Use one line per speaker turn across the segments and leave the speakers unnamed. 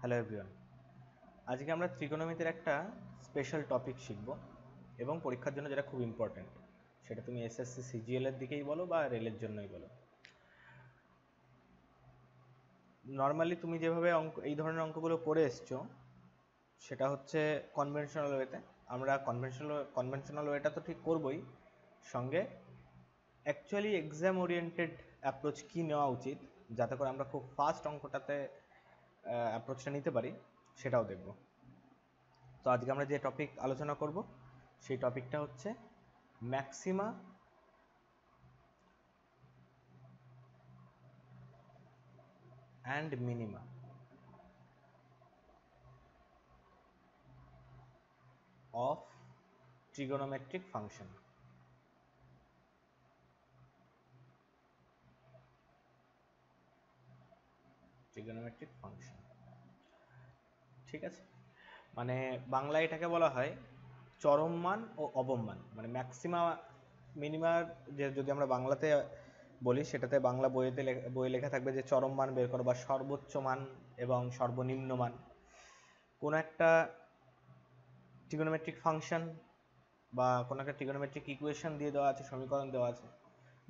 Hello everyone, আজকে আমরা ত্রিকোণমিতির একটা স্পেশাল টপিক শিখব এবং পরীক্ষার জন্য যেটা খুব ইম্পর্ট্যান্ট, সেটা তুমি এসএসসি সিজিএল এর দিকেই বলো বা রেলের জন্যই বলো। নর্মালি তুমি যেভাবে অঙ্ক এই ধরনের অঙ্কগুলো করে এসছো সেটা হচ্ছে কনভেনশনাল ওয়েতে। আমরা কনভেনশনাল ওয়েটা তো ঠিক করবই, সঙ্গে অ্যাকচুয়ালি এক্সাম ওরিয়েন্টেড অ্যাপ্রোচ কী নেওয়া উচিত যাতে করে আমরা খুব ফাস্ট অঙ্কটাতে অ্যাপ্রোচটা নিতে পারি সেটাও দেখব। তো আজকে আমরা যে টপিক আলোচনা করব সেই টপিকটা হচ্ছে maxima and minima of trigonometric function. Trigonometric function, ঠিক আছে। মানে বাংলায় এটাকে বলা হয় চরম মান ও অবম মান, মানে ম্যাক্সিমা মিনিমার যে যদি আমরা বাংলাতে বলি সেটাতে বাংলা বইয়ে লেখা থাকবে যে চরম মান বের করো বা সর্বোচ্চ মান এবং সর্বনিম্ন মান। কোনো একটা ট্রিগোনোমেট্রিক ফাংশন বা কোনো একটা ট্রিগোনোমেট্রিক ইকুয়েশন দিয়ে দেওয়া আছে, সমীকরণ দেওয়া আছে,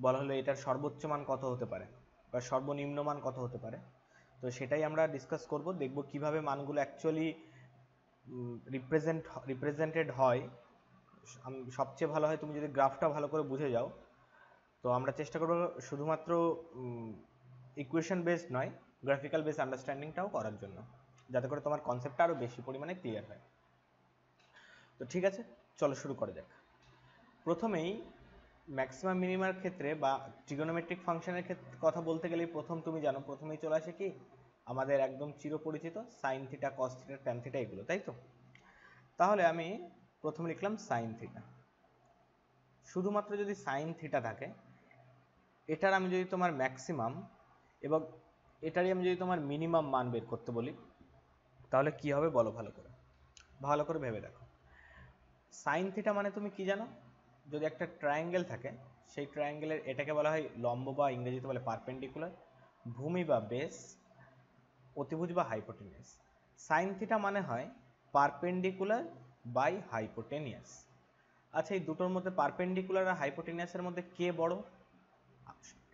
বলা হলো এটার সর্বোচ্চ মান কত হতে পারে বা সর্বনিম্ন মান কত হতে পারে। তো সেটাই আমরা ডিসকাস করব, দেখব কিভাবে মানগুলো অ্যাকচুয়ালি রিপ্রেজেন্টেড হয়। সবচেয়ে ভালো হয় তুমি যদি গ্রাফটা ভালো করে বুঝে যাও। তো আমরা চেষ্টা করব শুধুমাত্র ইকুয়েশন বেসড নয়, গ্রাফিক্যাল বেস আন্ডারস্ট্যান্ডিংটাও করার জন্য, যাতে করে তোমার কনসেপ্টটা আরও বেশি পরিমাণে ক্লিয়ার হয়। তো ঠিক আছে, চলো শুরু করা যাক। প্রথমেই ম্যাক্সিমাম মিনিমার ক্ষেত্রে বা ট্রিগোনোমেট্রিক ফাংশনের ক্ষেত্রে কথা বলতে গেলেই প্রথম তুমি জানো প্রথমেই চলে আসে কি আমাদের একদম চিরপরিচিত sine theta, cos theta, tan theta, এগুলো, তাই তো। তাহলে আমি প্রথমে লিখলাম সাইন থিটা। শুধুমাত্র যদি সাইন থিটা থাকে, এটার আমি যদি তোমার ম্যাক্সিমাম এবং এটারই আমি যদি তোমার মিনিমাম মান বের করতে বলি, তাহলে কি হবে বলো, ভালো করে ভেবে দেখো। সাইন থিটা মানে তুমি কি জানো? যদি একটা ট্রায়াঙ্গেল থাকে, সেই ট্রায়াঙ্গেলের এটাকে বলা হয় লম্ব বা ইংরেজিতে বলে পারপেন্ডিকুলার, ভূমি বা বেস, অতিভুজ বা হাইপোটেনিয়াস। সাইন থিটা মানে হয় পারপেন্ডিকুলার বাই হাইপোটেনিয়াস। আচ্ছা, এই দুটোর মধ্যে পারপেন্ডিকুলার আর হাইপোটেনিয়াসের মধ্যে কে বড়?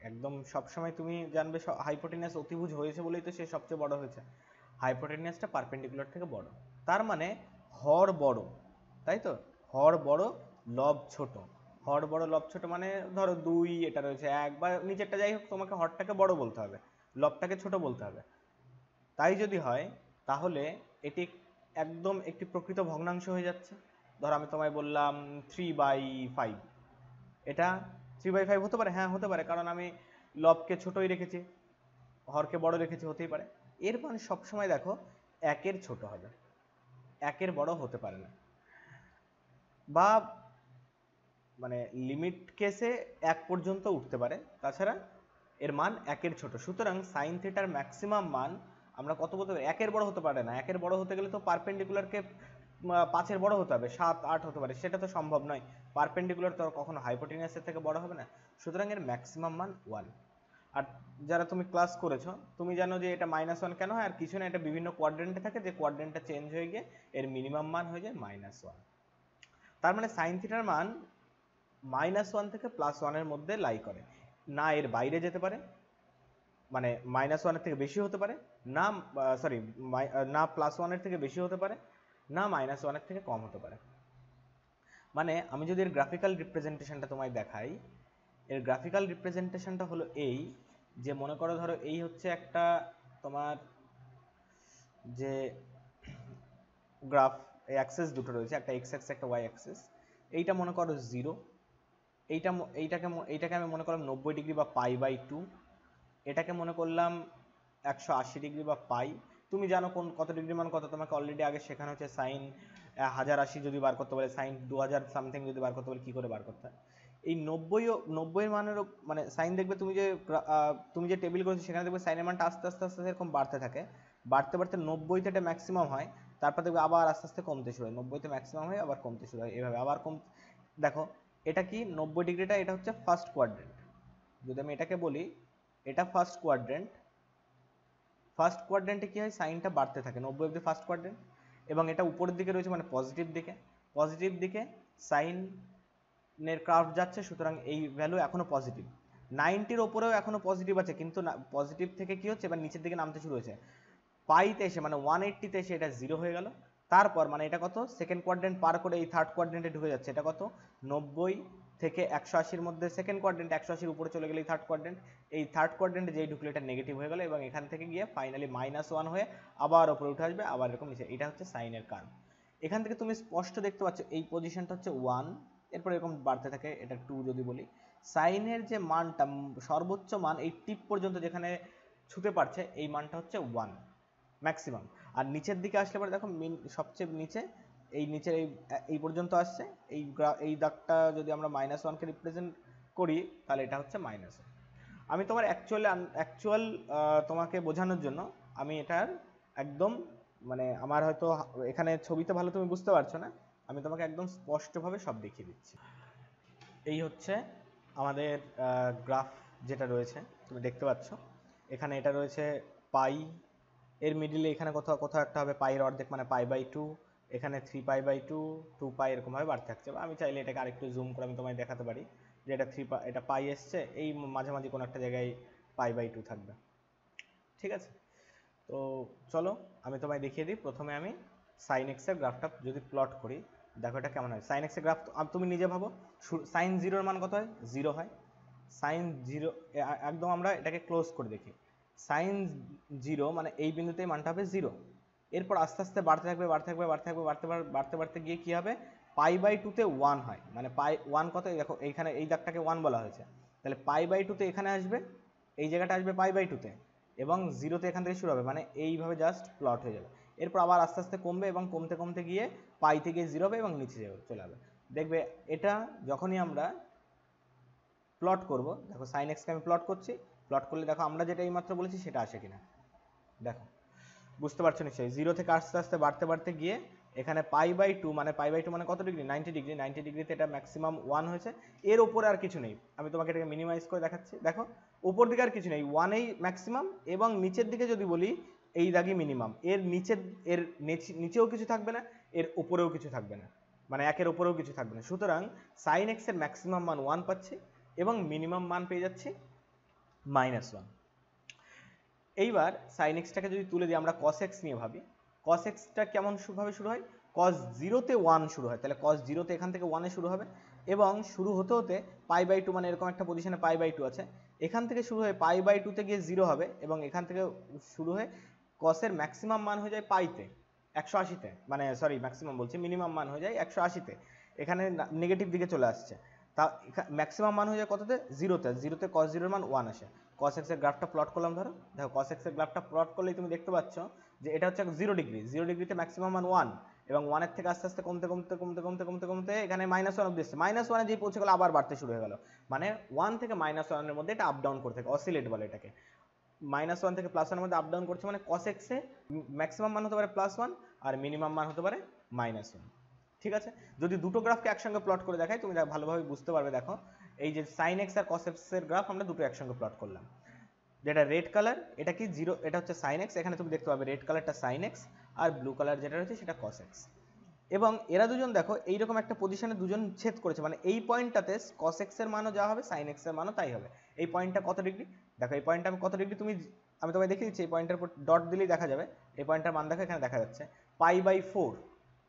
একদম সবসময় তুমি জানবে হাইপোটেনিয়াস অতিভুজ হয়েছে বলেই তো সে সবচেয়ে বড় হয়েছে। হাইপোটেনিয়াসটা পারপেন্ডিকুলার থেকে বড়, তার মানে হর বড়, তাই তো। হর বড়, লব ছোট। হর বড় লব ছোট মানে ধরো 2, এটা রয়েছে 1 বা নিচেরটা যাই হোক, তোমাকে হরটাকে বড় বলতে হবে, লবটাকে ছোট বলতে হবে। তাই যদি হয় তাহলে এটি একদম একটি প্রকৃত ভগ্নাংশ হয়ে যাচ্ছে। ধরো আমি তোমায় বললাম 3/5, এটা 3/5 হতে পারে, হ্যাঁ হতে পারে, কারণ আমি লবকে ছোটই রেখেছি, হরকে বড় রেখেছি, হতেই পারে। এর মানে সবসময় দেখো একের ছোট হবে, একের বড় হতে পারে না। বা মানে লিমিট কেসে 1 পর্যন্ত উঠতে পারে, তাছাড়া এর মান একের ছোট। সুতরাং সাইন থিটার ম্যাক্সিমাম মান আমরা কত বলতে পারি? একের বড় হতে পারে না। একের বড় হতে গেলে তো পারপেন্ডিকুলারকে 5-এর বড় হতে হবে, 7-8 হতে পারে, সেটা তো সম্ভব নয়। পারপেন্ডিকুলার তো কখনো হাইপোটেনিয়াসের থেকে বড় হবে না। সুতরাং এর ম্যাক্সিমাম মান 1। আর যারা তুমি ক্লাস করেছো, তুমি জানো যে এটা -1 কেন হয়, আর কিছু না, এটা বিভিন্ন কোয়াড্রেন্টে থাকে, যে কোয়াড্রেন্টটা চেঞ্জ হয়ে গিয়ে এর মিনিমাম মান হয়ে যায় -1। তার মানে সাইন থিটার মান -1 থেকে +1 এর মধ্যে লাই করে, না এর বাইরে যেতে পারে, মানে -1 এর থেকে বেশি হতে পারে না, সরি, না +1 এর থেকে বেশি হতে পারে, না -1 এর থেকে কম হতে পারে। মানে আমি যদি এর গ্রাফিক্যাল রিপ্রেজেন্টেশনটা তোমায় দেখাই, এর গ্রাফিক্যাল রিপ্রেজেন্টেশনটা হলো এই যে, মনে করো ধরো এই হচ্ছে একটা তোমার যে গ্রাফ, এই অ্যাক্সেস দুটো রয়েছে, একটা এক্স অ্যাক্সিস একটা ওয়াই অ্যাক্সিস। এইটা মনে করো 0, এইটা এইটাকে আমি মনে করলাম 90 ডিগ্রি বা π/2, এটাকে মনে করলাম 180 ডিগ্রি বা পাই। তুমি জানো কত ডিগ্রি মান কত, তোমাকে অলরেডি আগে শেখানো হচ্ছে সাইন 1080 যদি বার করতে বলে, সাইন 2000 সামথিং যদি বার করতে বলে, কী করে বার করতে হয়। এই 90 মানেরও মানে সাইন দেখবে তুমি যে টেবিল করেছো সেখানে দেখবে সাইনের মানটা আস্তে আস্তে আস্তে এরকম বাড়তে থাকে, বাড়তে বাড়তে 90তে এটা ম্যাক্সিমাম হয়, তারপর দেখবে আবার আস্তে আস্তে কমতে শুরু হয়, 90তে ম্যাক্সিমাম হয় আবার কমতে শুরু হয়, এভাবে আবার দেখো এটা কি 90 ডিগ্রিটা, এটা হচ্ছে ফার্স্ট কোয়াড্রেন্ট। যদি আমি এটাকে বলি এটা ফার্স্ট কোয়াড্রেন্ট, ফার্স্ট কোয়াড্রেন্টে কি হয়, সাইনটা বাড়তে থাকে 90 অব্দি ফার্স্ট কোয়াড্রেন্ট, এবং এটা উপরের দিকে রয়েছে মানে পজিটিভ দিকে সাইনের কার্ভ যাচ্ছে, সুতরাং এই ভ্যালু এখনো পজিটিভ। 90-র ওপরেও এখনো পজিটিভ আছে, কিন্তু পজিটিভ থেকে কি হচ্ছে এবার নিচের দিকে নামতে শুরু হয়েছে, পাইতে এসে মানে 180-তে এসে এটা 0 হয়ে গেল। তারপর মানে এটা কত, সেকেন্ড কোয়াড্রেন্ট পার করে এই থার্ড কোয়াড্রেন্টে ঢুকে যাচ্ছে, এটা কত 90 থেকে 180-র মধ্যে সেকেন্ড কোয়াড্রেন্ট, 180-র উপরে চলে গেলে এই থার্ড কোয়াড্রেন্ট, এই থার্ড কোয়াড্রেন্টে যেই ঢুকলে এটা নেগেটিভ হয়ে গেল, এবং এখান থেকে গিয়ে ফাইনালি -1 হয়ে আবার উপরে উঠে আসবে, আবার এরকম নিচে। এটা হচ্ছে সাইনের কার্ভ। এখান থেকে তুমি স্পষ্ট দেখতে পাচ্ছ এই পজিশনটা হচ্ছে 1, এরপর এরকম বাড়তে থাকে, এটা 2 যদি বলি। সাইনের যে মানটা সর্বোচ্চ মান এই টিপ পর্যন্ত যেখানে ছুতে পারছে এই মানটা হচ্ছে 1 ম্যাক্সিমাম। আর নিচের দিকে আসলে পরে দেখো সবচেয়ে নিচে এই নিচের এই পর্যন্ত আসছে, এই দাগটা যদি আমরা -1কে রিপ্রেজেন্ট করি তাহলে এটা হচ্ছে -1। আমি তোমার অ্যাকচুয়াল তোমাকে বোঝানোর জন্য আমি এটার একদম মানে আমার হয়তো এখানে ছবিতে ভালো তুমি বুঝতে পারছো না, আমি তোমাকে একদম স্পষ্টভাবে সব দেখিয়ে দিচ্ছি। এই হচ্ছে আমাদের গ্রাফ যেটা রয়েছে, তুমি দেখতে পাচ্ছ এখানে এটা রয়েছে পাই, এর মিডিলে এখানে কোথাও কোথাও একটা হবে পাইয়ের অর্ধেক মানে π/2, এখানে 3π/2, 2π এরকমভাবে বাড়তে থাকছে। আমি চাইলে এটাকে আরেকটু জুম করে আমি তোমায় দেখাতে পারি যে এটা এটা পাই এসছে, এই মাঝামাঝি কোনো একটা জায়গায় π/2 থাকবে, ঠিক আছে। তো চলো আমি তোমায় দেখিয়ে দিই। প্রথমে আমি সাইন এক্সের গ্রাফটা যদি প্লট করি, দেখো এটা কেমন হয়। সাইন এক্সের গ্রাফ তুমি নিজে ভাবো, সাইন 0-এর মান কত হয়, 0 হয়। সাইন 0 একদম আমরা এটাকে ক্লোজ করে দেখি, সাইন 0 মানে এই বিন্দুতেই মানটা হবে 0, এরপর আস্তে আস্তে বাড়তে থাকবে বাড়তে বাড়তে গিয়ে কি হবে, π/2-তে 1 হয়, মানে 1 কত, দেখো এইখানে এই দাগটাকে 1 বলা হয়েছে, তাহলে π/2-তে এখানে আসবে, এই জায়গাটা আসবে π/2-তে, এবং 0-তে এখান থেকে শুরু হবে, মানে এইভাবে জাস্ট প্লট হয়ে যাবে। এরপর আবার আস্তে আস্তে কমবে এবং কমতে কমতে গিয়ে পাই থেকে 0 হবে এবং নিচে চলে যাবে। দেখবে এটা যখনই আমরা প্লট করব, দেখো সাইন এক্সকে আমি প্লট করছি, প্লট করলে দেখো আমরা যেটা এইমাত্র বলেছি সেটা আসে কিনা, দেখো বুঝতে পারছো নিশ্চয়ই। 0 থেকে আস্তে আস্তে বাড়তে গিয়ে এখানে π/2 মানে কত ডিগ্রি, 90 ডিগ্রি, 90 ডিগ্রিতে এটা ম্যাক্সিমাম 1 হয়েছে, এর উপরে আর কিছু নেই। আমি তোমাকে এটাকে মিনিমাইজ করে দেখাচ্ছি, দেখো উপর দিকে আর কিছু নেই, 1এই ম্যাক্সিমাম, এবং নিচের দিকে যদি বলি এই দাগই মিনিমাম, এর নিচেও কিছু থাকবে না, এর উপরেও কিছু থাকবে না, মানে একের উপরেও কিছু থাকবে না। সুতরাং সাইন এক্স এর ম্যাক্সিমাম মান 1 পাচ্ছি এবং মিনিমাম মান পেয়ে যাচ্ছি -1। এইবার সাইন এক্সটাকে যদি তুলে দিই আমরা কস এক্স নিয়ে ভাবি, কস এক্সটা কেমন ভাবে শুরু হয়, কস 0-তে 1 শুরু হয়, তাহলে কস 0-তে এখান থেকে 1-এ শুরু হবে, এবং শুরু হতে হতে π/2 মানে এরকম একটা পজিশনে π/2 আছে, এখান থেকে শুরু হয়ে π/2-তে গিয়ে 0 হবে, এবং এখান থেকে শুরু হয়ে কসের ম্যাক্সিমাম মান হয়ে যায় পাইতে 180-তে, মানে সরি ম্যাক্সিমাম বলছি, মিনিমাম মান হয়ে যায় 180-তে, এখানে নেগেটিভ দিকে চলে আসছে, তা ম্যাক্সিমাম মান হয়ে যায় কততে, 0-তে cos 0-এর মান 1 আসে। cos x এর গ্রাফটা প্লট করলাম, ধরো দেখো cos x এর গ্রাফটা প্লট করলেই তুমি দেখতে পাচ্ছ যে এটা হচ্ছে 0 ডিগ্রি, 0 ডিগ্রিতে ম্যাক্সিমাম মান 1, এবং 1 এর থেকে আস্তে আস্তে কমতে এখানে -1 অবধি এসছে, -1 এ যেই পৌঁছে গেল আবার বাড়তে শুরু হয়ে গেল, মানে 1 থেকে -1 এর মধ্যে এটা আপ ডাউন করতে থাকে, অসিলেট বলে এটাকে। -1 থেকে +1 এর মধ্যে আপ ডাউন করছে, মানে cos x এ ম্যাক্সিমাম মান হতে পারে +1 আর মিনিমাম মান হতে পারে -1, ঠিক আছে। যদি দুটো গ্রাফকে একসঙ্গে প্লট করে দেখাই তুমি ভালোভাবে বুঝতে পারবে। দেখো এই যে sin x আর cos x এর গ্রাফ আমরা দুটো একসঙ্গে প্লট করলাম, যেটা রেড কালার এটা কি 0, এটা হচ্ছে sin x, এখানে তুমি দেখতে পাবে রেড কালারটা sin x আর ব্লু কালার যেটা রয়েছে সেটা cos x, এবং এরা দুজন দেখো এইরকম একটা পজিশনে দুজন ছেদ করেছে, মানে এই পয়েন্টটাতে cos x এর মানও যা হবে sin x এর মানও তাই হবে। এই পয়েন্টটা কত ডিগ্রি, দেখো এই পয়েন্টটা আমি কত ডিগ্রি আমি তোমায় দেখিয়ে দিচ্ছি, এই পয়েন্টের উপর ডট দিলেই দেখা যাবে, এই পয়েন্টটার মান দেখো এখানে দেখা যাচ্ছে π/4,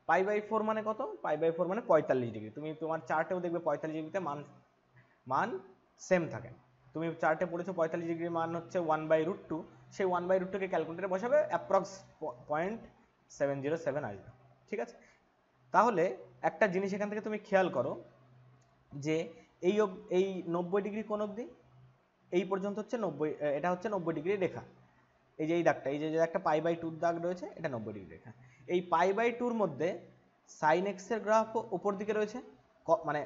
π/4 মানে কত, π/4 মানে 45 ডিগ্রি, তুমি তোমার চার্টেও দেখবে 45 ডিগ্রিতে মান সেম থাকে, তুমি চার্টে পড়েছো 45 ডিগ্রির মান হচ্ছে 1/√2, সেই 1/√2কে ক্যালকুলেটরে বসাবে, অ্যাপ্রক্স 0.707 আসবে, ঠিক আছে। তাহলে একটা জিনিস এখান থেকে তুমি খেয়াল করো যে এই 90 ডিগ্রি কোণ অবধি এই পর্যন্ত হচ্ছে 90, এটা হচ্ছে 90 ডিগ্রি রেখা, এই যে এই দাগটা, এই যে একটা π/2 দাগ রয়েছে এটা 90 ডিগ্রি রেখা, এই π/2 মধ্যে sin x এর গ্রাফ উপর দিকে রয়েছে, মানে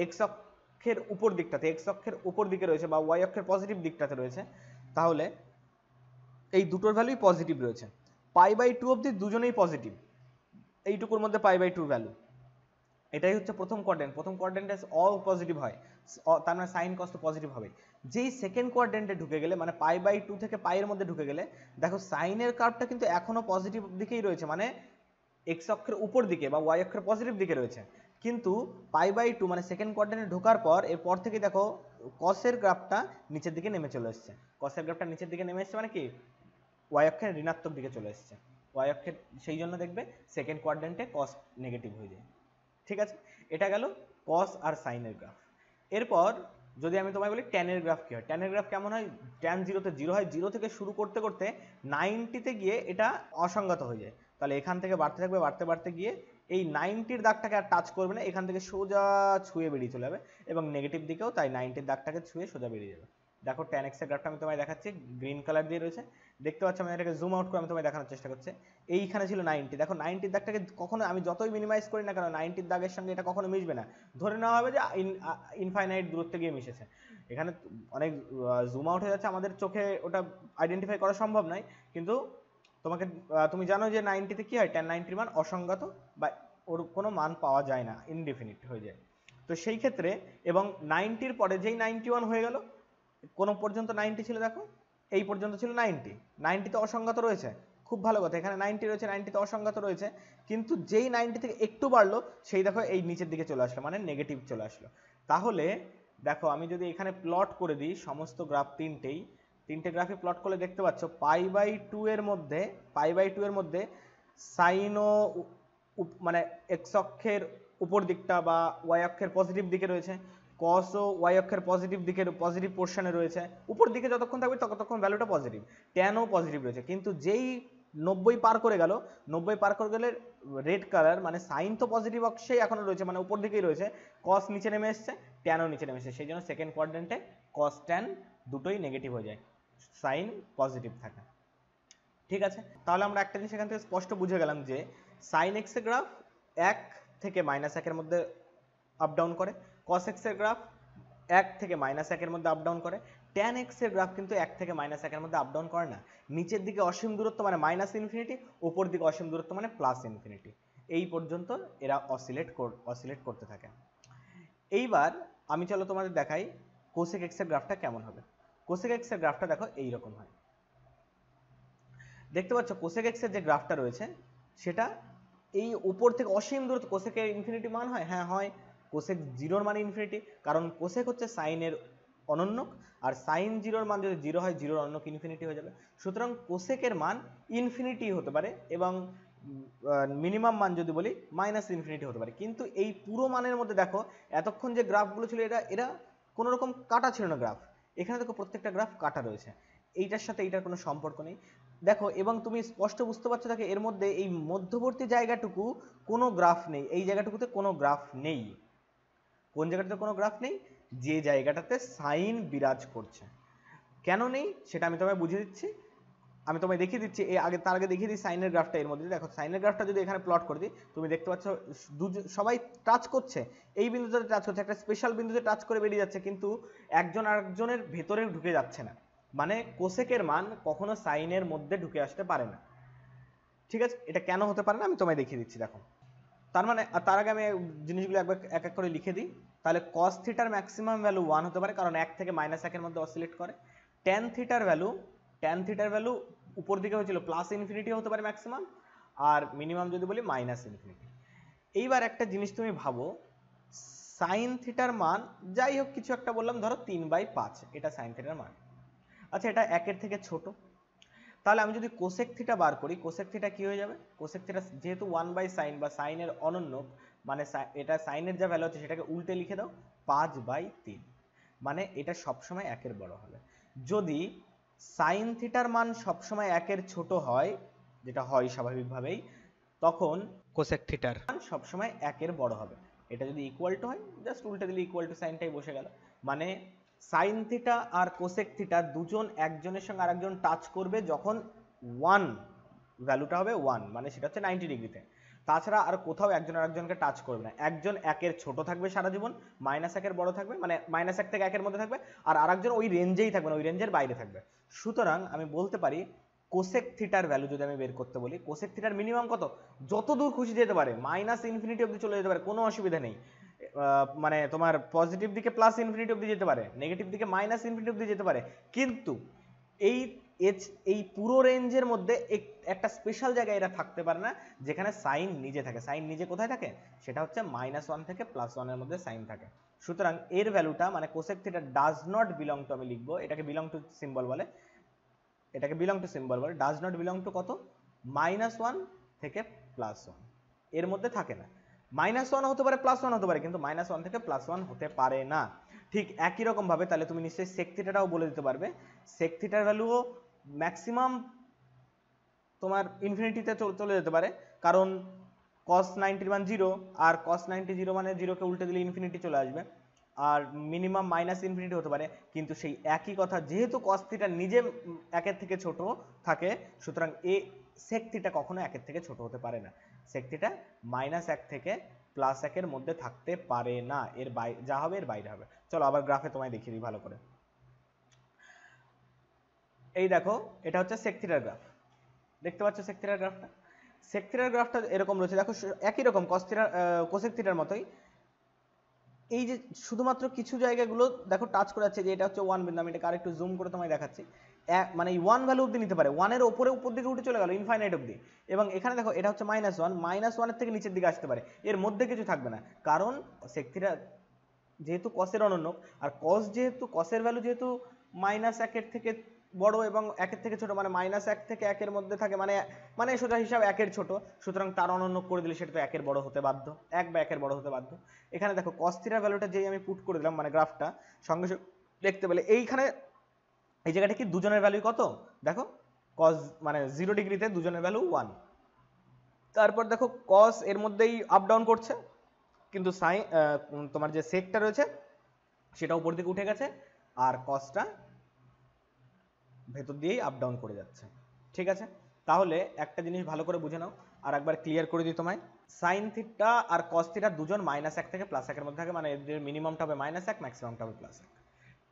x অক্ষের উপর দিকটাতে, x অক্ষের উপর দিকে রয়েছে বা y অক্ষের পজিটিভ দিকটাতে রয়েছে, তাহলে এই দুটোর ভ্যালুই পজিটিভ রয়েছে, π/2 অবধি দুজনেই পজিটিভ, এইটুকুর মধ্যে π/2 ভ্যালু, এটাই হচ্ছে প্রথম কোয়াড্রেন্ট, প্রথম কোয়াড্রেন্টে অল পজিটিভ হয়, তার মানে সাইন কস তো পজিটিভ হবে। যেই সেকেন্ড কোয়াড্রেন্টে ঢুকে গেলে মানে π/2 থেকে পাই এর মধ্যে ঢুকে গেলে দেখো সাইনের কার্ভটা কিন্তু এখনো পজিটিভ দিকেই রয়েছে, মানে এক্স অক্ষের উপর দিকে বা ওয়াই অক্ষের পজিটিভ দিকে রয়েছে, কিন্তু π/2 মানে সেকেন্ড কোয়াড্রেন্টে ঢোকার পর এরপর থেকে দেখো কসের গ্রাফটা নিচের দিকে নেমে চলে এসছে। কসের গ্রাফটা নিচের দিকে নেমে এসছে মানে কি ওয়াই অক্ষের ঋণাত্মক দিকে চলে এসছে। ওয়াই অক্ষের সেই জন্য দেখবে সেকেন্ড কোয়াড্রেন্টে কস নেগেটিভ হয়ে যায়। ঠিক আছে, এটা গেল কস আর সাইনের গ্রাফ। এরপর যদি আমি তোমায় বলি ট্যানের গ্রাফ কি হয়, ট্যানের গ্রাফ কেমন হয়, ট্যান জিরোতে জিরো হয়, জিরো থেকে শুরু করতে করতে 90তে গিয়ে এটা অসংগত হয়ে যায়। তাহলে এখান থেকে বাড়তে থাকবে, বাড়তে বাড়তে গিয়ে এই 90-র দাগটাকে আর টাচ করবে না, এখান থেকে সোজা ছুঁয়ে বেরিয়ে চলে যাবে, এবং নেগেটিভ দিকেও তাই 90-র দাগটাকে ছুঁয়ে সোজা বেরিয়ে যাবে। দেখো ট্যান এক্সের গ্রাফটা আমি তোমায় দেখাচ্ছি, গ্রিন কালার দিয়ে রয়েছে, দেখতে পাচ্ছ। আমি এটাকে জুম আউট করে আমি তোমায় দেখানোর চেষ্টা করছি। এইখানে ছিল 90, দেখো 90-র দাগটাকে কখনো আমি যতই মিনিমাইজ করি না কেন 90-র দাগের সঙ্গে এটা কখনো মিশবে না, ধরে নেওয়া হবে যে ইনফাইনাইট দূরত্বে গিয়ে মিশেছে। এখানে অনেক জুম আউট হয়ে যাচ্ছে, আমাদের চোখে ওটা আইডেন্টিফাই করা সম্ভব নয়, কিন্তু তোমাকে তুমি জানো যে 90-তে কি হয়, ট্যান 90-র মান অসংগত বা ওর কোনো মান পাওয়া যায় না, ইনডেফিনিট হয়ে যায়। তো সেই ক্ষেত্রে এবং 90-র পরে যেই 91 হয়ে গেল, কোন পর্যন্ত 90 ছিল দেখো, এই পর্যন্ত ছিল 90, 90-তে অসংগত রয়েছে, খুব ভালো কথা, এখানে 90 রয়েছে, 90-তে অসংগত রয়েছে, কিন্তু যেই 90 থেকে একটু বাড়লো সেই দেখো এই নিচের দিকে চলে আসলো, মানে নেগেটিভ চলে আসলো। তাহলে দেখো আমি যদি এখানে প্লট করে দিই সমস্ত গ্রাফ তিনটে গ্রাফে প্লট করলে দেখতে পাচ্ছ π/2 এর মধ্যে সাইনও মানে এক্স অক্ষের উপর দিকটা বা ওয়াই অক্ষের পজিটিভ দিকে রয়েছে, কস ও ওয়াই অক্ষের পজিটিভ দিকের পজিটিভ পোর্শনে রয়েছে, উপর দিকে যতক্ষণ থাকবে ততক্ষণ ভ্যালুটা পজিটিভ, ট্যানও পজিটিভ রয়েছে। কিন্তু যেই 90 পার করে গেলে রেড কালার মানে সাইন তো পজিটিভ অক্ষেই এখনো রয়েছে, মানে উপর দিকেই রয়েছে, কস নিচে নেমে এসছে, ট্যানও নিচে নেমে এসছে, সেই জন্য সেকেন্ড কোয়াড্রেন্টে কস ট্যান দুটোই নেগেটিভ হয়ে যায়, সাইন পজিটিভ থাকে। ঠিক আছে, তাহলে আমরা একটা জিনিস এখান থেকে স্পষ্ট বুঝে গেলাম যে সাইন এক্স এর গ্রাফ 1 থেকে -1 এর মধ্যে আপ ডাউন করে, cos x এর গ্রাফ 1 থেকে -1 এর মধ্যে আপ ডাউন করে, tan x এর গ্রাফ কিন্তু 1 থেকে -1 এর মধ্যে আপ ডাউন করে না, নিচের দিকে অসীম দূরত্ব মানে -ইনফিনিটি, উপর দিকে অসীম দূরত্ব মানে +ইনফিনিটি, এই পর্যন্ত এরা অসিলেট করতে থাকে। এইবার আমি চলো তোমাদের দেখাই cosec x এর গ্রাফটা কেমন হবে। cosec x এর গ্রাফটা দেখো এই রকম হয়, দেখতে পাচ্ছ cosec x এর যে গ্রাফটা রয়েছে সেটা এই উপর থেকে অসীম দূরত্ব, cosec এর ইনফিনিটি মান হয়, হ্যাঁ হয়, cosec 0-র মান ইনফিনিটি, কারণ cosec হচ্ছে সাইনের অনন্যক, আর সাইন 0-র মান যদি 0 হয় 0-র অনন্যক ইনফিনিটি হয়ে যাবে, সুতরাং cosec এর মান ইনফিনিটি হতে পারে এবং মিনিমাম মান যদি বলি -ইনফিনিটি হতে পারে। কিন্তু এই পুরো মানের মধ্যে দেখো এতক্ষণ যে গ্রাফগুলো ছিল এরা কোনো রকম কাটা ছিল না গ্রাফ, এখানে দেখো প্রত্যেকটা গ্রাফ কাটা রয়েছে, এইটার সাথে এইটার কোনো সম্পর্ক নেই দেখো, এবং তুমি স্পষ্ট বুঝতে পারছো দেখো এর মধ্যে এই মধ্যবর্তী জায়গাটুকু কোনো গ্রাফ নেই, এই জায়গাটুকুতে কোনো গ্রাফ নেই, কোন জায়গাটাতে কোনো গ্রাফ নেই, যে জায়গাটাতে সাইন বিরাজ করছে। কেন নেই সেটা আমি তোমায় বুঝিয়ে দিচ্ছি, আমি তোমায় দেখিয়ে দিচ্ছি, তার আগে দেখিয়ে দিই সাইনের গ্রাফটা। এর মধ্যে দেখো সাইনের গ্রাফটা যদি এখানে প্লট করে দিই তুমি দেখতে পাচ্ছ সবাই টাচ করছে, এই বিন্দুতে টাচ করছে, একটা স্পেশাল বিন্দুতে টাচ করে বেরিয়ে যাচ্ছে, কিন্তু একজন আরেকজনের ভেতরে ঢুকে যাচ্ছে না, মানে কোসেকের মান কখনো সাইনের মধ্যে ঢুকে আসতে পারে না। ঠিক আছে, এটা কেন হতে পারে না আমি তোমায় দেখিয়ে দিচ্ছি দেখো। তার মানে তার আগে আমি জিনিসগুলো একবার এক এক করে লিখে দিই। তাহলে cos থিটার ম্যাক্সিমাম ভ্যালু 1 হতে পারে, কারণ 1 থেকে -1 এর মধ্যে অসিলেট করে। tan থিটার ভ্যালু উপর দিকে হয়েছিল +ইনফিনিটি হতে পারে ম্যাক্সিমাম, আর মিনিমাম যদি বলি -ইনফিনিটি। এইবার একটা জিনিস তুমি ভাবো, sin থিটার মান যাই হোক কিছু একটা বললাম, ধরো 3/5, এটা sin থিটার মান। আচ্ছা, এটা 1 এর থেকে ছোট, তাহলে আমি যদি কোসেক থিটা বার করি, কোসেক থিটা কি হয়ে যাবে, কোসেক থিটা যেহেতু 1/sin বা সাইনের অনন্যক, মানে এটা সাইনের যা ভ্যালু আছে সেটাকে উল্টে লিখে দাও 5/3, মানে এটা সবসময় 1 এর বড় হবে। যদি সাইন থিটার মান সবসময় 1 এর ছোট হয়, যেটা হয় স্বাভাবিকভাবেই, তখন কোসেক থিটার মান সবসময় 1 এর বড় হবে। এটা যদি ইকুয়াল টু হয় জাস্ট উল্টে দিলে ইকুয়াল টু সাইনটাই বসে গেল, মানে সাইন থিটা আর কোসেক থিটা দুজন একজনের সঙ্গে আরেকজন টাচ করবে যখন 1 ভ্যালুটা হবে 1, মানে সেটা হচ্ছে 90 ডিগ্রিতে, তাছাড়া আর কোথাও একজন আরেকজনকে টাচ করবে না, একজন 1 এর ছোট থাকবে সারা জীবন, -1 এর বড় থাকবে, মানে -1 থেকে 1 এর মধ্যে থাকবে, আর আরেকজন ওই রেঞ্জেই থাকবে না, ওই রেঞ্জের বাইরে থাকবে। সুতরাং আমি বলতে পারি কোসেক থিটার ভ্যালু যদি আমি বের করতে বলি, কোসেক থিটার মিনিমাম কত, যত দূর খুশি যেতে পারে, -ইনফিনিটি অবধি চলে যেতে পারে, কোনো অসুবিধা নেই, মানে তোমার পজিটিভ দিকে প্লাস ইনফিনিটি অবধি যেতে পারে, নেগেটিভ দিকে মাইনাস ইনফিনিটি অবধি যেতে পারে, কিন্তু এই এই পুরো রেঞ্জের মধ্যে একটা স্পেশাল জায়গায় এরা থাকতে পারে না যেখানে সাইন নিজে থাকে। সাইন নিজে কোথায় থাকে? সেটা হচ্ছে -1 থেকে +1 এর মধ্যে সাইন থাকে। সুতরাং এর ভ্যালুটা মানে cosec theta does not belong to, আমি লিখবো এটাকে বিলং টু সিম্বল বলে, এটাকে বিলং টু সিম্বল বলে, ডাজ নট বিলং টু কত? -1 থেকে +1 এর মধ্যে থাকে না। -1 হতে পারে, +1 হতে পারে, কিন্তু -1 থেকে +1 হতে পারে না। ঠিক একই রকম ভাবে তাহলে তুমি নিশ্চয়ই সেক থিটাটাও বলে দিতে পারবে। সেক থিটার ভ্যালুও ম্যাক্সিমাম তোমার ইনফিনিটিতে চলে যেতে পারে, কারণ cos 90 মান 0, আর cos 90 0 মানে 0 কে উল্টে দিলে ইনফিনিটি চলে আসবে, আর মিনিমাম মাইনাস ইনফিনিটি হতে পারে। কিন্তু সেই একই কথা, যেহেতু cos থিটা নিজে 1 এর থেকে ছোট থাকে, সুতরাং sec থিটা কখনো 1 এর থেকে ছোট হতে পারে না। sec থিটা -1 থেকে +1 এর মধ্যে থাকতে পারে না, এর যা হবে এর বাইরে হবে। চলো আবার গ্রাফে তোমায় দেখিয়ে দিই ভালো করে। এই দেখো, এটা হচ্ছে sec থিটার গ্রাফ, দেখতে পাচ্ছ sec থিটার গ্রাফটা? sec থিটার গ্রাফটা এরকম রয়েছে, দেখো একই রকম cosec থিটার মতোই। এই যে শুধুমাত্র কিছু জায়গাগুলো দেখো টাচ করে যাচ্ছে, যে এটা হচ্ছে 1 বিন্দু, আমি এটাকে আরেকটু জুম করে তোমায় দেখাচ্ছি। মানে এই 1 ভ্যালু অবধি নিতে পারে, 1 এর উপরে উপর দিকে উঠে চলে গেল ইনফাইনাইট অবধি। এবং এখানে দেখো এটা হচ্ছে -1, -1 এর থেকে নিচের দিকে আসতে পারে, এর মধ্যে কিছু থাকবে না, কারণ sec থিটা যেহেতু কসের অনন্য, আর কস যেহেতু কসের ভ্যালু যেহেতু -1 এর থেকে বড় এবং 1 এর থেকে ছোট, মানে -1 থেকে 1 এর মধ্যে থাকে, মানে সোজা হিসাব 1 এর ছোট, সুতরাং তার অনন্য করে দিলে সেটা তো 1 এর বড় হতে বাধ্য, 1 বা 1 এর বড় হতে বাধ্য। এখানে দেখো cos থিটার ভ্যালুটা যেই আমি পুট করে দিলাম, মানে গ্রাফটা সঙ্গে সঙ্গে দেখতে পেলে এইখানে এই জায়গাটা কি দুজনের ভ্যালু কত দেখো, cos মানে 0 ডিগ্রিতে দুজনের ভ্যালু 1। তারপর দেখো cos এর মধ্যেই আপ ডাউন করছে, কিন্তু সাইন তোমার যে সেকটা রয়েছে সেটা উপর দিকে উঠে গেছে, আর কসটা ভেতর দিয়েই আপ ডাউন করে যাচ্ছে। ঠিক আছে, তাহলে একটা জিনিস ভালো করে বুঝে নাও, আর একবার ক্লিয়ার করে দিই তোমায়। সাইন থিটা আর কস থিটা দুজন -1 থেকে +1 এর মধ্যে থাকে, মানে এদের মিনিমামটা হবে -1, ম্যাক্সিমামটা হবে +1।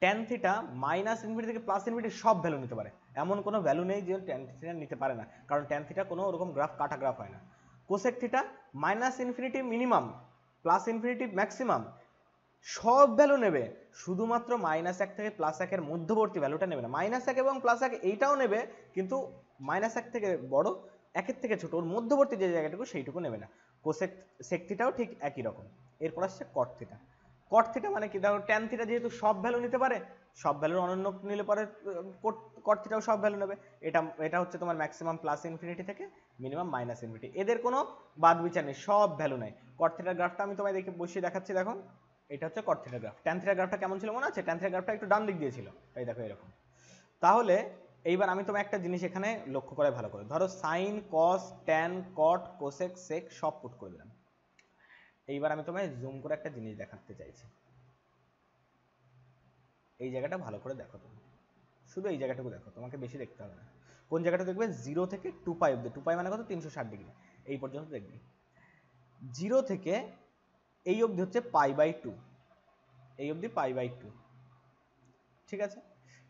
ট্যান থিটা -ইনফিনিটি থেকে +ইনফিনিটি সব ভ্যালু নিতে পারে, এমন কোনো ভ্যালু নেই যে ট্যান থিটা নিতে পারে না, কারণ ট্যান থিটা কোনো ওরকম গ্রাফ কাটা গ্রাফ হয় না। Cosec theta -infinity minimum, +infinity maximum সব ভ্যালু নেবে, শুধুমাত্র -1 থেকে +1 এর মধ্যবর্তী ভ্যালুটা নেবে না। -1 এবং +1 এইটাও নেবে, কিন্তু -1 থেকে বড়, 1 এর থেকে ছোট, ওর মধ্যবর্তী যে জায়গাটুকু সেইটুকু নেবে না। সেক থিটাও ঠিক একই রকম। এরপর আসছে কট থিটা। কট থিটা মানে কি, দেখো ট্যান থিটা যেহেতু সব ভ্যালু নিতে পারে, সব ভ্যালুর অনন্য নিলে পরে কট থিটাও সব ভ্যালু নেবে। এটা হচ্ছে তোমার ম্যাক্সিমাম +ইনফিনিটি থেকে মিনিমাম -ইনফিনিটি, এদের কোনো বাদ বিচার নেই, সব ভ্যালু নেয়। কট থিটার গ্রাফটা আমি তোমায় বসিয়ে দেখাচ্ছি, দেখো এটা হচ্ছে কট থিটার গ্রাফ। ট্যান থিটার গ্রাফটা কেমন ছিল মনে আছে? ট্যান থিটার গ্রাফটা একটু ডান দিক দিয়ে ছিল, এই দেখো এরকম। তাহলে এইবার আমি তোমায় একটা জিনিস এখানে লক্ষ্য করে ভালো করে, ধরো সাইন, কস, ট্যান, কট, কোসেক, সেক সব পুট করে দিলাম। এইবার আমি তোমায় জুম করে একটা জিনিস দেখাতে চাইছি, এই জায়গাটা ভালো করে দেখো, তুমি শুধু এই জায়গাটুকু দেখো, তোমাকে বেশি দেখতে হবে না। কোন জায়গাটা দেখবে? 0 থেকে 2π অব্দি, 2π মানে কত? 360 ডিগ্রি, এই পর্যন্ত দেখবে। 0 থেকে এই অবধি হচ্ছে π/2, এই অবধি π/2। ঠিক আছে,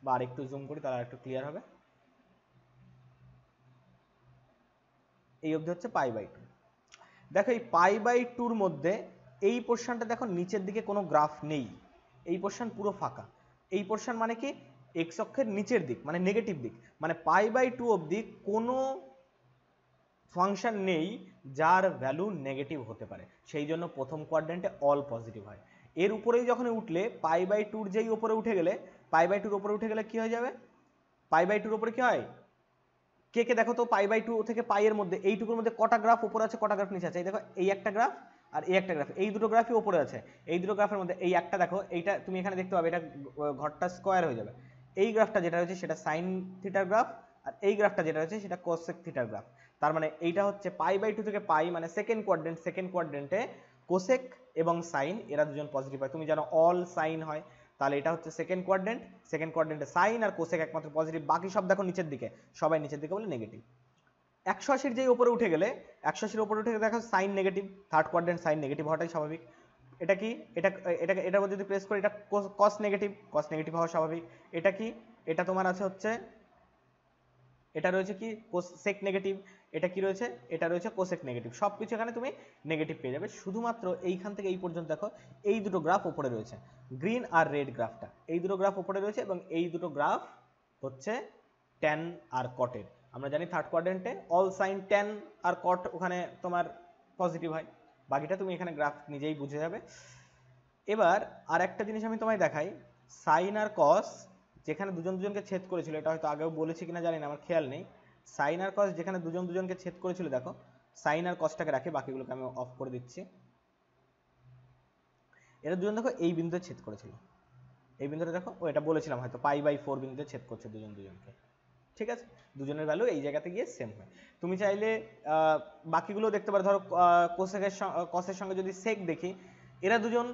বা আর একটু জুম করি তাহলে একটু ক্লিয়ার হবে। এই অবধি হচ্ছে π/2। দেখো এই π/2 এর মধ্যে এই পোরশনটা দেখো নিচের দিকে কোনো গ্রাফ নেই, এই পোরশন পুরো ফাঁকা। এই পোরশন মানে কি? এক্স অক্ষের নিচের দিক, মানে নেগেটিভ দিক, মানে π/2 অবধি কোনো ফাংশন নেই যার ভ্যালু নেগেটিভ হতে পারে, সেই জন্য প্রথম কোয়াড্রেন্টে অল পজিটিভ হয়। এর উপরেই যখন উঠলে π/2 যেই উপরে উঠে গেলে, π/2 উপরে উঠে গেলে কি হয়ে যাবে? π/2 উপরে কি হয়? কে দেখো তো, π/2 থেকে পাই এর মধ্যে এইটুকুর মধ্যে কটা গ্রাফ উপরে আছে, কটা গ্রাফ নিচে আছে? এই দেখো, এই একটা গ্রাফ আর এই একটা গ্রাফ, এই দুটো গ্রাফই উপরে আছে। এই দুটো গ্রাফের মধ্যে এই একটা দেখো, এইটা তুমি এখানে দেখতে পাবে, এটা ঘরটা স্কোয়ার হয়ে যাবে। এই গ্রাফটা যেটা রয়েছে সেটা সাইন থিটার গ্রাফ, আর এই গ্রাফটা যেটা রয়েছে সেটা কোসেক থিটার গ্রাফ। তার মানে এইটা হচ্ছে π/2 থেকে পাই, মানে সেকেন্ড কোয়াড্রেন্টে কোসেক এবং সাইন এরা দুজন পজিটিভ হয়। তুমি জানো অল সাইন হয়, তাহলে এটা হচ্ছে সেকেন্ড কোয়াড্রেন্টে সাইন আর কোসেক একমাত্র পজিটিভ, বাকি সব দেখো নিচের দিকে, সবাই নিচের দিকে বলে নেগেটিভ। 180 যেই উপরে উঠে গেলে, 180 উপরে উঠে দেখো sine negative, third quadrant sine negative হওয়াটাই স্বাভাবিক। এটা কি? এটার মধ্যে যদি প্রেস করি, এটা কস নেগেটিভ হওয়া স্বাভাবিক। এটা কি? এটা তোমার আছে হচ্ছে এটা রয়েছে কি সেক নেগেটিভ, এটা কি রয়েছে, এটা রয়েছে কোসেক নেগেটিভ, সব কিছু এখানে তুমি নেগেটিভ পেয়ে যাবে। শুধুমাত্র এইখান থেকে এই পর্যন্ত দেখো এই দুটো গ্রাফ ওপরে রয়েছে, গ্রিন আর রেড গ্রাফটা, এই দুটো গ্রাফ ওপরে রয়েছে এবং এই দুটো গ্রাফ হচ্ছে ট্যান আর কটের। আমরা জানি থার্ড কোয়াড্রেন্টে অল সাইন ট্যান আর কট ওখানে তোমার পজিটিভ হয়, বাকিটা তুমি এখানে গ্রাফ নিজেই বুঝে যাবে। এবার আর একটা জিনিস আমি তোমায় দেখাই, সাইন আর কস যেখানে দুজন দুজনকে ছেদ করেছিল, এটা হয়তো আগেও বলেছি কিনা জানি না, আমার খেয়াল নেই। সাইন আর কস যেখানে দুজন দুজনকে ছেদ করেছিল, দেখো সাইন আর কসটাকে রাখে, বাকিগুলোকে আমি অফ করে দিচ্ছি। এরা দুজন দেখো এই বিন্দুতে ছেদ করেছিল, এই বিন্দুটা দেখো, ও এটা বলেছিলাম হয়তো π/4 বিন্দুতে ছেদ করছে দুজন দুজনকে, ঠিক আছে, দুজনের ভ্যালু এই জায়গাতে গিয়ে সেম হয়। তুমি চাইলে বাকিগুলো দেখতে পারো, ধরো কসের সঙ্গে যদি সেক দেখি, এরা দুজন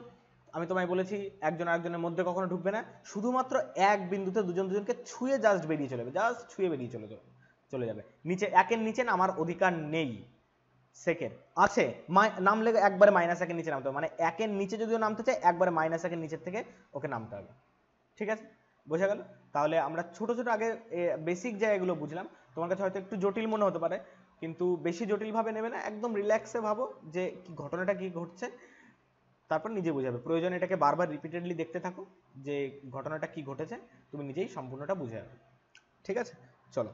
আমি তোমায় বলেছি একজন আরেকজনের মধ্যে কখনো ঢুকবে না, শুধুমাত্র এক বিন্দুতে দুজন দুজনকে ছুঁয়ে জাস্ট বেরিয়ে চলে যাবে, জাস্ট ছুঁয়ে বেরিয়ে চলে যাবে নিচে, একের নিচে নামার অধিকার নেই। সেকের আছে, নামলে একবারে -1 নিচে নামতে হবে, মানে একের নিচে যদিও নামতে চায় একবারে -1 নিচের থেকে ওকে নামতে হবে, ঠিক আছে, বোঝা গেল? তাহলে আমরা ছোট ছোট আগে বেসিক জায়গাগুলো বুঝলাম, তোমার কাছে হয়তো একটু জটিল মনে হতে পারে, কিন্তু বেশি জটিল ভাবে নেবে না, একদম রিল্যাক্সে ভাবো যে কি ঘটনাটা কি ঘটছে, তারপর নিজে বুঝাবে, প্রয়োজন এটাকে বারবার রিপিটেডলি দেখতে থাকো যে ঘটনাটা কি ঘটেছে, তুমি নিজেই সম্পূর্ণটা বুঝে যাবে, ঠিক আছে। চলো,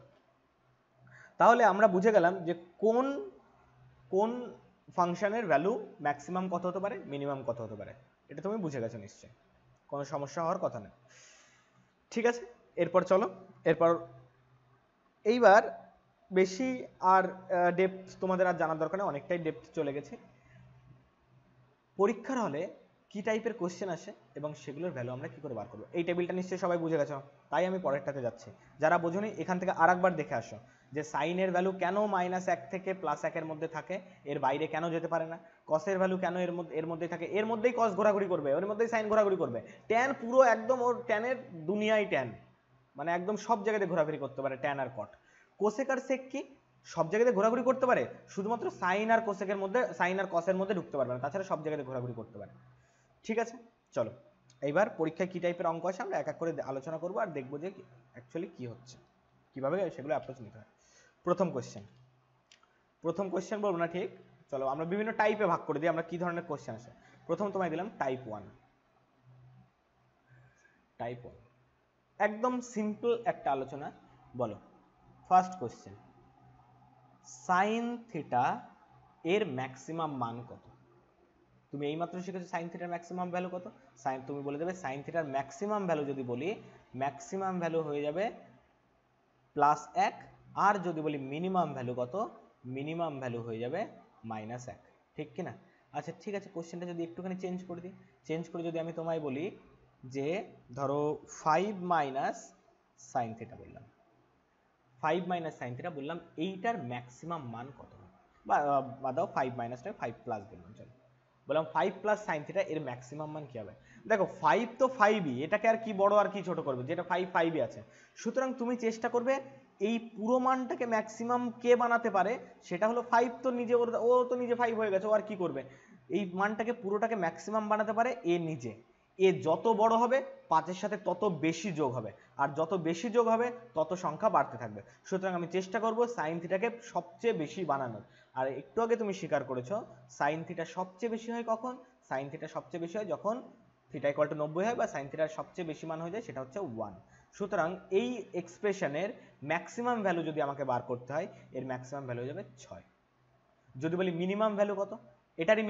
তাহলে আমরা বুঝে গেলাম যে কোন কোন ফাংশনের ভ্যালু ম্যাক্সিমাম কত হতে পারে, মিনিমাম কত হতে পারে, এটা তুমি বুঝে গেছো নিশ্চয়ই, কোনো সমস্যা হওয়ার কথা নেই, ঠিক আছে। এরপর চলো, এরপর এইবার বেশি আর ডেপথ তোমাদের আর জানার দরকার নেই, অনেকটাই ডেপথ চলে গেছে। পরীক্ষার হলে কি টাইপের কোশ্চেন আসে এবং সেগুলোর ভ্যালু আমরা কি করে বার করবো, এই টেবিলটা নিশ্চয়ই সবাই বুঝে গেছো, তাই আমি পরেরটাতে যাচ্ছি। যারা বোঝোনি এখান থেকে আরেকবার দেখে আসো যে সাইনের ভ্যালু কেন -1 থেকে +1 এর মধ্যে থাকে, এর বাইরে কেন যেতে পারে না, কসের ভ্যালু কেন এর মধ্যেই থাকে, এর মধ্যেই কস ঘোরাঘুরি করবে, ওর মধ্যেই সাইন ঘোরাঘুরি করবে, ট্যান পুরো একদম ওর ট্যানের দুনিয়ায় ট্যান, মানে একদম সব জায়গাতে ঘোরাঘুরি করতে পারে ট্যান আর কট। কোসেক আর সেক কি সব জায়গাতে ঘোরাঘুরি করতে পারে, শুধুমাত্র সাইন আর কোসেকের মধ্যে, সাইন আর কসের মধ্যে ঢুকতে পারবে না, তাছাড়া সব জায়গাতে ঘোরাঘুরি করতে পারে, ঠিক আছে। চলো, এইবার পরীক্ষায় কি টাইপের অঙ্ক আসে আমরা এক এক করে আলোচনা করবো আর দেখবো যে অ্যাকচুয়ালি কি হচ্ছে, কিভাবে সেগুলো অ্যাপ্রোচ নিতে হয়। প্রথম কোশ্চেন বলবো না ঠিক, চলো আমরা বিভিন্ন টাইপে ভাগ করে দিই আমরা কি ধরনের কোশ্চেন আসে। প্রথম তোমায় দিলাম টাইপ 1, একদম সিম্পল একটা আলোচনা, বলো ফার্স্ট কোশ্চেন, সাইন থিটা এর ম্যাক্সিমাম মান কত? তুমি এইমাত্র শিখেছো সাইন থিটার ম্যাক্সিমাম ভ্যালু কত, তুমি বলে দেবে সাইন থিটার ম্যাক্সিমাম ভ্যালু যদি বলি, ম্যাক্সিমাম ভ্যালু হয়ে যাবে +1, আর যদি বলি মিনিমাম ভ্যালু কত, মিনিমাম ভ্যালু হয়ে যাবে -1, ঠিক কি না? আচ্ছা ঠিক আছে, কোশ্চেনটা যদি একটুখানি চেঞ্জ করে দিই, চেঞ্জ করে যদি আমি তোমায় বলি যে ধরো 5 - সাইন থিটা বললাম, 5 - সাইন থিটা বললাম, এইটার ম্যাক্সিমাম মান কত, বা দাও 5 - নয় 5+ বললাম, চলো বললাম 5 + সাইন থিটা এর ম্যাক্সিমাম মান কি হবে। দেখো 5 তো 5ই, এটাকে আর কি বড় আর কি ছোট করবে, যেটা 5ই আছে, সুতরাং তুমি চেষ্টা করবে এই পুরো মানটাকে ম্যাক্সিমাম কে বানাতে পারে, সেটা হলো 5, তো নিজে ও তো নিজে 5 হয়ে গেছে, ও আর কি করবে, এই মানটাকে পুরোটাকে ম্যাক্সিমাম বানাতে পারে এ নিজে, এ যত বড় হবে 5-এর সাথে তত বেশি যোগ হবে, আর যত বেশি যোগ হবে তত সংখ্যা বাড়তে থাকবে, সুতরাং আমি চেষ্টা করব সাইন থিটাকে সবচেয়ে বেশি বানানোর। আর একটু আগে তুমি স্বীকার করেছো সাইন থিটা সবচেয়ে বেশি হয় কখন, সাইন থিটা সবচেয়ে বেশি হয় যখন থিটা = 90 হয়, বা সাইন থিটার সবচেয়ে বেশি মান হয়ে যায় সেটা হচ্ছে 1। সুতরাং এই এক্সপ্রেশনের ম্যাক্সিমাম ভ্যালু যদি আমাকে বার করতে হয়, এর ম্যাক্সিমাম ভ্যালু হয়ে যাবে 6। যদি বলি মিনিমাম ভ্যালু কত, এটারই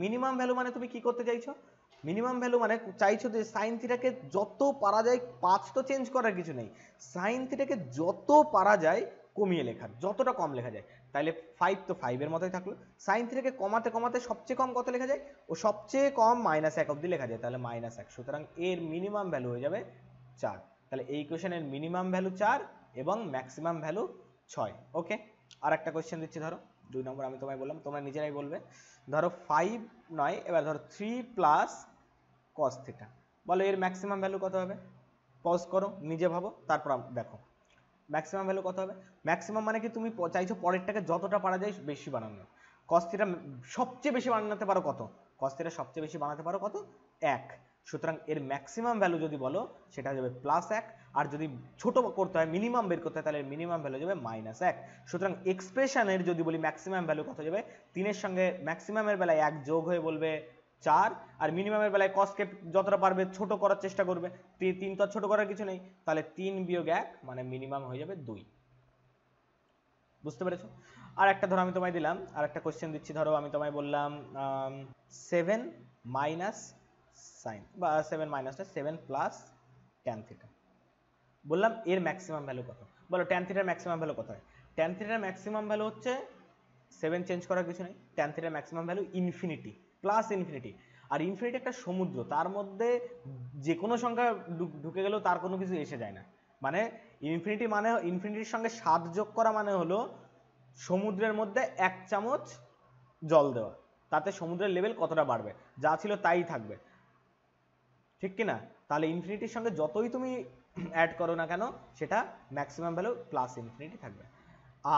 মিনিমাম ভ্যালু মানে তুমি কি করতে চাইছো, মিনিমাম ভ্যালু মানে চাইছো যে সাইন থিটাকে যত পারা যায়, 5 তো চেঞ্জ করার কিছু নেই, সাইন থিটাকে যত পারা যায় কমিয়ে লেখার, যতটা কম লেখা যায়, তাহলে 5 তো 5 এর মতোই থাকলো, সাইন থিটাকে কমাতে কমাতে সবচেয়ে কম কত লেখা যায়, ও সবচেয়ে কম -1 অবধি লেখা যায়, তাহলে -1, সুতরাং এর মিনিমাম ভ্যালু হয়ে যাবে 4। তাহলে এই কোশ্চেনের মিনিমাম ভ্যালু 4 এবং ম্যাক্সিমাম ভ্যালু 6। ওকে, আর একটা কোশ্চেন দিচ্ছি, ধরো 2 নম্বর, আমি তোমায় বললাম তোমরা নিজেরাই বলবে, ধরো 5 নয়, এবার ধরো 3 + cos থিটা, বলো এর ম্যাক্সিমাম ভ্যালু কত হবে, পজ করো নিজে ভাবো, তারপর দেখো ম্যাক্সিমাম ভ্যালু কত হবে। ম্যাক্সিমাম মানে কি, তুমি চাইছো পরেরটাকে যতটা পারা যায় বেশি বানানো, cos থিটা সবচেয়ে বেশি বানাতে পারো কত, cos থিটা সবচেয়ে বেশি বানাতে পারো কত, 1, সুতরাং এর ম্যাক্সিমাম ভ্যালু যদি বলো সেটা হয়ে যাবে +1, আর যদি ছোট করতে হয় মিনিমাম বের করতে হয় তাহলে মিনিমাম ভ্যালু যাবে -1। সুতরাং এক্সপ্রেশনের যদি বলি ম্যাক্সিমাম ভ্যালু কত যাবে, 3 এর সঙ্গে ম্যাক্সিমামের বেলায় 1 যোগ হয়ে বলবে 4, আর মিনিমামের বেলায় কসকে যতটা পারবে ছোট করার চেষ্টা করবে, 3 তো ছোট করার কিছু নেই, তাহলে 3 বিয়োগ 1 মানে মিনিমাম হয়ে যাবে 2। বুঝতে পেরেছো? আর একটা ধরো আমি তোমায় দিলাম, আর একটা কোশ্চেন দিচ্ছি, ধরো আমি তোমায় বললাম 7 মাইনাস সাইন বা 7 মাইনাস 7 প্লাস ট্যান থিটা, বললাম এর ম্যাক্সিমাম ভ্যালু কত, বলো ট্যান থিটার ম্যাক্সিমাম ভ্যালু কত হয়? ট্যান থিটার ম্যাক্সিমাম ভ্যালু হচ্ছে 7 চেঞ্জ করার কিছু নেই, ট্যান থিটার maximum value infinity plus infinity, আর ইনফিনিটি একটা সমুদ্র, তার মধ্যে যে কোনো সংখ্যা ঢুকে গেলেও তার কোনো কিছু এসে যায় না, মানে ইনফিনিটি মানে ইনফিনিটির সঙ্গে 7 যোগ করা মানে হলো সমুদ্রের মধ্যে 1 চামচ জল দেওয়া, তাতে সমুদ্রের লেভেল কতটা বাড়বে, যা ছিল তাই থাকবে, ঠিক কি না? তাহলে ইনফিনিটির সঙ্গে যতই তুমি অ্যাড করো না কেন সেটা ম্যাক্সিমাম ভ্যালু প্লাস ইনফিনিটি থাকবে।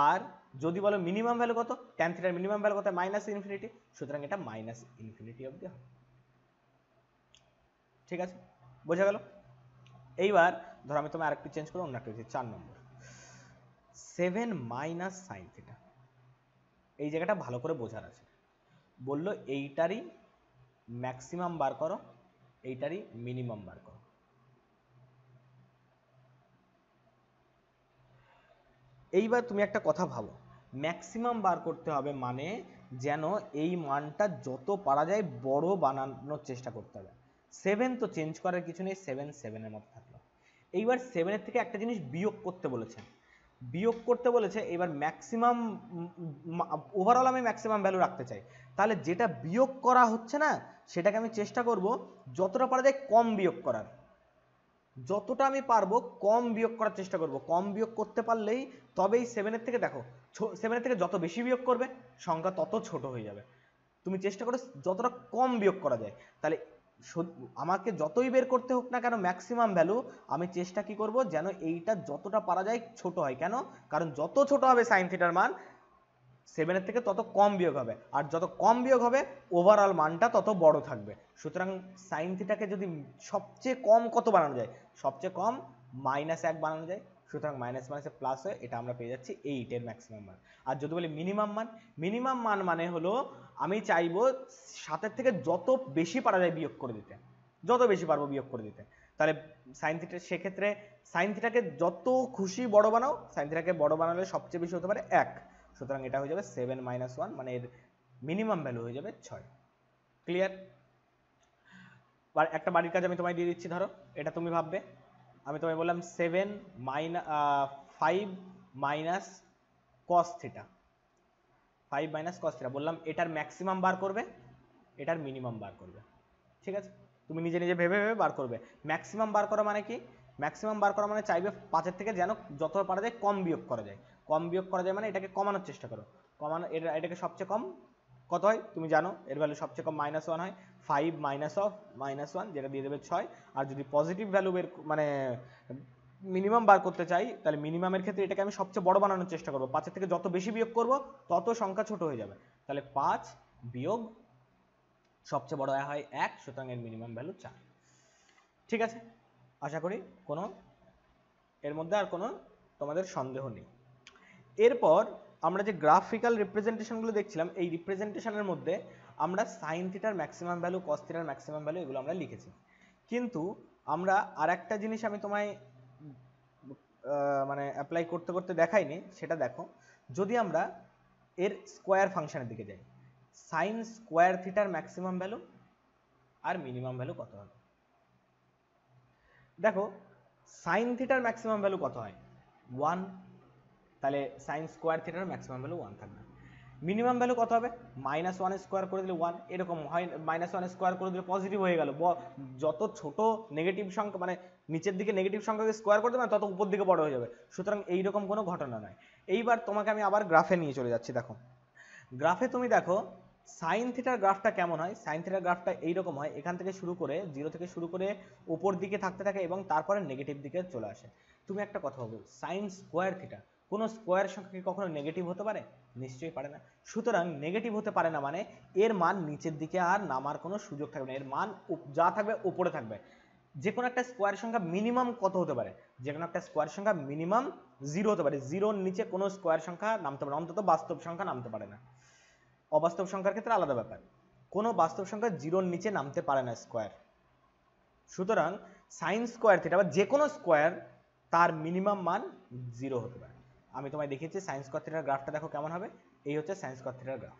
আর যদি বলো মিনিমাম ভ্যালু কত, ট্যান থিটার মিনিমাম ভ্যালু কত, মাইনাস ইনফিনিটি, সুতরাং এটা মাইনাস ইনফিনিটি অবধি হবে। ঠিক আছে, বোঝা গেল? এইবার ধরো আমি তোমায় আরেকটু চেঞ্জ করবো, অন্য একটা 4 নম্বর 7 মাইনাস সাইন থিটা, এই জায়গাটা ভালো করে বোঝার আছে। বললো এইটারই ম্যাক্সিমাম বার করো, এইটারই মিনিমাম বার করো। এইবার তুমি একটা কথা ভাবো, ম্যাক্সিমাম বার করতে হবে মানে যেন এই মানটা যত পারা যায় বড় বানানোর চেষ্টা করতে হবে। 7 তো চেঞ্জ করার কিছু নেই, 7 7-এর মতো থাকলো। এইবার 7-এর থেকে একটা জিনিস বিয়োগ করতে বলেছে, বিয়োগ করতে বলেছে, এবার ম্যাক্সিমাম ওভারঅল আমি ম্যাক্সিমাম ভ্যালু রাখতে চাই, তাহলে যেটা বিয়োগ করা হচ্ছে না সেটাকে আমি চেষ্টা করব যতটা পারা যায় কম বিয়োগ করার, যতটা আমি পারবো কম বিয়োগ করার চেষ্টা করব, কম বিয়োগ করতে পারলেই তবেই 7-এর থেকে, দেখো 7-এর থেকে যত বেশি বিয়োগ করবে সংখ্যা তত ছোট হয়ে যাবে, তুমি চেষ্টা করো যতটা কম বিয়োগ করা যায়, তাহলে আমাকে যতই বের করতে হোক না কেন ম্যাক্সিমাম ভ্যালু, আমি চেষ্টা কি করব যেন এইটা যতটা পারা যায় ছোট হয়, কেন? কারণ যত ছোট হবে সাইন থিটার মান 7-এর থেকে তত কম বিয়োগ হবে, আর যত কম বিয়োগ হবে ওভারঅল মানটা তত বড় থাকবে। সুতরাং সাইন থিটাকে যদি সবচেয়ে কম কত বানানো যায়, সবচেয়ে কম -1 বানানো যায়, সুতরাং মাইনাস মাইনাসে প্লাস হয়, এটা আমরা পেয়ে যাচ্ছি 8 এর ম্যাক্সিমাম মান। আর যদি বলি মিনিমাম মান, মিনিমাম মান মানে হলো আমি চাইবো 7-এর থেকে যত বেশি পারা যায় বিয়োগ করে দিতে, যত বেশি পারবো বিয়োগ করে দিতে, তাহলে সাইন থিটা, সেক্ষেত্রে সাইন থিটাকে যত খুশি বড় বানাও, সাইন থিটাকে বড় বানালে সবচেয়ে বেশি হতে পারে 1, সুতরাং এটা হয়ে যাবে 7 - 1, মানে এর মিনিমাম ভ্যালু হয়ে যাবে 6। ক্লিয়ার? একটা বাড়ির কাজ আমি তোমায় দিয়ে দিচ্ছি, ধরো এটা তুমি ভাববে, আমি তোমায় বললাম 5 minus cos theta, 5 minus cos theta বললাম, এটার ম্যাক্সিমাম বার করবে, এটার মিনিমাম বার করবে, ঠিক আছে? তুমি নিজে নিজে ভেবে ভেবে বার করবে। ম্যাক্সিমাম বার করা মানে কি? ম্যাক্সিমাম বার করা মানে চাইবে 5-এর থেকে যেন যত পারা যায় কম বিয়োগ করা যায়, কম বিয়োগ করা যায় মানে এটাকে কমানোর চেষ্টা করো, কমানো, এটাকে সবচেয়ে কম কত হয় তুমি জানো, এর ভ্যালু সবচেয়ে কম -1 হয়, 5 মাইনাস অফ -1 যেটা দিয়ে দেবে 6, আর যদি পজিটিভ ভ্যালু বের মানে মিনিমাম বার করতে চাই তাহলে মিনিমামের ক্ষেত্রে এটাকে আমি সবচেয়ে বড় বানানোর চেষ্টা করবো, 5-এর থেকে যত বেশি বিয়োগ করব তত সংখ্যা ছোট হয়ে যাবে, তাহলে 5 বিয়োগ সবচেয়ে বড় হয় 1, সুতরাং এর মিনিমাম ভ্যালু 4। ঠিক আছে, আশা করি কোনো এর মধ্যে আর কোনো তোমাদের সন্দেহ নেই। এরপর আমরা যে গ্রাফিক্যাল রিপ্রেজেন্টেশনগুলো দেখছিলাম, এই রিপ্রেজেন্টেশনের মধ্যে আমরা সাইন থিটার ম্যাক্সিমাম ভ্যালু, কস থিটার ম্যাক্সিমাম ভ্যালু এগুলো আমরা লিখেছি, কিন্তু আমরা আরেকটা জিনিস আমি তোমায় মানে অ্যাপ্লাই করতে করতে দেখাইনি, সেটা দেখো, যদি আমরা এর স্কোয়ার ফাংশনের দিকে যাই, সাইন স্কোয়ার থিটার ম্যাক্সিমাম ভ্যালু আর মিনিমাম ভ্যালু কত হবে? দেখো সাইন থিটার ম্যাক্সিমাম ভ্যালু কত হয়? 1, তাহলে সাইন স্কোয়ার থিটার ম্যাক্সিমাম ভ্যালু 1 থাকবে। মিনিমাম ভ্যালু কত হবে? -1 স্কোয়ার করে দিলে 1, এরকম হয়, -1 স্কোয়ার করে দিলে পজিটিভ হয়ে গেল, যত ছোট নেগেটিভ সংখ্যা মানে নিচের দিকে নেগেটিভ সংখ্যাকে স্কোয়ার করে দেবে না তত উপর দিকে বড় হয়ে যাবে, সুতরাং এইরকম কোনো ঘটনা নয়। এইবার তোমাকে আমি আবার গ্রাফে নিয়ে চলে যাচ্ছি, দেখো গ্রাফে তুমি দেখো সাইন থিটার গ্রাফটা কেমন হয়, সাইন থিটার গ্রাফটা এইরকম হয়, এখান থেকে শুরু করে 0 থেকে শুরু করে উপর দিকে থাকতে থাকে এবং তারপরে নেগেটিভ দিকে চলে আসে। তুমি একটা কথা বলো, সাইন স্কোয়ার থিটা কোনো স্কোয়ার সংখ্যা কি কখনো নেগেটিভ হতে পারে? নিশ্চয়ই পারে না। সুতরাং নেগেটিভ হতে পারে না মানে এর মান নিচের দিকে আর নামার কোনো সুযোগ থাকবে না, এর মান যা থাকবে উপরে থাকবে। যে কোনো একটা স্কোয়ার সংখ্যা মিনিমাম কত হতে পারে? যে কোনো একটা স্কোয়ার সংখ্যা মিনিমাম 0 হতে পারে, 0-র নিচে কোনো স্কোয়ার সংখ্যা নামতে পারে, অন্তত বাস্তব সংখ্যা নামতে পারে না। অবাস্তব সংখ্যার ক্ষেত্রে আলাদা ব্যাপার, কোনো বাস্তব সংখ্যা 0-র নিচে নামতে পারে না স্কোয়ার। সুতরাং সাইন স্কোয়ার থিটা বা যে কোনো স্কোয়ার তার মিনিমাম মান 0 হতে পারে। আমি তোমায় দেখিয়েছি সাইন স্কোয়ার থিটার গ্রাফটা দেখো কেমন হবে। এই হচ্ছে সাইন স্কোয়ার থিটার গ্রাফ।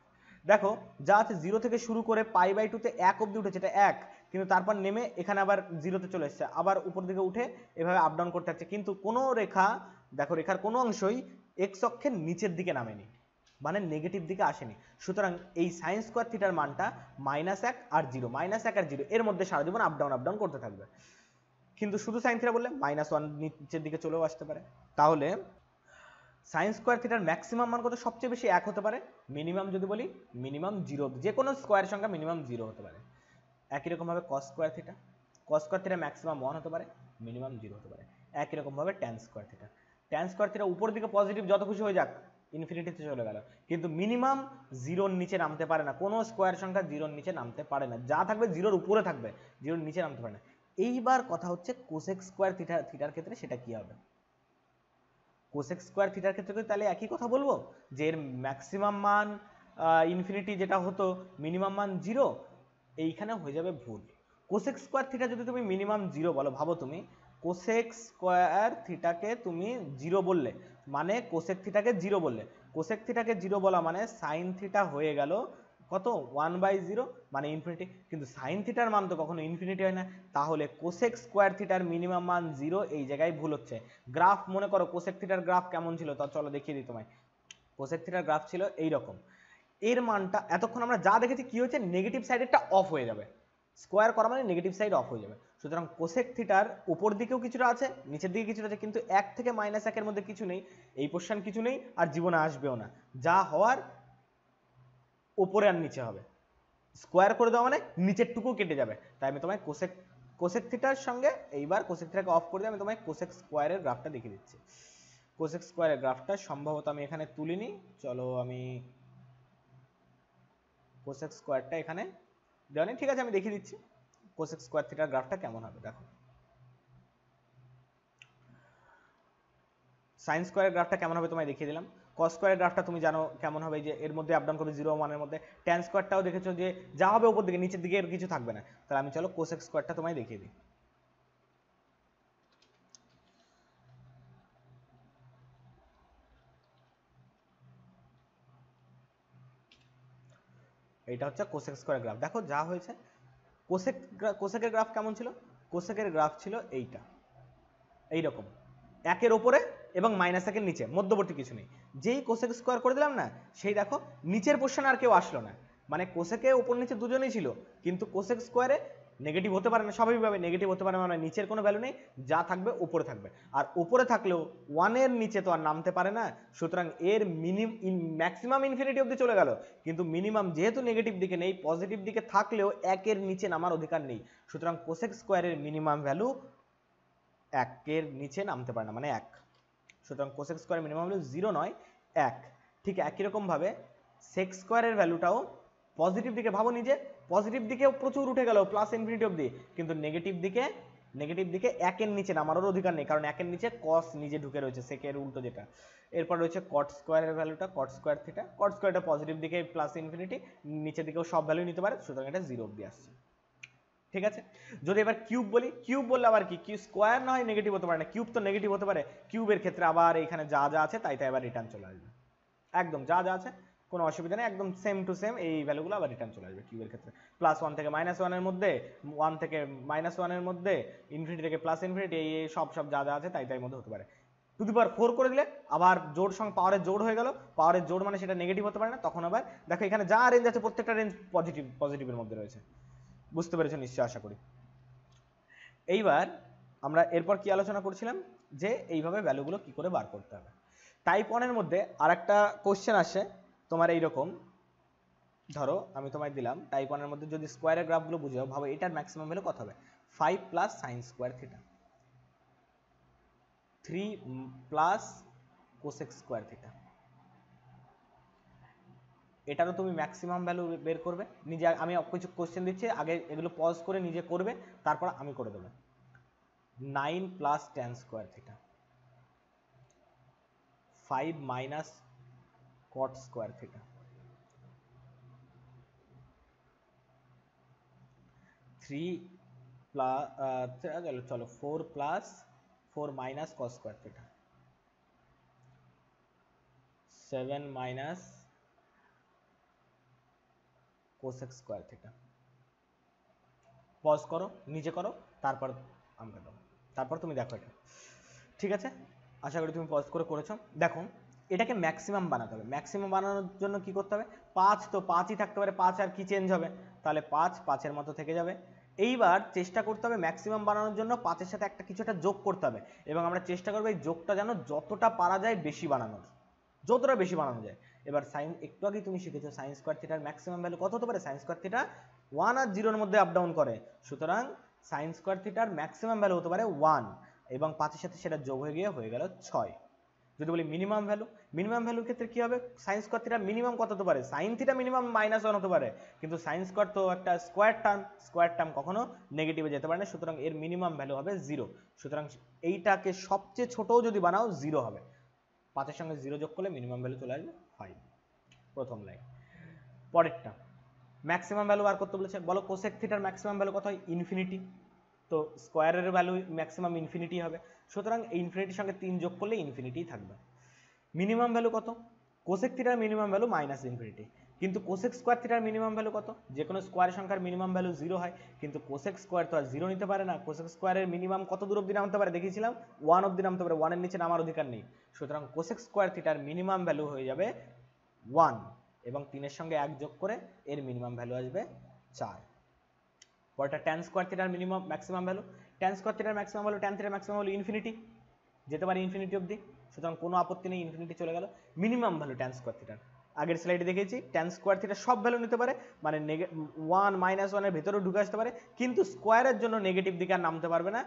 দেখো যা আছে 0 থেকে শুরু করে π/2 তে 1 অবধি উঠেছে, এটা 1, কিন্তু তারপর নেমে এখানে আবার 0-তে চলে এসেছে, আবার উপর দিকে উঠে এভাবে আপ ডাউন করতে থাকছে, কিন্তু কোনো রেখা, দেখো রেখার কোনো অংশই এক্স অক্ষের নিচের দিকে নামেনি, মানে নেগেটিভ দিকে আসেনি। সুতরাং এই সাইন স্কোয়ার থিটার মানটা -1 আর 0, -1 আর 0 এর মধ্যে সারা জীবন আপ ডাউন করতে থাকবে। কিন্তু শুধু সাইন থিটা বললে -1 নিচের দিকে চলেও আসতে পারে। তাহলে সাইন স্কোয়ার থিটার ম্যাক্সিমাম মান কত? সবচেয়ে বেশি 1 হতে পারে, মিনিমাম যদি বলি মিনিমাম 0, যে কোনো স্কোয়ার সংখ্যা মিনিমাম 0 হতে পারে। একই রকম ভাবে কস স্কোয়ার থিটা, কস স্কোয়ার থিটা ম্যাক্সিমাম 1 হতে পারে, মিনিমাম 0 হতে পারে। একই রকম ভাবে tan square theta, tan square theta উপর দিকে পজিটিভ যত খুশি হয়ে যাক, ইনফিনিটিতে চলে গেল, কিন্তু মিনিমাম 0-র নিচে নামতে পারে না, কোনো স্কোয়ার সংখ্যা 0-র নিচে নামতে পারে না, যা থাকবে 0-র উপরে থাকবে, 0-র নিচে নামতে পারে না। এইবার কথা হচ্ছে কোসেক স্কোয়ার থিটার ক্ষেত্রে সেটা কি হবে? কোসেক স্কোয়ার থিটার ক্ষেত্রে তাহলে একই কথা বলবো যে এর ম্যাক্সিমাম মান ইনফিনিটি যেটা হতো, মিনিমাম মান 0, এইখানে হয়ে যাবে ভুল। কোসেক স্কোয়ার থিটা যদি তুমি মিনিমাম 0 বলো, ভাবো তুমি কোসেক স্কোয়ার থিটাকে তুমি 0 বললে, মানে কোসেক থিটাকে 0 বললে, কোসেক থিটাকে 0 বলা মানে সাইন থিটা হয়ে গেল কত? 1/0, মানে ইনফিনিটি। কিন্তু সাইন থিটার মান তো কখনো ইনফিনিটি হয় না, তাহলে কোসেক স্কোয়ার থিটার মিনিমাম মান 0, এই জায়গায় ভুল হচ্ছে। গ্রাফ মনে করো কোসেক থিটার গ্রাফ কেমন ছিল, তা চলো দেখিয়ে দিই তোমায়। কোসেক থিটার গ্রাফ ছিল এই রকম, এর মানটা এতক্ষণ আমরা যা দেখেছি কি হয়েছে, নেগেটিভ সাইডেরটা অফ হয়ে যাবে, স্কোয়ার করা মানে নেগেটিভ সাইড অফ হয়ে যাবে। সুতরাং কোসেক থিটার উপর দিকেও কিছুটা আছে, নিচের দিকে কিছুটা আছে, কিন্তু 1 থেকে -1 মধ্যে কিছু নেই, এই পোর্শন কিছু নেই, আর জীবনে আসবেও না। যা হওয়ার উপরে আর নিচে হবে, স্কোয়ার করে দেওয়া মানে নিচের টুকু কেটে যাবে। তাই আমি তোমায় কোসেক থিটার সঙ্গে, এইবার কোসেক থিটাকে অফ করে দিয়ে আমি তোমায় কোসেক স্কোয়ারের গ্রাফটা দেখিয়ে দিচ্ছি। কোসেক স্কোয়ারের গ্রাফটা সম্ভবত আমি এখানে তুলিনি, চলো আমি কোসেক স্কোয়ারটা এখানে দেওয়া নেই, ঠিক আছে আমি দেখিয়ে দিচ্ছি কোসেক স্কোয়ার থিটার গ্রাফটা কেমন হবে। দেখো সাইন স্কোয়ারের গ্রাফটা কেমন হবে তোমায় দেখিয়ে দিলাম। কস স্কোয়ারের গ্রাফটা তুমি জানো কেমন হবে, যে এর মধ্যে আপ ডাউন করবে 0-1 মধ্যে। ট্যান স্কোয়ারটাও দেখেছো যে যা হবে উপর দিকে, নিচের দিকে এর কিছু থাকবে না। তাহলে আমি চলো কোসেক স্কোয়ারটা তোমায় দেখিয়ে দিই। এইটা হচ্ছে কোসেক স্কোয়ার গ্রাফ। দেখো যা হয়েছে, কোসেকের গ্রাফ কেমন ছিল? কোসেকের গ্রাফ ছিল এইটা, এইরকম, 1-এর ওপরে এবং -1-এর নিচে, মধ্যবর্তী কিছু নেই। যেই কোসেক স্কোয়ার করে দিলাম না, সেই দেখো নিচের পোর্শনে আর কেউ আসলো না, মানে কোসেকে উপর নিচে দুজনেই ছিল, কিন্তু কোসেক স্কোয়ারে নেগেটিভ হতে পারে না, স্বাভাবিকভাবে নেগেটিভ হতে পারে, মানে নিচের কোনো ভ্যালু নেই, যা থাকবে উপরে থাকবে, আর উপরে থাকলেও 1-এর নিচে তো আর নামতে পারে না। সুতরাং এর ম্যাক্সিমাম ইনফিনিটি অবধি চলে গেল, কিন্তু মিনিমাম যেহেতু নেগেটিভ দিকে নেই, পজিটিভ দিকে থাকলেও 1-এর নিচে নামার অধিকার নেই। সুতরাং কোসেক স্কোয়ারের মিনিমাম ভ্যালু 1-এর নিচে নামতে পারে না, মানে 1। সুতরাং কোসেক স্কোয়ারের মিনিমাম ভ্যালু 0 নয়, 1। ঠিক একই রকম ভাবে সেক স্কোয়ারের ভ্যালুটাও পজিটিভ দিকে, ভাবো নিজে, পজিটিভ দিকেও প্রচুর উঠে গেল প্লাস ইনফিনিটি অবধি, কিন্তু নেগেটিভ দিকে 1-এর নিচে নামার অধিকার নেই, কারণ 1-এর নিচে কস নিজে ঢুকে রয়েছে, সেকের উল্টো যেটা। এরপর রয়েছে কট স্কোয়ারের ভ্যালুটা, কট স্কোয়ার থিটা। কট স্কোয়ারটা পজিটিভ দিকে প্লাস ইনফিনিটি, নিচের দিকেও সব ভ্যালু নিতে পারে, সুতরাং এটা 0 অবধি আসছে। ঠিক আছে, যদি এবার কিউব বলি, কিউব বললে আবার কি, কিউব স্কোয়ার না হয় নেগেটিভ হতে পারে না, কিউব তো নেগেটিভ হতে পারে। কিউবের ক্ষেত্রে আবার এখানে যা যা আছে তাই তাই আবার রিটার্ন চলে আসবে, একদম যা যা আছে কোনো অসুবিধা নেই, একদম সেম টু সেম এই ভ্যালুগুলো আবার রিটার্ন চলে আসবে কিউবের ক্ষেত্রে। +1 থেকে -1-এর মধ্যে, 1 থেকে -1-এর মধ্যে, ইনফিনিটি থেকে প্লাস ইনফিনিটি, এই সব যা যা আছে তাই তাই মধ্যে হতে পারে। 4 করে দিলে আবার জোড় সঙ্গে পাওয়ারের জোড় হয়ে গেল, পাওয়ারের জোড় মানে সেটা নেগেটিভ হতে পারে না, তখন আবার দেখো এখানে যা রেঞ্জ আছে প্রত্যেকটা রেঞ্জ পজিটিভের মধ্যে রয়েছে। বুঝতে পেরেছো নিশ্চয়ই, আশা করি। এইবার আমরা এরপর কি আলোচনা করছিলাম, যে এইভাবে ভ্যালুগুলো কি করে বার করতে হবে। টাইপ 1-এর মধ্যে আরেকটা কোশ্চেন আসে তোমার এইরকম, ধরো আমি তোমায় দিলাম টাইপ 1-এর মধ্যে যদি স্কোয়ারের গ্রাফগুলো বুঝাও, ভাবো এটার ম্যাক্সিমাম ভ্যালু কত হবে? 5 plus sign square theta, 3 plus cosec square theta. এটারও তুমি ম্যাক্সিমাম ভ্যালু বের করবে নিজে। আমি কিছু কোশ্চেন দিচ্ছি, আগে এগুলো পজ করে নিজে করবে, তারপর আমি করে দেবো। 9 plus tan square theta, 5 minus cot square theta, 3 plus চলো 4 plus 4 minus cos square theta, 7 minus cosec square theta. Pause করো, নিজে করো, তারপর আমরা দেবো, তারপর তুমি দেখো এটা। ঠিক আছে, আশা করি তুমি পজ করে করেছো। দেখো এটাকে ম্যাক্সিমাম বানাতে হবে। ম্যাক্সিমাম বানানোর জন্য কি করতে হবে? 5 তো 5ই থাকতে পারে, 5 আর কি চেঞ্জ হবে? তাহলে 5 5-এর মতো থেকে যাবে। এইবার চেষ্টা করতে হবে ম্যাক্সিমাম বানানোর জন্য 5-এর সাথে একটা কিছু একটা যোগ করতে হবে, এবং আমরা চেষ্টা করবো এই যোগটা যেন যতটা পারা যায় বেশি বানানোর, যতটা বেশি বানানো যায়। এবার সাইন, একটু আগেই তুমি শিখেছো সাইন স্কোয়ার থিটার ম্যাক্সিমাম ভ্যালু কত হতে পারে? সাইন স্কোয়ার থিটা 1 আর 0-এর মধ্যে আপ ডাউন করে, সুতরাং সাইন স্কোয়ার থিটার ম্যাক্সিমাম ভ্যালু হতে পারে 1, এবং 5-এর সাথে সেটা যোগ হয়ে গিয়ে হয়ে গেল 6। যদি বলি মিনিমাম ভ্যালু, মিনিমাম ভ্যালুর ক্ষেত্রে কি হবে? সাইন স্কোয়ার থিটা মিনিমাম কত হতে পারে? সাইন থিটা মিনিমাম -1 হতে পারে, কিন্তু সাইন স্কোয়ার তো একটা স্কোয়ার টার্ম, স্কোয়ার টার্ম কখনো নেগেটিভে যেতে পারে না, সুতরাং এর মিনিমাম ভ্যালু হবে 0। সুতরাং এইটাকে সবচেয়ে ছোটও যদি বানাও 0 হবে, 5-এর সঙ্গে 0 যোগ করলে মিনিমাম ভ্যালু চলে আসবে 5। প্রথম লাইন। পরেরটা ম্যাক্সিমাম ভ্যালু বার করতে বলেছে, বলো কোসেক থিটার ম্যাক্সিমাম ভ্যালু কত হয়? ইনফিনিটি। তো স্কোয়ারের ভ্যালু ম্যাক্সিমাম ইনফিনিটি হবে, সুতরাং এই ইনফিনিটির সঙ্গে 3 যোগ করলে ইনফিনিটি থাকবে। মিনিমাম ভ্যালু কত? কোসেক থিটার মিনিমাম ভ্যালু -ইনফিনিটি, কিন্তু কোসেক স্কোয়ার থিটার মিনিমাম ভ্যালু কত? যে কোনো স্কোয়ার সংখ্যার মিনিমাম ভ্যালু 0 হয়, কিন্তু কোসেক স্কোয়ার তো আর 0 নিতে পারে না। কোসেক স্কোয়ারের মিনিমাম কত দূর অবধি নামতে পারে দেখিয়েছিলাম? 1 অবধি নামতে পারে, 1-এর নিচে নামার অধিকার নেই। সুতরাং কোসেক স্কোয়ার থিটার মিনিমাম ভ্যালু হয়ে যাবে 1, এবং 3-এর সঙ্গে 1 যোগ করে এর মিনিমাম ভ্যালু আসবে 4। পরটা ট্যান স্কোয়ার থিটার minimum maximum value. Tan square থিটার ম্যাক্সিমাম ভ্যালু, ট্যান থিটার ম্যাক্সিমাম ভ্যালু ইনফিনিটি, যেতে পারে ইনফিনিটি অবধি, সুতরাং কোনো আপত্তি নেই, ইনফিনিটি চলে গেল। মিনিমাম ভ্যালু ট্যান স্কোয়ার থিটার, আগের স্লাইডে দেখেছি ট্যান স্কোয়ার থিটার সব ভ্যালু নিতে পারে, মানে 1 -1-এর ভেতরেও ঢুকে আসতে পারে, কিন্তু স্কোয়ারের জন্য নেগেটিভ দিকে আর নামতে পারবে না।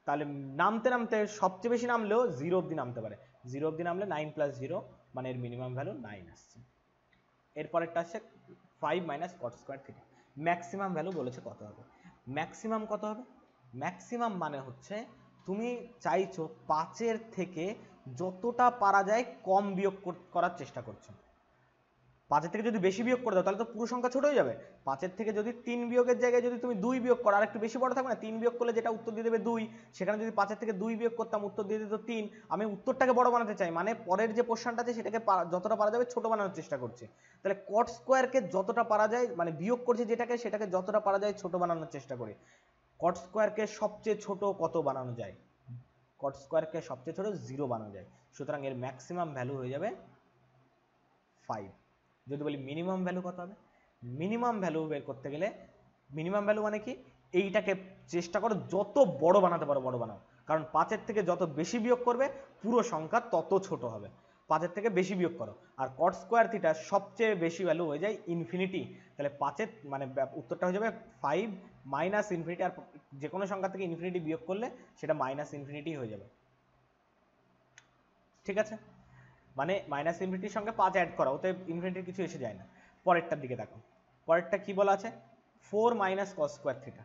তাহলে নামতে নামতে সবচেয়ে বেশি নামলেও 0 অবধি নামতে পারে, 0 অবধি নামলে 9 + 0, মানে এর মিনিমাম ভ্যালু 9 আসছে। এরপরেরটা আসছে 5 minus cot square theta. Maximum value বলেছে কত হবে? ম্যাক্সিমাম কত হবে? ম্যাক্সিমাম মানে হচ্ছে তুমি চাইছো 5-এর থেকে যতটা পারা যায় কম বিয়োগ করার চেষ্টা করছো। 5-এর থেকে যদি বেশি বিয়োগ করে দাও তাহলে তো পুরো সংখ্যা ছোট হয়ে যাবে। 5-এর থেকে যদি 3 বিয়োগের জায়গায় যদি তুমি 2 বিয়োগ করো, আর একটু বেশি বড় থাকবে না? 3 বিয়োগ করলে যেটা উত্তর দিয়ে দেবে 2, সেখানে যদি 5-এর থেকে 2 বিয়োগ করতাম উত্তর দিয়ে দিত 3। আমি উত্তরটাকে বড় বানাতে চাই, মানে পরের যে পোর্শনটা আছে সেটাকে যতটা পারা যাবে ছোট বানানোর চেষ্টা করছি। তাহলে কট স্কোয়ারকে যতটা পারা যায়, মানে বিয়োগ করছি যেটাকে, সেটাকে যতটা পারা যায় ছোট বানানোর চেষ্টা করি। কট স্কোয়ারকে সবচেয়ে ছোট কত বানানো যায়? কট স্কোয়ারকে সবচেয়ে ছোট 0 বানানো যায়, সুতরাং এর ম্যাক্সিমাম ভ্যালু হয়ে যাবে 5। যদি বলি মিনিমাম ভ্যালু কত হবে? মিনিমাম ভ্যালু বের করতে গেলে, মিনিমাম ভ্যালু মানে কি? এইটাকে চেষ্টা করো যত বড় বানাতে পারো বড় বানাও, কারণ 5-এর থেকে যত বেশি বিয়োগ করবে পুরো সংখ্যা তত ছোট হবে। 5-এর থেকে বেশি বিয়োগ করো, আর কট স্কোয়ার থিটা সবচেয়ে বেশি ভ্যালু হয়ে যায় ইনফিনিটি। তাহলে 5-এর মানে উত্তরটা হয়ে যাবে 5 মাইনাস ইনফিনিটি, আর যে কোনো সংখ্যা থেকে ইনফিনিটি বিয়োগ করলে সেটা -ইনফিনিটি হয়ে যাবে। ঠিক আছে, মানে -ইনফিনিটির সঙ্গে 5 অ্যাড করা, ওতে ইনফিনিটির কিছু এসে যায় না। পরেরটার দিকে দেখো, পরেরটা কি বলা আছে? 4 minus cos square theta.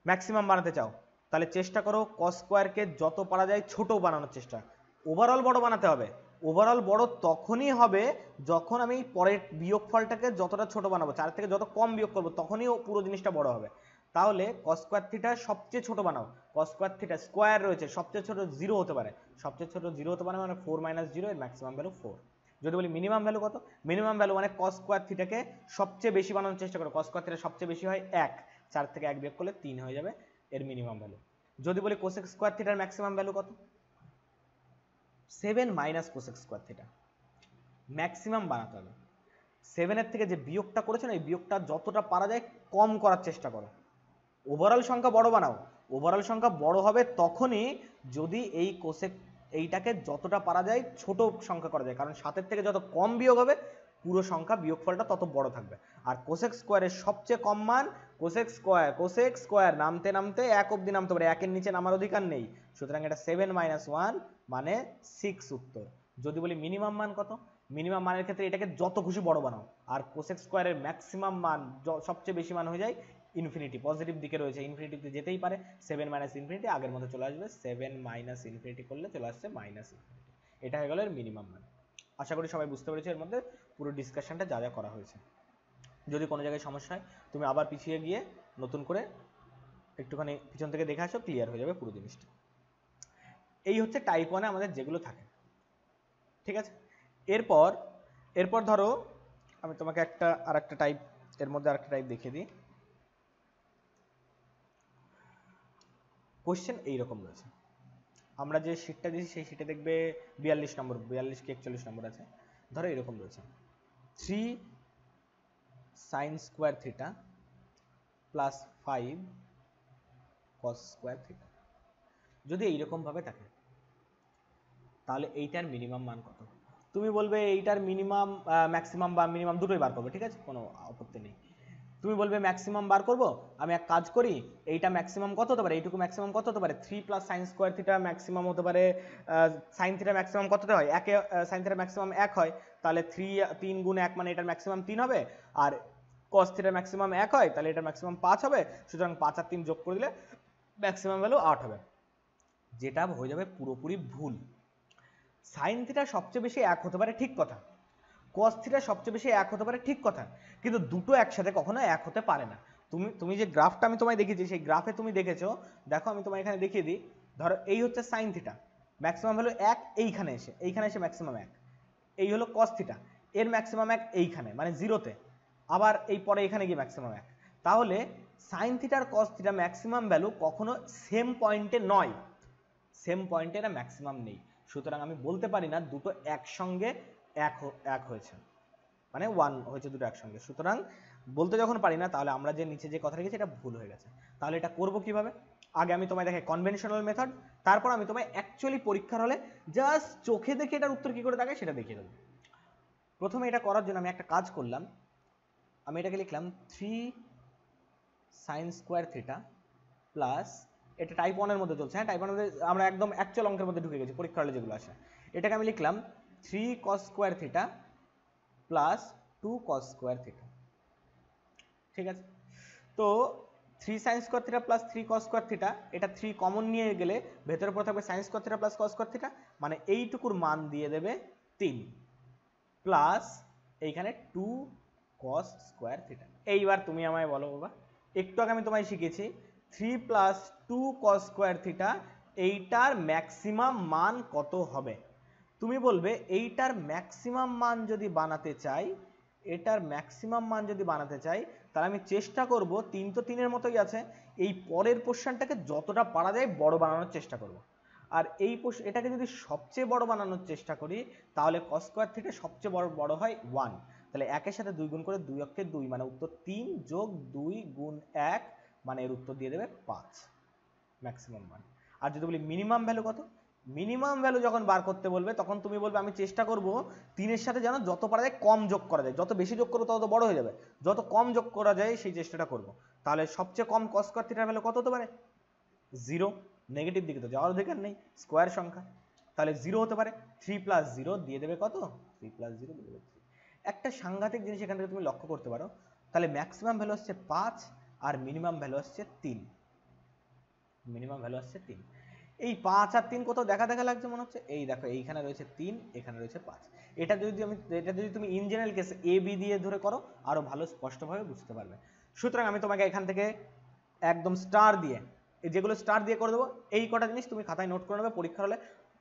Maximum বানাতে চাও তাহলে চেষ্টা করো কস স্কোয়ারকে যত পারা যায় ছোট বানানোর চেষ্টা। ওভারঅল বড় বানাতে হবে। ওভারঅল বড় তখনই হবে যখন আমি পরের বিয়োগফলটাকে যতটা ছোট বানাবো, 4 থেকে যত কম বিয়োগ করবো তখনই পুরো জিনিসটা বড় হবে। তাহলে কস স্কোয়ার থিটা সবচেয়ে ছোট বানাও। কস স্কোয়ার থিটা স্কোয়ার রয়েছে, সবচেয়ে ছোট 0 হতে পারে, সবচেয়ে ছোট 0 হতে পারে, মানে 4 - 0, এর ম্যাক্সিমাম ভ্যালু 4। যদি বলি মিনিমাম ভ্যালু কত? মিনিমাম ভ্যালু মানে কস স্কোয়ার থিটাকে সবচেয়ে বেশি বানানোর চেষ্টা করো। কস স্কোয়ার থিটা সবচেয়ে বেশি হয় 1, 4 থেকে 1 বিয়োগ করলে 3 হয়ে যাবে এর মিনিমাম ভ্যালু। যদি বলি কোসেক স্কোয়ার থিটার ম্যাক্সিমাম ভ্যালু কত? 7 minus cosec square theta. Maximum বানাতে হবে। 7-এর থেকে যে বিয়োগটা করেছে না, এই বিয়োগটা যতটা পারা যায় কম করার চেষ্টা করো। ওভারঅল সংখ্যা বড় বানাও। ওভারঅল সংখ্যা বড় হবে তখনই যদি এই কোসেক এইটাকে যতটা পারা যায় ছোট সংখ্যা করা যায়, কারণ 7-এর থেকে যত কম বিয়োগ হবে পুরো সংখ্যা বিয়োগফলটা তত বড় থাকবে। আর কোসেক স্কোয়ারের সবচেয়ে কম মান কোসেক স্কোয়ার। কোসেক স্কোয়ার নামতে নামতে 1 অবধি নামতে পারে, 1-এর নিচে নামার অধিকার নেই, সুতরাং এটা 7 - 1 মানে 6 উত্তর। যদি বলি মিনিমাম মান কত, মিনিমাম মানের ক্ষেত্রে এটাকে যত খুশি বড় বানাও, আর কোসেক স্কোয়ারের ম্যাক্সিমাম মান সবচেয়ে বেশি মান হয়ে যায় ইনফিনিটি, পজিটিভ দিকে রয়েছে, ইনফিনিটিতে যেতেই পারে, 7 মাইনাস ইনফিনিটি আগের মতো চলে আসবে, 7 মাইনাস ইনফিনিটি করলে চলে আসছে মাইনাস ইনফিনিটি। এটা হয়ে গেল এর মিনিমাম মান। আশা করি সবাই বুঝতে পেরেছো এর মধ্যে পুরো ডিসকাশনটা যা যা করা হয়েছে। যদি কোনো জায়গায় সমস্যা হয় তুমি আবার পিছিয়ে গিয়ে নতুন করে একটুখানি পিছন থেকে দেখে আসো, ক্লিয়ার হয়ে যাবে পুরো জিনিসটা। এই হচ্ছে টাইপ 1-এ আমাদের যেগুলো থাকে, ঠিক আছে। এরপর ধরো আমি তোমাকে আরেকটা টাইপ, এর মধ্যে আরেকটা টাইপ দেখিয়ে দিই। কোশ্চেন এইরকম রয়েছে, আমরা যে শিটটা দিয়েছি সেই শিটে দেখবে 42 নম্বর, 42 কি 41 নম্বর আছে। ধরো এরকম রয়েছে 3 sin square theta plus 5 cos square theta. যদি এইরকম ভাবে থাকে তাহলে এইটার মিনিমাম মান কত? তুমি বলবে এইটার মিনিমাম ম্যাক্সিমাম বা মিনিমাম দুটোই বার করবে, ঠিক আছে, কোনো আপত্তি নেই। তুমি বলবে ম্যাক্সিমাম বার করব, আমি এক কাজ করি, এইটা ম্যাক্সিমাম কত হতে পারে, এইটুকু ম্যাক্সিমাম কত হতে পারে, 3 plus sign square theta maximum হতে পারে, সাইন থিটা ম্যাক্সিমাম কততে হয়, একে সাইন থিটা ম্যাক্সিমাম 1 হয়, তাহলে 3 গুণ 1 মানে এটার ম্যাক্সিমাম 3 হবে, আর cos থিটা ম্যাক্সিমাম 1 হয়, তাহলে এটার ম্যাক্সিমাম 5 হবে, সুতরাং 5 আর 3 যোগ করে দিলে ম্যাক্সিমাম ভ্যালু 8 হবে, যেটা হয়ে যাবে পুরোপুরি ভুল। সাইন থিটা সবচেয়ে বেশি 1 হতে পারে, ঠিক কথা, cos থিটা সবচেয়ে বেশি 1 হতে পারে, ঠিক কথা, কিন্তু দুটো একসাথে কখনো 1 হতে পারে না। তুমি যে গ্রাফটা আমি তোমায় দেখিয়েছি সেই গ্রাফে তুমি দেখেছো, দেখো আমি তোমায় এখানে দেখিয়ে দিই, ধরো এই হচ্ছে সাইন থিটা, ম্যাক্সিমাম ভ্যালু 1 এইখানে এসে ম্যাক্সিমাম 1, এই হলো cos থিটা, এর ম্যাক্সিমাম 1 এইখানে মানে 0-তে, আবার এই পরে এখানে গিয়ে ম্যাক্সিমাম 1, তাহলে সাইন থিটার cos থিটা ম্যাক্সিমাম ভ্যালু কখনো সেম পয়েন্টে নয়, সেম পয়েন্টে এরা ম্যাক্সিমাম নেই, সুতরাং আমি বলতে পারি না দুটো একসঙ্গে এক হয়েছে, মানে 1 হয়েছে দুটো একসঙ্গে, সুতরাং বলতে যখন পারি না তাহলে আমরা যে নিচে যে কথা লিখেছি এটা ভুল হয়ে গেছে। তাহলে এটা করব কিভাবে? আগে আমি তোমায় দেখাই কনভেনশনাল মেথড, তারপর আমি তোমায় অ্যাকচুয়ালি পরীক্ষার হলে জাস্ট চোখে দেখে এটার উত্তর কি করে থাকে সেটা দেখিয়ে দেবো। প্রথমে এটা করার জন্য আমি একটা কাজ করলাম, আমি এটাকে লিখলাম 3 sin স্কোয়ার থিটা প্লাস, এটা টাইপ 1 এর মধ্যে চলছে, হ্যাঁ টাইপ 1 এর মধ্যে আমরা একদম অ্যাকচুয়াল অঙ্কের মধ্যে ঢুকে গেছি, পরীক্ষা হলে যেগুলো আসে, এটাকে আমি লিখলাম 3 cos square theta plus 2 cos square theta, ঠিক আছে। তো 3 sin square theta plus 3 cos square theta, এটা 3 কমন নিয়ে গেলে ভেতরে পড়ে থাকবে sin square theta plus cos square theta, মানে এইটুকুর মান দিয়ে দেবে 3 প্লাস এইখানে 2 cos স্কোয়ার থিটা। এইবার তুমি আমায় বলো বাবা, একটু আগে আমি তোমায় শিখেছি 3 প্লাস 2 cos স্কোয়ার থিটা, এইটার ম্যাক্সিমাম মান কত হবে? তুমি বলবে এইটার ম্যাক্সিমাম মান যদি বানাতে চাই, এটার ম্যাক্সিমাম মান যদি বানাতে চাই তাহলে আমি চেষ্টা করব, 3 তো 3-এর মতোই আছে, এই পরের পোর্শনটাকে যতটা পারা যায় বড় বানানোর চেষ্টা করব, আর এটাকে যদি সবচেয়ে বড় বানানোর চেষ্টা করি তাহলে cos স্কয়ার থিটা সবচেয়ে বড় হয় 1, তাহলে 1 এর সাথে 2 গুণ করে 2 অক্ষে 2 মানে উত্তর 3 যোগ 2 গুণ 1 মানে এর উত্তর দিয়ে দেবে 5 ম্যাক্সিমাম মান। আর যদি বলি মিনিমাম ভ্যালু কত, মিনিমাম ভ্যালু যখন বার করতে বলবে তখন তুমি বলবে আমি চেষ্টা করব 3 এর সাথে যেন যত পারা যায় কম যোগ করা যায়, যত বেশি যোগ করবো তত বড় হয়ে যাবে, যত কম যোগ করা যায় সেই চেষ্টাটা করব। তাহলে সবচেয়ে কম cos স্কয়ার থিটার ভ্যালু কত হতে পারে? 0, নেগেটিভ দিকে তো যাওয়ার অধিকার নেই, স্কোয়ার সংখ্যা, তাহলে 0 হতে পারে, 3 প্লাস 0 দিয়ে দেবে কত, 3 প্লাস 0 দিয়ে দেবে 3। একটা সাংঘাতিক জিনিস এখান থেকে তুমি লক্ষ্য করতে পারো, তাহলে ম্যাক্সিমাম ভ্যালু হচ্ছে 5 আর মিনিমাম ভ্যালু হচ্ছে 3, মিনিমাম ভ্যালু হচ্ছে 3। এই 5 আর 3 কোথাও দেখা দেখা লাগছে মনে হচ্ছে, এই দেখো এইখানে রয়েছে 3, এখানে রয়েছে 5, এটা যদি তুমি in general case A B দিয়ে ধরে করো আরো ভালো স্পষ্টভাবে বুঝতে পারবে। সুতরাং আমি তোমাকে এখান থেকে একদম স্টার দিয়ে, যেগুলো স্টার দিয়ে করে দেবো, এই কটা জিনিস তুমি খাতায় নোট করে নেবে, পরীক্ষার হলে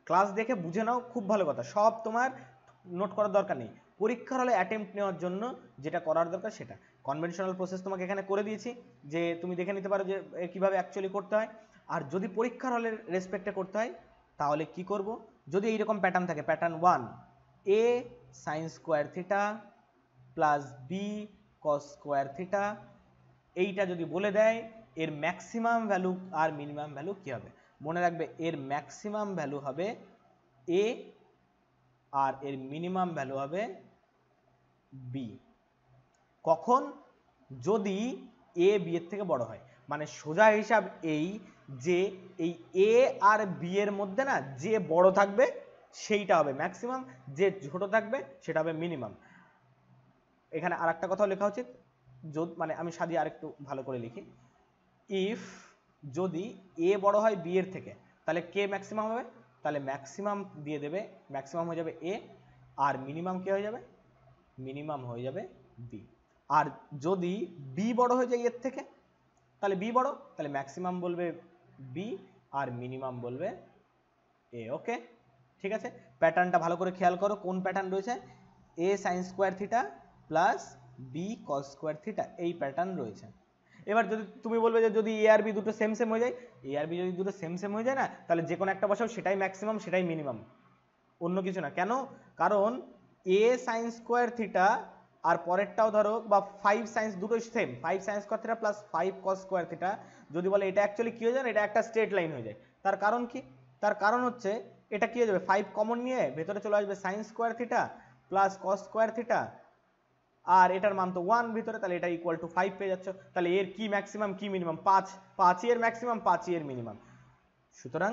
ক্লাস দেখে বুঝে নাও, খুব ভালো কথা, সব তোমার নোট করার দরকার নেই, পরীক্ষার হলে অ্যাটেম্প্ট নেওয়ার জন্য যেটা করার দরকার সেটা। কনভেনশনাল প্রসেস তোমাকে এখানে করে দিয়েছি যে তুমি দেখে নিতে পারো যে কিভাবে অ্যাকচুয়ালি করতে হয়, আর যদি পরীক্ষার হলের রেসপেক্টে করতে হয় তাহলে কি করব, যদি এইরকম প্যাটার্ন থাকে, pattern 1 a sin square theta plus b cos square theta, এইটা যদি বলে দেয় এর ম্যাক্সিমাম ভ্যালু আর মিনিমাম ভ্যালু কি হবে, মনে রাখবে এর ম্যাক্সিমাম ভ্যালু হবে a আর এর মিনিমাম ভ্যালু হবে b। কখন? যদি a b এর থেকে বড় হয়, মানে সোজা হিসাব এই যে এই এ আর বি এর মধ্যে না যে বড় থাকবে সেইটা হবে ম্যাক্সিমাম, যে ছোট থাকবে সেটা হবে মিনিমাম। এখানে আর একটা কথাও লেখা উচিত, মানে আমি সাজিয়ে আরেকটু ভালো করে লিখি, ইফ যদি এ বড় হয় বি এর থেকে তাহলে কে ম্যাক্সিমাম হবে, তাহলে ম্যাক্সিমাম দিয়ে দেবে, ম্যাক্সিমাম হয়ে যাবে এ, আর মিনিমাম কে হয়ে যাবে, মিনিমাম হয়ে যাবে বি। আর যদি বি বড় হয়ে যায় এর থেকে তাহলে বি বড়, তাহলে ম্যাক্সিমাম বলবে বি আর মিনিমাম বলবে এ। ওকে, ঠিক আছে, প্যাটার্নটা ভালো করে খেয়াল করো, কোন প্যাটার্ন রয়েছে, A sine square theta plus B cos square theta, এই প্যাটার্ন রয়েছে। এবার যদি তুমি বলবে যে যদি এ আর বি দুটো সেম সেম হয়ে যায়, এ আর বি যদি দুটো সেম সেম হয়ে যায় না, তাহলে যে কোনো একটা বসাও, সেটাই ম্যাক্সিমাম সেটাই মিনিমাম, অন্য কিছু না। কেন, কারণ এ সাইন স্কোয়ার থিটা আর পরেরটাও ধরো বা 5 সাইন্স দুটোই same, 5 sign square theta plus 5 কস স্কোয়ার থিটা, যদি বলে এটা অ্যাকচুয়ালি কি হয়ে যায়, এটা একটা স্ট্রেট লাইন হয়ে যায়। তার কারণ কি, তার কারণ হচ্ছে এটা কি হয়ে যাবে, 5 কমন নিয়ে ভেতরে চলে আসবে sine square theta plus cos square theta, আর এটার মান তো 1 ভিতরে, তাহলে এটা ইকুয়াল টু 5 পেয়ে যাচ্ছ। তাহলে এর কি ম্যাক্সিমাম কি মিনিমাম, 5, 5ই এর ম্যাক্সিমাম 5ই এর মিনিমাম। সুতরাং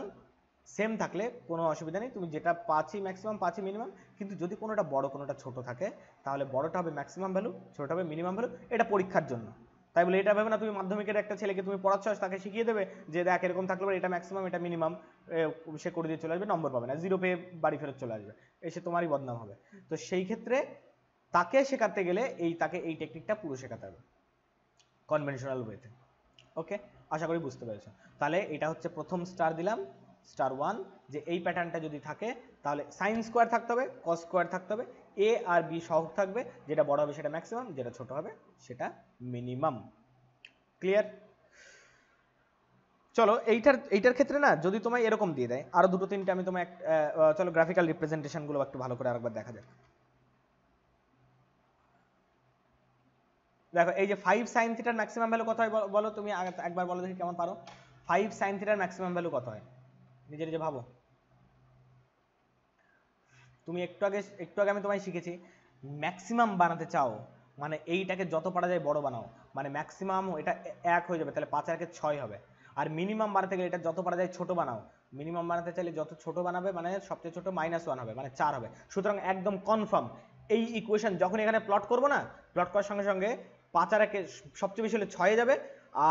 সেম থাকলে কোনো অসুবিধা নেই, তুমি যেটা 5ই ম্যাক্সিমাম 5ই মিনিমাম, কিন্তু যদি কোনোটা বড় কোনোটা ছোট থাকে তাহলে বড়টা হবে ম্যাক্সিমাম ভ্যালু, ছোটটা হবে মিনিমাম ভ্যালু। এটা পরীক্ষার জন্য, তাই বলে এটা ভেবে না তুমি মাধ্যমিকের একটা ছেলেকে তুমি পড়াচ্ছ তাকে শিখিয়ে দেবে যে দেখ এরকম থাকলে এটা ম্যাক্সিমাম এটা মিনিমাম, সে করে দিয়ে চলে আসবে, নম্বর পাবে না, 0 পেয়ে বাড়ি ফেরত চলে আসবে, এসে তোমারই বদনাম হবে। তো সেই ক্ষেত্রে তাকে শেখাতে গেলে তাকে এই টেকনিকটা পুরো শেখাতে হবে কনভেনশনাল ওয়েতে। ওকে, আশা করি বুঝতে পেরেছো। তাহলে এটা হচ্ছে প্রথম স্টার দিলাম, স্টার 1, যে এই প্যাটার্নটা যদি থাকে তাহলে সাইন স্কোয়ার থাকতে হবে, কস স্কোয়ার থাকতে হবে, এ আর বি সহগ থাকবে, যেটা বড় হবে সেটা ম্যাক্সিমাম, যেটা ছোট হবে সেটা মিনিমাম। ক্লিয়ার? চলো এইটার ক্ষেত্রে না যদি তোমায় এরকম দিয়ে দেয় আরো দুটো তিনটে, আমি তোমায় চলো গ্রাফিক্যাল রিপ্রেজেন্টেশন গুলো একটু ভালো করে আরেকবার দেখা যাক। দেখো এই যে 5 sin থিটার ম্যাক্সিমাম ভ্যালু কত হয় বলো, তুমি একবার বলো দেখি কেমন পারো। 5 sin থিটার ম্যাক্সিমাম ভ্যালু কত হয়, নিজে নিজে ভাবো। তুমি একটু আগে আমি তোমায় শিখেছি, ম্যাক্সিমাম বানাতে চাও মানে এইটাকে যত পারা যায় বড় বানাও, মানে ম্যাক্সিমাম এটা 1 হয়ে যাবে, তাহলে 5 আর 6 হবে। আর মিনিমাম বানাতে গেলে এটা যত পারা যায় ছোট বানাও, মিনিমাম বানাতে চাইলে যত ছোট বানাবে মানে সবচেয়ে ছোট -1 হবে, মানে 4 হবে। সুতরাং একদম কনফার্ম এই ইকুয়েশন যখন এখানে প্লট করবো না, প্লট করার সঙ্গে সঙ্গে 5 আর 1 সবচেয়ে বেশি হলে 6 এ যাবে,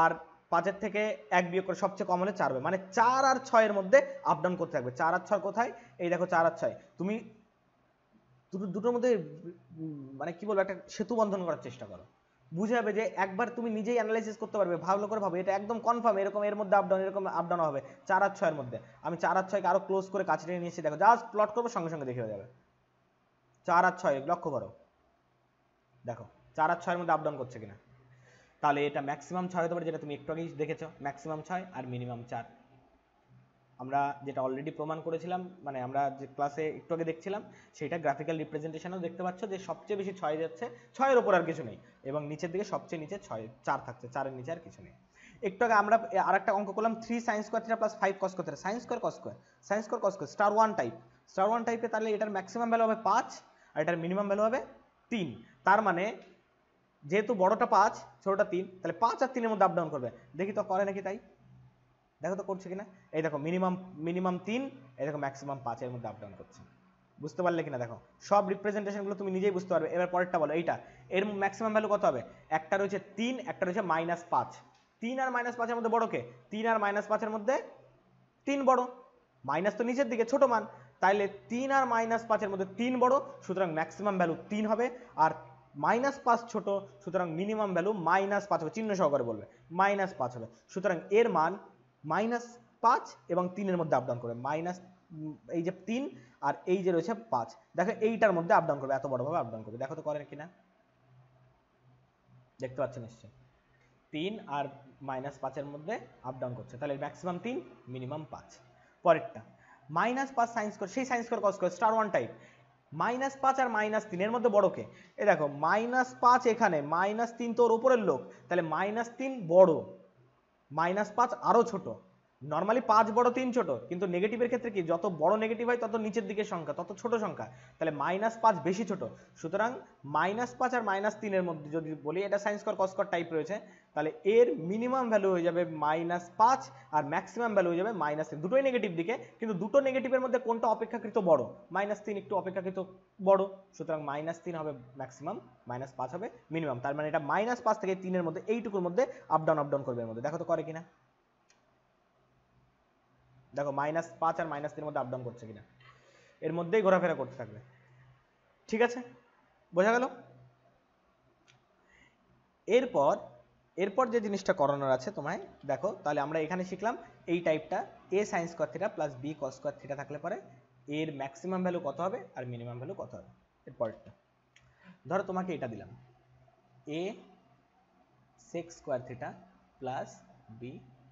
আর 5 থেকে 1 বিয়োগ করে সবচেয়ে কম হলে 4 হবে, মানে 4 আর 6 এর মধ্যে আপ ডাউন করতে থাকবে। 4 আর 6 কোথায়, এই দেখো 4 আর 6, তুমি দুটোর মধ্যে মানে কি বলবো একটা সেতু বন্ধন করার চেষ্টা করো, বুঝে যাবে যে একবার তুমি নিজেই অ্যানালাইসিস করতে পারবে, ভালো করে ভাবো, এটা একদম কনফার্ম এরকম এর মধ্যে আপ ডাউন, এরকম আপ ডাউন হবে 4 আর 6 এর মধ্যে। আমি 4 আর 6 কে আরো ক্লোজ করে কাছে টেনে নিয়েছি, দেখো জাস্ট প্লট করবো সঙ্গে সঙ্গে দেখে যাবে 4 আর 6 লক্ষ্য করো, দেখো 4 আর 6 এর মধ্যে আপ ডাউন করছে কিনা। তাহলে এটা ম্যাক্সিমাম 6 হতে পারে, যেটা তুমি একটু আগেই দেখেছো, ম্যাক্সিমাম 6 আর মিনিমাম 4। আমরা যেটা অলরেডি প্রমাণ করেছিলাম, মানে আমরা যে ক্লাসে একটু আগে দেখছিলাম, সেটা গ্রাফিক্যাল রিপ্রেজেন্টেশনও দেখতে পাচ্ছ যে সবচেয়ে বেশি 6 যাচ্ছে, 6 এর উপর আর কিছু নেই, এবং নিচের দিকে সবচেয়ে নিচে 4 থাকছে, 4 এর নিচে আর কিছু নেই। একটু আগে আমরা আরেকটা অঙ্ক করলাম 3 sin square theta plus 5 cos square theta, sin square cos square, sin square cos square, star 1 type, star 1 টাইপে, তাহলে এটার ম্যাক্সিমাম ভ্যালু হবে 5 আর এটার মিনিমাম ভ্যালু হবে 3। তার মানে যেহেতু বড়টা 5 ছোটটা 3, তাহলে 5 আর 3 এর মধ্যে আপ ডাউন করবে, দেখি তো করে নাকি তাই, দেখো তো করছে কিনা। এই দেখো মিনিমাম 3, এই দেখো ম্যাক্সিমাম 5 এর মধ্যে আপ ডাউন করছে, বুঝতে পারলে কিনা দেখো, সব রিপ্রেজেন্টেশনগুলো তুমি নিজেই বুঝতে পারবে। এবার পরেরটা বলো, এইটা এর ম্যাক্সিমাম ভ্যালু কত হবে, একটা রয়েছে 3, একটা রয়েছে -5, 3 আর -5 এর মধ্যে বড় কে, 3 আর -5 এর মধ্যে 3 বড়, মাইনাস তো নিচের দিকে ছোট মান, তাইলে 3 আর -5 এর মধ্যে 3 বড়, সুতরাং ম্যাক্সিমাম ভ্যালু 3 হবে, আর -5 ছোট, সুতরাং মিনিমাম ভ্যালু -5 হবে, চিহ্ন সহকারে বলবে -5 হবে। সুতরাং এর মান -5 এবং 3 এর মধ্যে আপ ডাউন করবে, এই যে 3 আর এই যে রয়েছে 5, দেখো এইটার মধ্যে আপ ডাউন করবে, এত বড়ভাবে আপ ডাউন করবে, দেখো তো করে কিনা, দেখতে পাচ্ছ নিশ্চয় 3 আর -5 এর মধ্যে আপ ডাউন করছে, তাহলে ম্যাক্সিমাম 3 মিনিমাম 5। পরেরটা -5 sin স্কয়ার, সেই sin square cos square, star 1 type, -5 আর -3 এর মধ্যে বড় কে, এই দেখো -5 এখানে, -3 তো ওর উপরের লোক, তাহলে -3 বড়, -5 আরো ছোট, নর্মালি 5 বড় 3 ছোট, কিন্তু নেগেটিভের ক্ষেত্রে কি যত বড় নেগেটিভ হয় তত নিচের দিকের সংখ্যা তত ছোট সংখ্যা, তাহলে -5 বেশি ছোট। সুতরাং -5 আর -3 এর মধ্যে যদি বলি এটা সাইন স্কয়ার কস স্কয়ার টাইপ রয়েছে, তাহলে এর মিনিমাম ভ্যালু হয়ে যাবে -5 আর ম্যাক্সিমাম ভ্যালু হয়ে যাবে -3। দুটোই নেগেটিভ দিকে, কিন্তু দুটো নেগেটিভের মধ্যে কোনটা অপেক্ষাকৃত বড়? -3 একটু অপেক্ষাকৃত বড়, সুতরাং -3 হবে ম্যাক্সিমাম, -5 হবে মিনিমাম। তার মানে এটা -5 থেকে 3 এর মধ্যে এইটুকুর মধ্যে আপ ডাউন করবে এর মধ্যে। দেখো তো করে কিনা, দেখো -5 আর -3 এর মধ্যে আপ ডাউন করছে কিনা, এর মধ্যেই ঘোরাফেরা করতে থাকবে। ঠিক আছে, বোঝা গেল? এরপর যে জিনিসটা করানোর আছে তোমায়, দেখো তাহলে আমরা এখানে শিখলাম এই টাইপটা a sin square theta plus b cos square theta থাকলে পরে এর ম্যাক্সিমাম ভ্যালু কত হবে আর মিনিমাম ভ্যালু কত হবে। এরপরটা ধরো তোমাকে এটা দিলাম a sec square theta plus b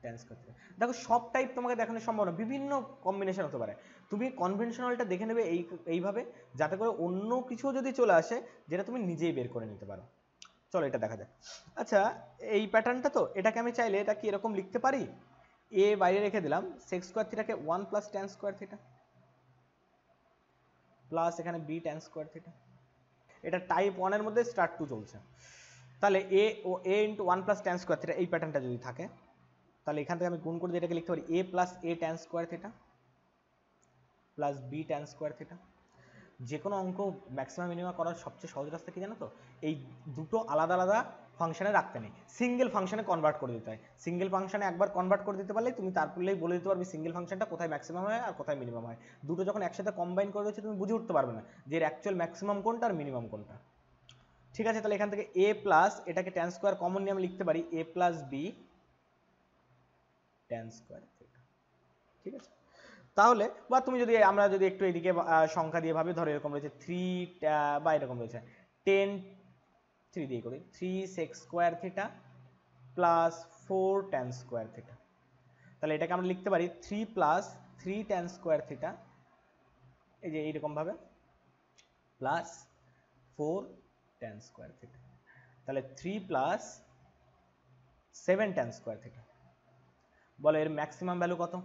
tan square theta. দেখো সব টাইপ তোমাকে দেখানো সম্ভব না, বিভিন্ন কম্বিনেশন হতে পারে। তুমি কনভেনশনালটা দেখে নেবে এইভাবে, যাতে করে অন্য কিছু যদি চলে আসে যেটা তুমি নিজেই বের করে নিতে পারো। চলো এটা দেখা যাক। আচ্ছা, এই প্যাটার্নটা তো এটাকে আমি চাইলে এটা কি এরকম লিখতে পারি, a বাইরে রেখে দিলাম, sec স্কয়ার থিটাকে 1 plus tan square theta plus এখানে b tan স্কয়ার থিটা। এটা টাইপ 1 এর মধ্যে স্টার্ট 2 চলছে। তাহলে a into 1 plus tan square theta এই প্যাটার্নটা যদি থাকে, তাহলে এখান থেকে আমি গুণ করে এটাকে লিখতে পারি a plus a tan square theta plus b tan square theta. যে কোনো অঙ্ক ম্যাক্সিমাম মিনিমাম করার সবচেয়ে সহজ রাস্তা কি জানো তো, এই দুটো আলাদা আলাদা ফাংশনে রাখতে নেই, সিঙ্গেল ফাংশনে কনভার্ট করে দিতে হয়। সিঙ্গেল ফাংশনে একবার কনভার্ট করে দিতে পারলে তুমি তারপরেই বলে দিতে পারবে সিঙ্গেল ফাংশনটা কোথায় ম্যাক্সিমাম হয় আর কোথায় মিনিমাম হয়। দুটো যখন একসাথে কম্বাইন করে দিচ্ছে তুমি বুঝে উঠতে পারবে না যে এর অ্যাকচুয়াল ম্যাক্সিমাম কোনটা আর মিনিমাম কোনটা। ঠিক আছে, তাহলে এখান থেকে a প্লাস এটাকে tan স্কয়ার কমন নিয়ে আমি লিখতে পারি a plus b tan square theta. ঠিক আছে, তাহলে বা তুমি যদি আমরা যদি একটু এদিকে সংখ্যা দিয়ে ভাবি, ধরো এরকম রয়েছে 3 বা এরকম রয়েছে 10 3 দিয়ে করি 3 sec square theta plus 4 tan square theta. তাহলে এটাকে আমরা লিখতে পারি 3 প্লাস 3 tan স্কয়ার থিটা, এই যে এইরকম ভাবে, প্লাস 4 tan স্কয়ার থিটা। তাহলে 3 প্লাস 7 tan স্কয়ার থিটা। বলো এর ম্যাক্সিমাম ভ্যালু কত?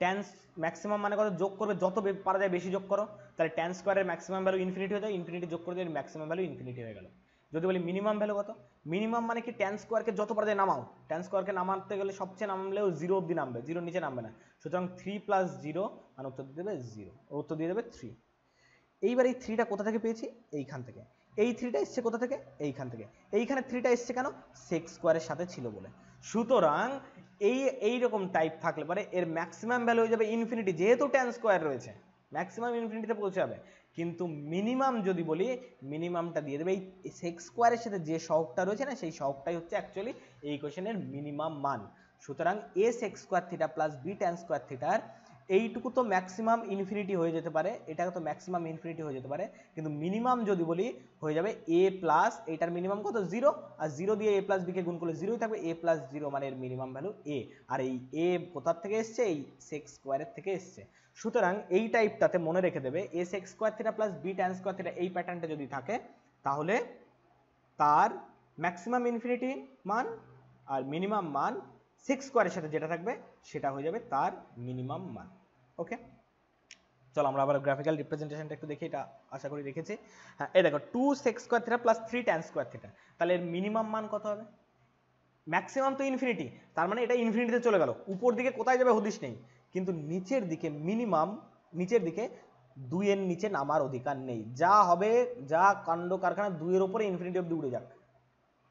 tan ম্যাক্সিমাম মানে কত? যোগ করবে, যত পারা যায় বেশি যোগ করো। তাহলে tan স্কয়ারের ম্যাক্সিমাম ভ্যালু ইনফিনিটি হয়ে যায়, ইনফিনিটি যোগ করে দিয়ে ম্যাক্সিমাম ভ্যালু ইনফিনিটি হয়ে গেল। যদি বলি মিনিমাম ভ্যালু কত, মিনিমাম মানে কি tan স্কয়ারকে যত পারা যায় নামাও। tan স্কয়ারকে নামাতে গেলে সবচেয়ে নামলেও 0 অবধি নামবে, 0 নিচে নামবে না। সুতরাং 3 প্লাস 0 মানে উত্তর দিয়ে দেবে 0, উত্তর দিয়ে দেবে 3। এইবার এই 3টা কোথা থেকে পেয়েছি? এইখান থেকে। এই 3টা এসছে কোথা থেকে? এইখান থেকে। এইখানে 3টা এসছে কেন? sec স্কয়ারের সাথে ছিল বলে। সুতরাং এইরকম টাইপ থাকলে পরে এর ম্যাক্সিমাম ভ্যালু হয়ে যাবে ইনফিনিটি, যেহেতু tan স্কয়ার রয়েছে ম্যাক্সিমাম ইনফিনিটিতে পৌঁছে যাবে। কিন্তু মিনিমাম যদি বলি, মিনিমামটা দিয়ে দেবে এই sec স্কয়ারের সাথে যে সহগটা রয়েছে না, সেই সহগটাই হচ্ছে অ্যাকচুয়ালি এই ইকুয়েশনের মিনিমাম মান। সুতরাং a sec square theta plus b tan square থিটার এইটুকু তো ম্যাক্সিমাম ইনফিনিটি হয়ে যেতে পারে, এটা তো ম্যাক্সিমাম ইনফিনিটি হয়ে যেতে পারে, কিন্তু মিনিমাম যদি বলি হয়ে যাবে a প্লাস, এটার মিনিমাম কত? 0, আর 0 দিয়ে a প্লাস b কে গুণ করলে 0ই থাকবে, a প্লাস 0 মানে এর মিনিমাম ভ্যালু a। আর এই a কোথার থেকে এসছে? এই sec স্কয়ারের থেকে এসছে। সুতরাং এই টাইপটাতে মনে রেখে দেবে a sec square theta plus b tan square theta এই প্যাটার্নটা যদি থাকে, তাহলে তার ম্যাক্সিমাম ইনফিনিটি মান আর মিনিমাম মান sec স্কয়ারের সাথে যেটা থাকবে সেটা হয়ে যাবে তার মিনিমাম মান। ওকে, চলো আমরা আবার গ্রাফিক্যাল রিপ্রেজেন্টেশনটা একটু দেখি, এটা আশা করি রেখেছি। হ্যাঁ, এই দেখো 2 sec square theta plus 3 tan square theta, তাহলে এর মিনিমাম মান কত হবে? ম্যাক্সিমাম তো ইনফিনিটি, তার মানে এটা ইনফিনিটিতে চলে গেল, উপর দিকে কোথায় যাবে হদিশ নেই, কিন্তু নিচের দিকে মিনিমাম, নিচের দিকে 2 এর নিচে নামার অধিকার নেই। যা হবে, যা কাণ্ড কারখানা 2 এর উপরে ইনফিনিটি অবধি উড়ে যাক,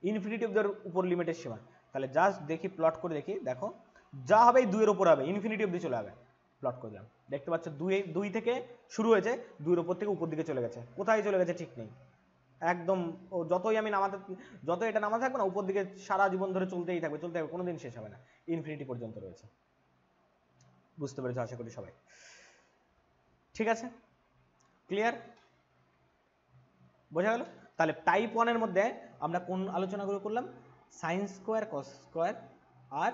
ইনফিনিটি অবধি উপর লিমিটের সীমা। তাহলে জাস্ট দেখি, প্লট করে দেখি, দেখো যা হবে এই 2 এর উপরে হবে, ইনফিনিটি অবধি চলে যাবে। প্লট করে দিলাম, দেখতে পাচ্ছ 2 থেকে শুরু হয়েছে, 2 এর উপর থেকে উপর দিকে চলে গেছে, কোথায় চলে গেছে ঠিক নেই একদম। যতই আমি নামাতে, যত এটা নামা থাকবে না, উপর দিকে সারা জীবন ধরে চলতেই থাকবে, কোনোদিন শেষ হবে না, ইনফিনিটি পর্যন্ত রয়েছে। বুঝতে পেরেছো আশা করি সবাই? ঠিক আছে, ক্লিয়ার, বোঝা গেল? তাহলে টাইপ 1 এর মধ্যে আমরা কোন আলোচনাগুলো করলাম? সাইন স্কোয়ার কস স্কোয়ার, আর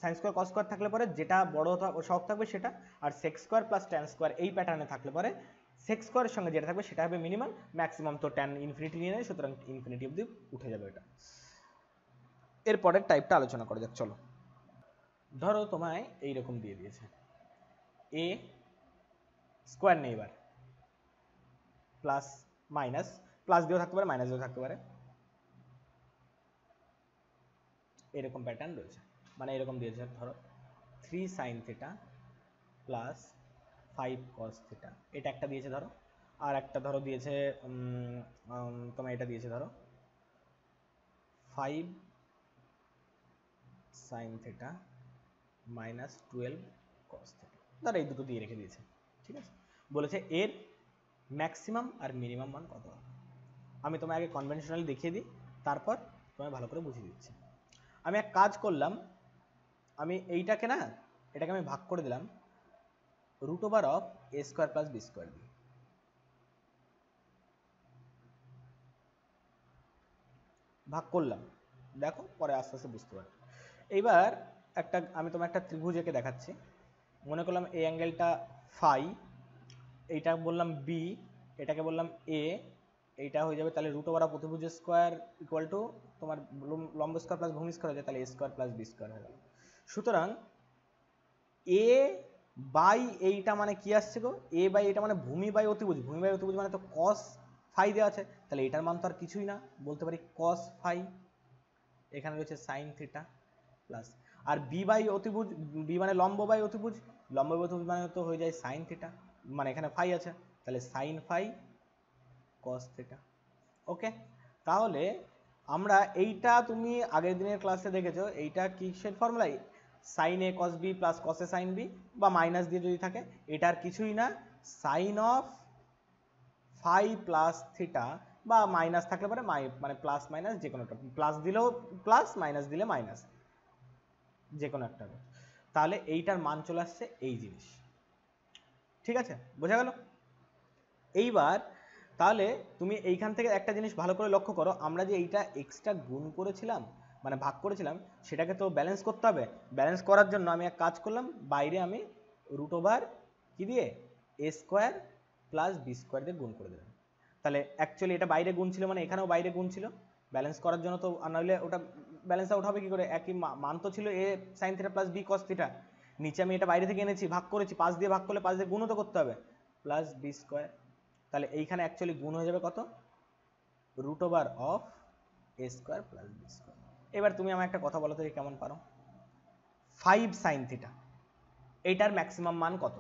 সাইন স্কোয়ার কস স্কোয়ার থাকলে পরে যেটা বড় সহগ থাকবে সেটা, আর sec square plus tan square এই প্যাটার্নে থাকলে পরে সেক স্কোয়ারের সঙ্গে যেটা থাকবে সেটা হবে মিনিমাম, ম্যাক্সিমাম তো ট্যান ইনফিনিটি নিয়ে নেয়, সুতরাং ইনফিনিটি অবধি উঠে যাবে এটা। এরপরের টাইপটা আলোচনা করা যাক, চলো। ধরো তোমায় এইরকম দিয়ে দিয়েছে এ স্কোয়ার নেই, এবার প্লাস মাইনাস, প্লাস দিয়েও থাকতে পারে মাইনাস দিয়েও থাকতে পারে, এরকম প্যাটার্ন রয়েছে। মানে এরকম দিয়েছে ধরো 3 sign theta plus 5 cos theta, এটা একটা দিয়েছে ধরো। আর একটা ধরো দিয়েছে তোমার এটা দিয়েছে ধরো 5 sine theta minus 12 cos theta, ধরো এই দুটো দিয়ে রেখে দিয়েছে। ঠিক আছে, বলেছে এর ম্যাক্সিমাম আর মিনিমাম মান কত হবে। আমি তোমায় আগে কনভেনশনালি দেখিয়ে দিই, তারপর তোমায় ভালো করে বুঝিয়ে দিচ্ছি। আমি এক কাজ করলাম, আমি এইটাকে না, এটাকে আমি ভাগ করে দিলাম root over of A square plus B square দিয়ে। ভাগ করলাম, দেখো পরে আস্তে আস্তে বুঝতে পারবে। এইবার একটা আমি তোমার একটা ত্রিভুজ এঁকে দেখাচ্ছি। মনে করলাম এই অ্যাঙ্গেলটা ফাই, এইটা বললাম বি, এটাকে বললাম এ, এইটা হয়ে যাবে তাহলে রুট ওভার অফ অতিভুজ স্কোয়ার ইকুয়াল টু তোমার লম্ব স্কোয়ার প্লাস ভূমি স্কোয়ার হয়ে যায়, তাহলে এ স্কোয়ার প্লাস বি স্কোয়ার হয়ে গেল। সুতরাং এ বাই এইটা মানে কি আসছে গো, এ বাই এটা মানে ভূমি বাই অতিভুজ, ভূমি বাই অতিভুজ মানে তো কস ফাই দেওয়া আছে, তাহলে এটার মান তো আর কিছুই না, বলতে পারি কস ফাই, এখানে রয়েছে সাইন থিটা প্লাস, আর বি বাই অতিভুজ, বি মানে লম্ব বাই অতিভুজ, লম্ব বাই অতিভুজ মানে তো হয়ে যায় সাইন থিটা, মানে এখানে ফাই আছে, তাহলে সাইন ফাই কস থিটা। ওকে, তাহলে আমরা এইটা তুমি আগের দিনের ক্লাসে দেখেছো, এইটা কিসের formula, sine A cos B plus cos A sine B, বা মাইনাস দিয়ে যদি থাকে, এটার কিছুই না sine of phi plus theta, বা মাইনাস থাকলে পরে মানে প্লাস মাইনাস যে কোনোটা, প্লাস দিলেও প্লাস, মাইনাস দিলে মাইনাস, যে কোনো একটা। তাহলে এইটার মান চলে আসছে এই জিনিস। ঠিক আছে, বোঝা গেল? এইবার তাহলে তুমি এইখান থেকে একটা জিনিস ভালো করে লক্ষ্য করো, আমরা যে এইটা এক্সট্রা গুণ করেছিলাম মানে ভাগ করেছিলাম, সেটাকে তো ব্যালেন্স করতে হবে। ব্যালেন্স করার জন্য আমি এক কাজ করলাম, বাইরে আমি রুট ওভার কি দিয়ে এ স্কোয়ার প্লাস বি স্কোয়ার দিয়ে গুণ করে দিলাম। তাহলে অ্যাকচুয়ালি এটা বাইরে গুণ ছিল, মানে এখানেও বাইরে গুণ ছিল, ব্যালেন্স করার জন্য তো, নাহলে ওটা ব্যালেন্সটা উঠাবে কি করে, একই মান তো ছিল A sine theta plus B cos theta, নিচে আমি এটা বাইরে থেকে এনেছি, ভাগ করেছি, 5 দিয়ে ভাগ করলে 5 দিয়ে গুণও তো করতে হবে, প্লাস বি স্কোয়ার। তাহলে এইখানে অ্যাকচুয়ালি গুণ হয়ে যাবে কত, root over of A square plus B square. এবার তুমি আমার একটা কথা বলো তো, কেমন পারো, 5 সাইন থিটা এইটার ম্যাক্সিমাম মান কত?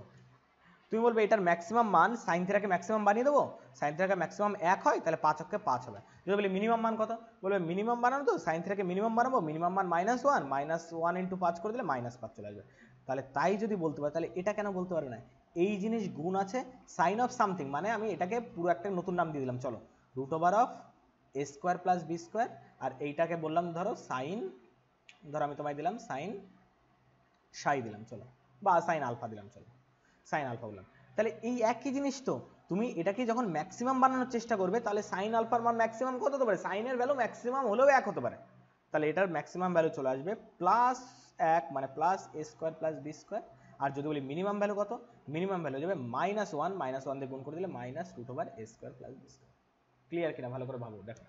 তুমি বলবে এটার ম্যাক্সিমাম মান, সাইন থিটাকে ম্যাক্সিমাম বানিয়ে দেবো, সাইন থিটাকে ম্যাক্সিমাম 1 হয়, তাহলে 5 অক্ষে 5 হবে। যদি বলি মিনিমাম মান কত, বলবে মিনিমাম বানানো তো, সাইন থিটাকে মিনিমাম বানাবো, মিনিমাম মান -1, -1 ইন্টু 5 করে দিলে -5 চলে আসবে। তাহলে তাই যদি বলতে পারে, তাহলে এটা কেন বলতে পারবে না, এই জিনিস গুণ আছে সাইন অফ সামথিং, মানে আমি এটাকে পুরো একটা নতুন নাম দিয়ে দিলাম, চলো root over of A square plus B square, আর এইটাকে বললাম ধরো সাইন, ধরো আমি তোমায় দিলাম সাইন সাই দিলাম, চলো, বা সাইন আলফা দিলাম, চলো সাইন আলফা বললাম। তাহলে এই একই জিনিস তো, তুমি এটাকে যখন ম্যাক্সিমাম বানানোর চেষ্টা করবে, তাহলে সাইন আলফার মান ম্যাক্সিমাম কত হতে পারে, সাইনের ভ্যালু ম্যাক্সিমাম হলেও 1 হতে পারে, তাহলে এটার ম্যাক্সিমাম ভ্যালু চলে আসবে +1, মানে plus A square plus B square. আর যদি বলি মিনিমাম ভ্যালু কত, মিনিমাম ভ্যালু যাবে -1, -1 দিয়ে গুণ করে দিলে -√এ square plus B square. Clear কিনা ভালো করে ভাবো, দেখো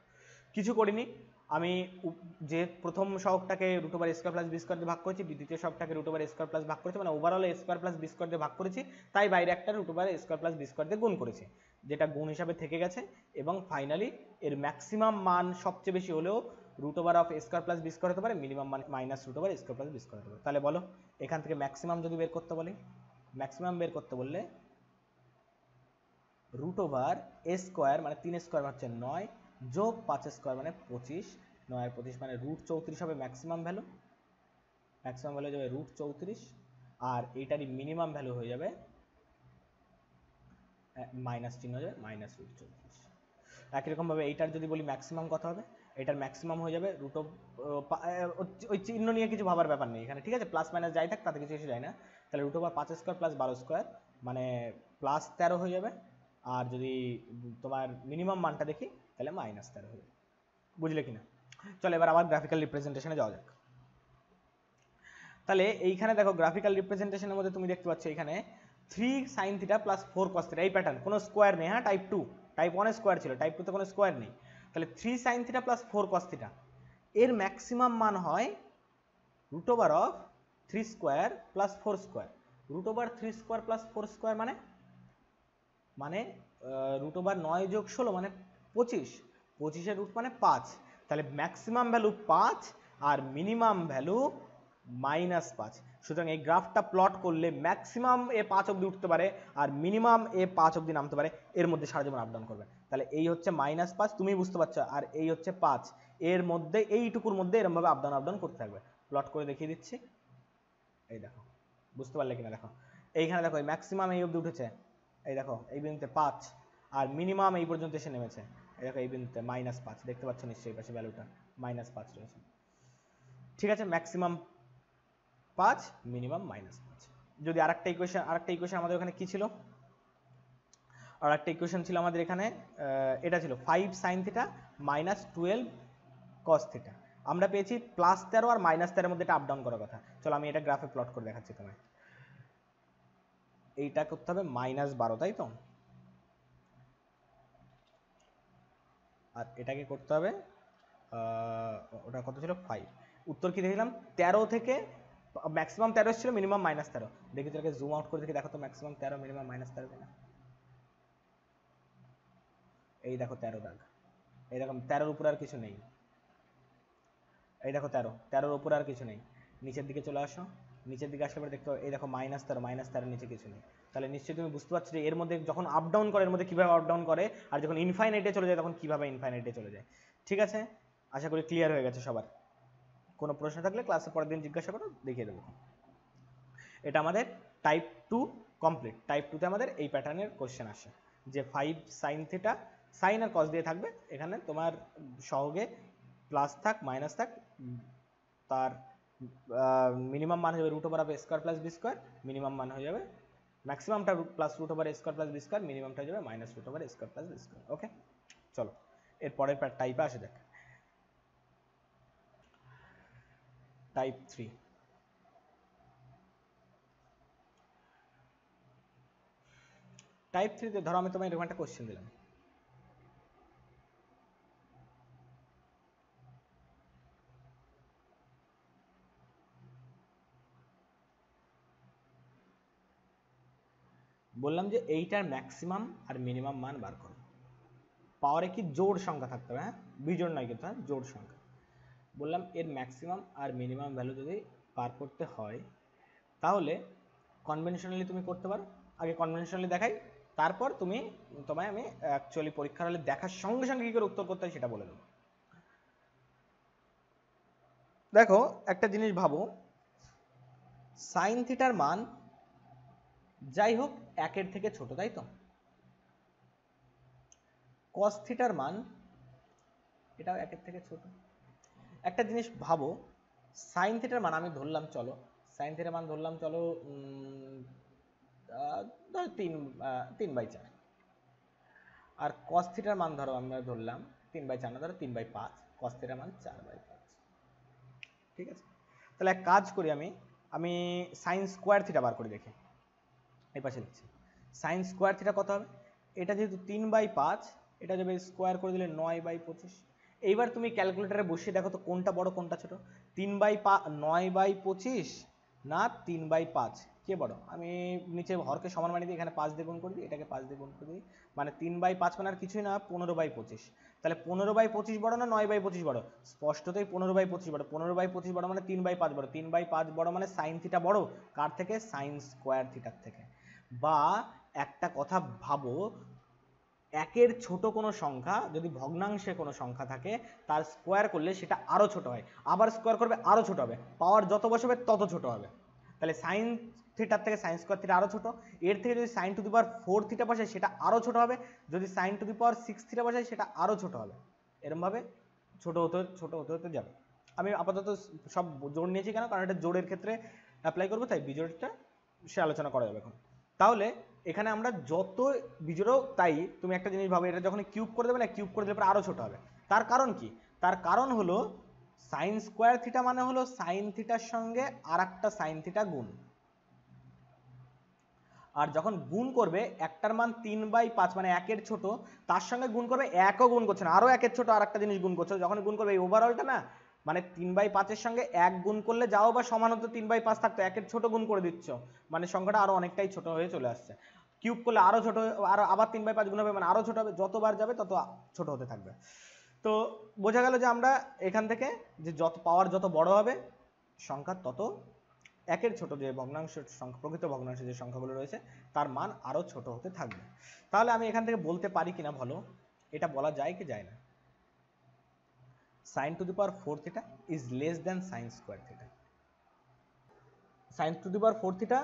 কিছু করিনি আমি, যে প্রথম সহগটাকে root over A square plus B square দিয়ে ভাগ করেছি, দ্বিতীয় সহগটাকে root over A square plus ভাগ করেছি, মানে ওভারঅল এ স্কোয়ার প্লাস বি স্কোয়ার দিয়ে ভাগ করেছি, তাই বাইরে একটা root over A square plus B square দিয়ে গুণ করেছি, যেটা গুণ হিসাবে থেকে গেছে। এবং ফাইনালি এর ম্যাক্সিমাম মান সবচেয়ে বেশি হলেও root over of A square plus B square হতে পারে, মিনিমাম মান minus root over A square plus B square হতে পারে। তাহলে বলো এখান থেকে ম্যাক্সিমাম যদি বের করতে বলি, ম্যাক্সিমাম বের করতে বললে রুট ওভার এ স্কোয়ার মানে 3 স্কোয়ার হচ্ছে 9, যোগ 5 স্কোয়ার মানে 25, 9 আর 25 মানে √34 হবে ম্যাক্সিমাম ভ্যালু, ম্যাক্সিমাম ভ্যালু যাবে √34, আর এইটারই মিনিমাম ভ্যালু হয়ে যাবে মাইনাস চিহ্ন হয়ে যাবে -√34। একই রকমভাবে এইটার যদি বলি ম্যাক্সিমাম কত হবে, এটার ম্যাক্সিমাম হয়ে যাবে ওই চিহ্ন নিয়ে কিছু ভাবার ব্যাপার নেই এখানে, ঠিক আছে, প্লাস মাইনাস যাই থাক তাতে কিছু যায় না। তাহলে √5 স্কোয়ার প্লাস 12 স্কোয়ার মানে +13 হয়ে যাবে, আর যদি তোমার মিনিমাম মানটা দেখি তাহলে -13 হয়ে যাবে। বুঝলে কিনা? চলো এবার আবার গ্রাফিক্যাল রিপ্রেজেন্টেশনে যাওয়া যাক। তাহলে এইখানে দেখো গ্রাফিক্যাল রিপ্রেজেন্টেশনের মধ্যে তুমি দেখতে পাচ্ছ এখানে 3 sin theta plus 4 cos theta, এই প্যাটার্ন, কোনো স্কোয়ার নেই, হ্যাঁ টাইপ 2, টাইপ 1 স্কোয়ার ছিল, টাইপ 2 তে কোনো স্কোয়ার নেই। তাহলে 3 sin theta plus 4 cos theta এর ম্যাক্সিমাম মান হয় √3 3 square plus 4 square, root over 3 square plus 4 square মানে রুট ওভার 9 যোগ 16 মানে 25, 25 রুট মানে 5, তাহলে ম্যাক্সিমাম ভ্যালু 5 আর মিনিমাম ভ্যালু -5। সুতরাং এই গ্রাফটা প্লট করলে ম্যাক্সিমাম এ 5 অবধি উঠতে পারে আর মিনিমাম এ 5 অবধি নামতে পারে, এর মধ্যে সারা জীবন আপডাউন করবে। তাহলে এই হচ্ছে -5, তুমি বুঝতে পারছো, আর এই হচ্ছে 5, এর মধ্যে এইটুকুর মধ্যে এরকমভাবে আপডাউন করতে থাকবে। প্লট করে দেখিয়ে দিচ্ছি, এই দেখো, বুঝতে পারলে কিনা দেখো, এইখানে দেখো ম্যাক্সিমাম এই অবধি উঠেছে, এই দেখো এই বিন্দুতে 5 আর মিনিমাম এই পর্যন্ত এসে নেমেছে, এই দেখো এই বিন্দুতে -5, দেখতে পাচ্ছ নিশ্চয়ই পাশে ভ্যালুটা -5 রয়েছে। ঠিক আছে, ম্যাক্সিমাম 5, মিনিমাম -5। যদি আরেকটা ইকুয়েশন আমাদের ওখানে কি ছিল, আরেকটা ইকুয়েশন ছিল আমাদের এখানে, এটা ছিল 5 sin θ -12 cos θ। আমরা পেয়েছি +13 আর -13 মধ্যে এটা আপডাউন করার কথা। চলো আমি এটা গ্রাফে প্লট করে দেখাচ্ছি তোমায়। এইটা করতে হবে -12, তাই তো, আর এটাকে করতে হবে ওটা কত ছিল 5। উত্তর কি দেখলাম 13 থেকে ম্যাক্সিমাম 13 এসেছিল, মিনিমাম -13। দেখি তোকে জুম আউট করে দেখি, দেখো তো ম্যাক্সিমাম 13 মিনিমাম -13 কিনা। এই দেখো 13 দাগ, এই দেখো 13-র উপরে আর কিছু নেই, এই দেখো 13-র উপরে আর কিছু নেই। নিচের দিকে চলে আসো, নিচের দিকে আসলে পরে দেখতে পাবে এই দেখো -13 নিচে কিছু নেই। তাহলে নিশ্চয়ই তুমি বুঝতে পারছো যে এর মধ্যে যখন আপ ডাউন করে এর মধ্যে কিভাবে আপ ডাউন করে, আর যখন ইনফাইনাইটে চলে যায় তখন কিভাবে ইনফাইনাইটে চলে যায়। ঠিক আছে, আশা করি ক্লিয়ার হয়ে গেছে সবার। কোনো প্রশ্ন থাকলে ক্লাসের পরের দিন জিজ্ঞাসা করো, দেখিয়ে দেবো। এটা আমাদের টাইপ 2 কমপ্লিট। টাইপ 2তে আমাদের এই প্যাটার্নের কোশ্চেন আসে যে 5 sin θ, সাইন আর কস দিয়ে থাকবে, এখানে তোমার সহগে প্লাস থাক মাইনাস থাক, তার মিনিমাম মান হয়ে যাবে √/a² + b², মিনিমাম মান হয়ে যাবে ম্যাক্সিমামটা +√/a² + b², মিনিমামটা হয়ে যাবে -√/a² + b²। ওকে, চলো এর পরের টাইপে আসে দেখ, টাইপ 3। টাইপ 3তে ধরো আমি তোমায় এরকম একটা কোশ্চেন দিলাম, বললাম যে এইটার ম্যাক্সিমাম আর মিনিমাম মান বার করো। পাওয়ারে কি জোড় সংখ্যা থাকতে হবে, হ্যাঁ বিজোড় নয় কিন্তু, হ্যাঁ জোড় সংখ্যা। বললাম এর ম্যাক্সিমাম আর মিনিমাম ভ্যালু যদি বার করতে হয় তাহলে কনভেনশনালি তুমি করতে পারো। আগে কনভেনশনালি দেখাই, তারপর তোমায় আমি অ্যাকচুয়ালি পরীক্ষার হলে দেখার সঙ্গে সঙ্গে কী করে উত্তর করতে হয় সেটা বলে দেবো। দেখো একটা জিনিস ভাবো, সাইন থিটার মান যাই হোক 1-এর থেকে ছোট, তাই তো। কস থিটার মান এটাও 1-এর থেকে ছোট। একটা জিনিস ভাবো, সাইন থিটার মান আমি ধরলাম, চলো সাইন থিটার মান ধরলাম, চলো ধরো 3/4, আর কস থিটার মান ধরো আমরা ধরলাম 3/4 না, ধরো 3/5, কস থিটার মান 4/5। ঠিক আছে, তাহলে এক কাজ করি, আমি সাইন স্কোয়ার থিটা বার করে দেখি। এই পাশে লিখছি সাইন স্কোয়ার থিটা কত হবে, এটা যেহেতু 3/5, এটা যাবে স্কোয়ার করে দিলে 9/25। এইবার তুমি ক্যালকুলেটারে বসিয়ে দেখো তো কোনটা বড় কোনটা ছোট, 9/25 না 3/5, কে বড়। আমি নিচে হরকে সমান বানিয়ে দিই, এখানে 5 দিয়ে গুণ করে দিই, এটাকে 5 দিয়ে গুণ করে দিই, মানে 3/5 মানে আর কিছুই না 15/25। তাহলে 15/25 বড় না 9/25 বড়, স্পষ্টতই 15/25 বড়। 15/25 বড় মানে 3/5 বড়, 3/5 বড় মানে সাইন থিটা বড় কার থেকে, সাইন স্কোয়ার থিটার থেকে। বা একটা কথা ভাবো, 1-এর ছোট কোনো সংখ্যা যদি ভগ্নাংশে কোনো সংখ্যা থাকে তার স্কোয়ার করলে সেটা আরো ছোট হয়, আবার স্কোয়ার করবে আরো ছোট হবে, পাওয়ার যত বসাবে তত ছোট হবে। তাহলে সাইন থিটার থেকে সাইন স্কোয়ার থিটা আরো ছোট, এর থেকে যদি sin to the power 4 theta বসাই সেটা আরো ছোট হবে, যদি sin to the power 6 theta বসাই সেটা আরো ছোট হবে। এরকম ভাবে ছোট হতে যাবে। আমি আপাতত সব জোড় নিয়েছি কেন, কারণ এটা জোড়ের ক্ষেত্রে অ্যাপ্লাই করবো, তাই বিজোড়টা সে আলোচনা করা যাবে এখন। তাহলে এখানে আমরা যত বিজোড়ও, তাই তুমি একটা জিনিস ভাবো, এটা যখন কিউব করে দেবে না, কিউব করে দিলে পরে আরো ছোট হবে। তার কারণ কি, তার কারণ হলো সাইন স্কোয়ার থিটা মানে হলো সাইন থিটার সঙ্গে আর একটা সাইন থিটা গুণ, আর যখন গুণ করবে একটার মান 3/5 মানে 1-এর ছোট, তার সঙ্গে গুণ করবে 1ও গুণ করছে না, আরো 1-এর ছোট আর একটা জিনিস গুণ করছে, যখন গুণ করবে এই ওভারঅলটা না মানে 3/5 এর সঙ্গে 1 গুণ করলে যাও বা সমান হতো 3/5 থাকতো, 1-এর ছোট গুণ করে দিচ্ছ, মানে সংখ্যাটা আরো অনেকটাই ছোট হয়ে চলে আসছে। কিউব করলে আরো ছোট, আরো আবার 3/5 গুণ হবে, মানে আরো ছোট হবে, যতবার যাবে তত ছোট হতে থাকবে। তো বোঝা গেল যে আমরা এখান থেকে যে যত পাওয়ার যত বড় হবে সংখ্যা তত 1-এর ছোট যে ভগ্নাংশ সংখ্যা, প্রকৃত ভগ্নাংশ যে সংখ্যাগুলো রয়েছে তার মান আরো ছোট হতে থাকবে। তাহলে আমি এখান থেকে বলতে পারি কিনা বলো, এটা বলা যায় কি যায় না? sin to the power 4 theta is less than sin square theta. sin to the power 4 theta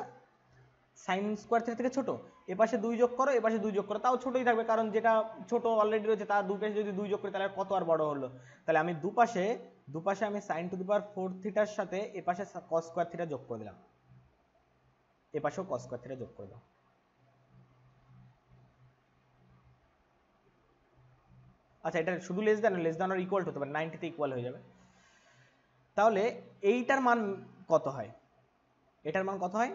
sin square theta থেকে ছোট। এপাশে 2 যোগ করো, এপাশে 2 যোগ করো, তাও ছোটই থাকবে, কারণ যেটা ছোট অলরেডি রয়েছে তার দুপাশে যদি 2 যোগ করি তাহলে কত আর বড় হলো। তাহলে আমি দুপাশে আমি sin to the power 4 থিটার সাথে এপাশে cos square theta যোগ করে দিলাম, এপাশেও cos square theta যোগ করে দাও। আচ্ছা, এটা শুধু লেস দ্যান আর ইকুয়াল হতে পারে, 90 তে ইকুয়াল হয়ে যাবে। তাহলে এইটার মান কত হয়? এটার মান কত হয়?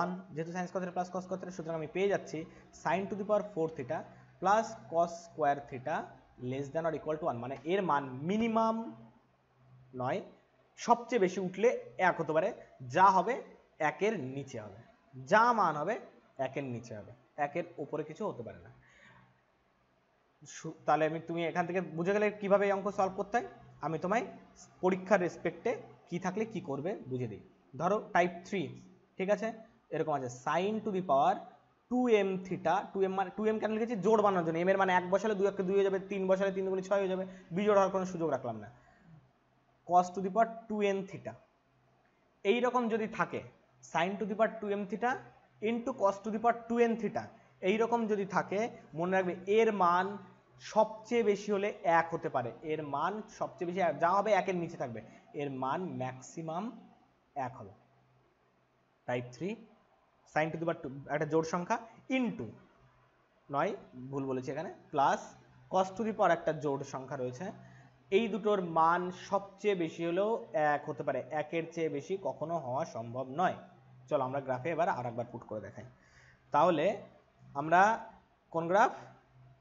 1, যেহেতু sin square theta plus cos square theta, সুতরাং আমি পেয়ে যাচ্ছি sin to the power 4 theta plus cos square theta less than or equal two 1, মানে এর মান মিনিমাম নয়, সবচেয়ে বেশি উঠলে 1 হতে পারে, যা হবে 1-এর নিচে হবে, যা মান হবে 1-এর নিচে হবে, 1-এর উপরে কিছু হতে পারে না। তাহলে তুমি এখান থেকে বুঝে গেলে কিভাবে এই অঙ্ক সলভ করতে হয়। আমি তোমায় পরীক্ষার রেসপেক্টে কি থাকলে কি করবে বুঝে দিই। ধরো টাইপ 3, ঠিক আছে, এরকম আছে sin to the power 2m theta, 2m মানে 2m কেন লিখেছি? জোড় বানানোর জন্য, m এর মানে 1 বসালে 2 1 2 হয়ে যাবে, 3 বসালে 3 2 6 হয়ে যাবে, বিজোড় হওয়ার কোনো সুযোগ রাখলাম না। cos two the power 2n theta, এইরকম যদি থাকে sin to the power 2m theta into cos two the power 2n theta, এইরকম যদি থাকে, মনে রাখবে এর মান সবচেয়ে বেশি হলে 1 হতে পারে, এর মান সবচেয়ে বেশি যা হবে 1-এর নিচে থাকবে, এর মান ম্যাক্সিমাম 1 হবে। টাইপ 3 sin টু দি পাওয়ার একটা জোড় সংখ্যা ইন্টু, নয় ভুল বলেছি এখানে, প্লাস cos টু দি পাওয়ার একটা জোড় সংখ্যা রয়েছে, এই দুটোর মান সবচেয়ে বেশি হলেও 1 হতে পারে, 1-এর চেয়ে বেশি কখনো হওয়া সম্ভব নয়। চলো আমরা গ্রাফে এবার আরেকবার পুট করে দেখাই। তাহলে আমরা কোন গ্রাফ?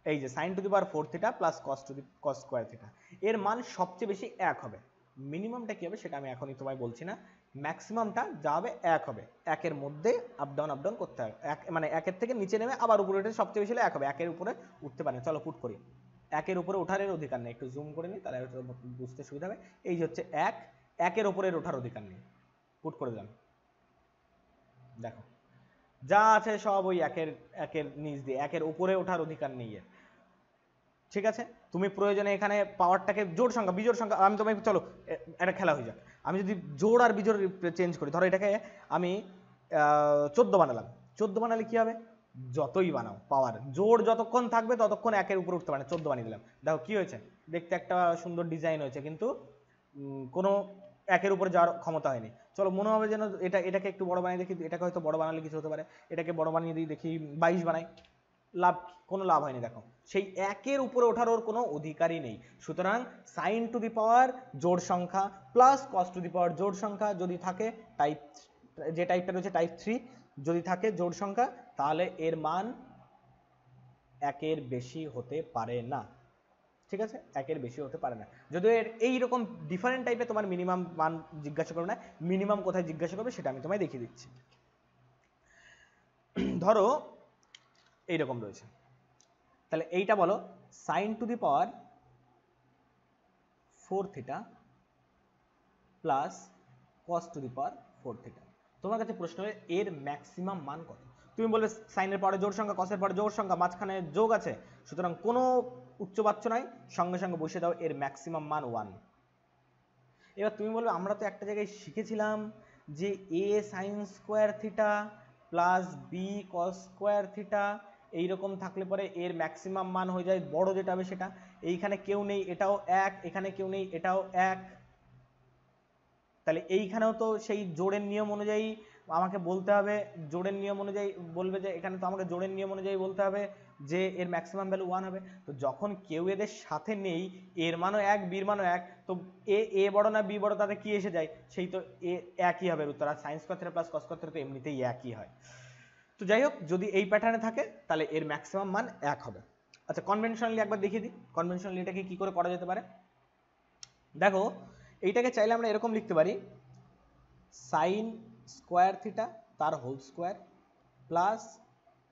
এই যে sin to the power 4 theta plus cos square theta, এর মান সবচেয়ে বেশি 1 হবে। মিনিমামটা কি হবে সেটা আমি এখনই তোমায় বলছি না, ম্যাক্সিমামটা যা হবে 1 হবে, 1-এর মধ্যে আপ ডাউন করতে হবে, মানে 1-এর থেকে নিচে নেমে আবার উপরে উঠে সবচেয়ে বেশি হলে 1 হবে, 1-এর উপরে উঠতে পারে। চলো পুট করি। 1-এর উপরে ওঠার অধিকার নেই, একটু জুম করে নিই তাহলে বুঝতে সুবিধা হবে। এই যে হচ্ছে 1-এর উপরে ওঠার অধিকার নেই, পুট করে দিলাম। দেখো যা আছে সব ওই 1-এর নিচ দিয়ে, 1-এর উপরে ওঠার অধিকার নেই এর, ঠিক আছে। তুমি প্রয়োজনে এখানে পাওয়ারটাকে জোড় সংখ্যা বিজোড় সংখ্যা, আমি তোমায়, চলো একটা খেলা হয়ে যাক, আমি যদি জোড় আর বিজোড় চেঞ্জ করি, ধরো এটাকে আমি 14 বানালাম, 14 বানালে কি হবে? যতই বানাও পাওয়ার জোড় যতক্ষণ থাকবে ততক্ষণ 1-এর উপরে উঠতে পারে, 14 বানিয়ে দিলাম, দেখো কি হয়েছে, দেখতে একটা সুন্দর ডিজাইন হয়েছে, কিন্তু কোনো 1-এর উপরে যাওয়ার ক্ষমতা হয়নি। চলো মনে হবে যেন এটাকে একটু বড় বানিয়ে দেখি, এটাকে হয়তো বড় বানালে কিছু হতে পারে, এটাকে বড় বানিয়ে দিই, দেখি 22 বানাই, কোনো লাভ হয়নি। দেখো সেই 1-এর উপরে ওঠার ওর কোনো অধিকারই নেই। সুতরাং sin টু দি পাওয়ার জোড় সংখ্যা প্লাস cos টু দি পাওয়ার জোড় সংখ্যা যদি থাকে, টাইপ যে টাইপটা রয়েছে টাইপ 3, যদি থাকে জোড় সংখ্যা, তাহলে এর মান 1-এর বেশি হতে পারে না, ঠিক আছে, 1-এর বেশি হতে পারে না। যদিও এর এইরকম ডিফারেন্ট টাইপে তোমার মিনিমাম মান জিজ্ঞাসা করবে না, মিনিমাম কোথায় জিজ্ঞাসা করবে সেটা আমি তোমায় দেখিয়ে দিচ্ছি। ধরো এইরকম রয়েছে, তাহলে এইটা বলো sin to the power 4 theta plus cos two the power 4 theta. তোমার কাছে প্রশ্ন হবে এর ম্যাক্সিমাম মান কত? তুমি বলবে sin এর পরে জোড় সংখ্যা, cos এর পরে জোড় সংখ্যা, মাঝখানে যোগ আছে, সুতরাং কোনো উচ্চবাচ্য নাই, সঙ্গে সঙ্গে বসিয়ে দাও এর ম্যাক্সিমাম মান 1। এবার তুমি বলবে আমরা তো একটা জায়গায় শিখেছিলাম যে a sin square theta plus b cos square theta, এইরকম থাকলে পরে এর ম্যাক্সিমাম মান হয়ে যায় বড় যেটা হবে সেটা, এইখানে কেউ নেই এটাও 1, এখানে কেউ নেই এটাও 1, তাহলে এইখানেও তো সেই জোড়ের নিয়ম অনুযায়ী আমাকে বলতে হবে, জোড়ের নিয়ম অনুযায়ী বলবে যে এখানে তো আমাকে জোড়ের নিয়ম অনুযায়ী বলতে হবে যে এর ম্যাক্সিমাম ভ্যালু 1 হবে। তো যখন কেউ এদের সাথে নেই, এর মানও 1 বির মানও 1, তো এ বড় না বি বড় তাতে কি এসে যায়, সেই তো এ একই হবে উত্তর, আর sin square theta plus cos square theta তো এমনিতেই একই হয়। তো যাই হোক, যদি এই প্যাটার্নে থাকে তাহলে এর ম্যাক্সিমাম মান 1 হবে। আচ্ছা কনভেনশনালি একবার দেখিয়ে দিই, কনভেনশনালি এটাকে কি করে করা যেতে পারে। দেখো এইটাকে চাইলে আমরা এরকম লিখতে পারি সাইন স্কোয়ার থিটা তার whole square plus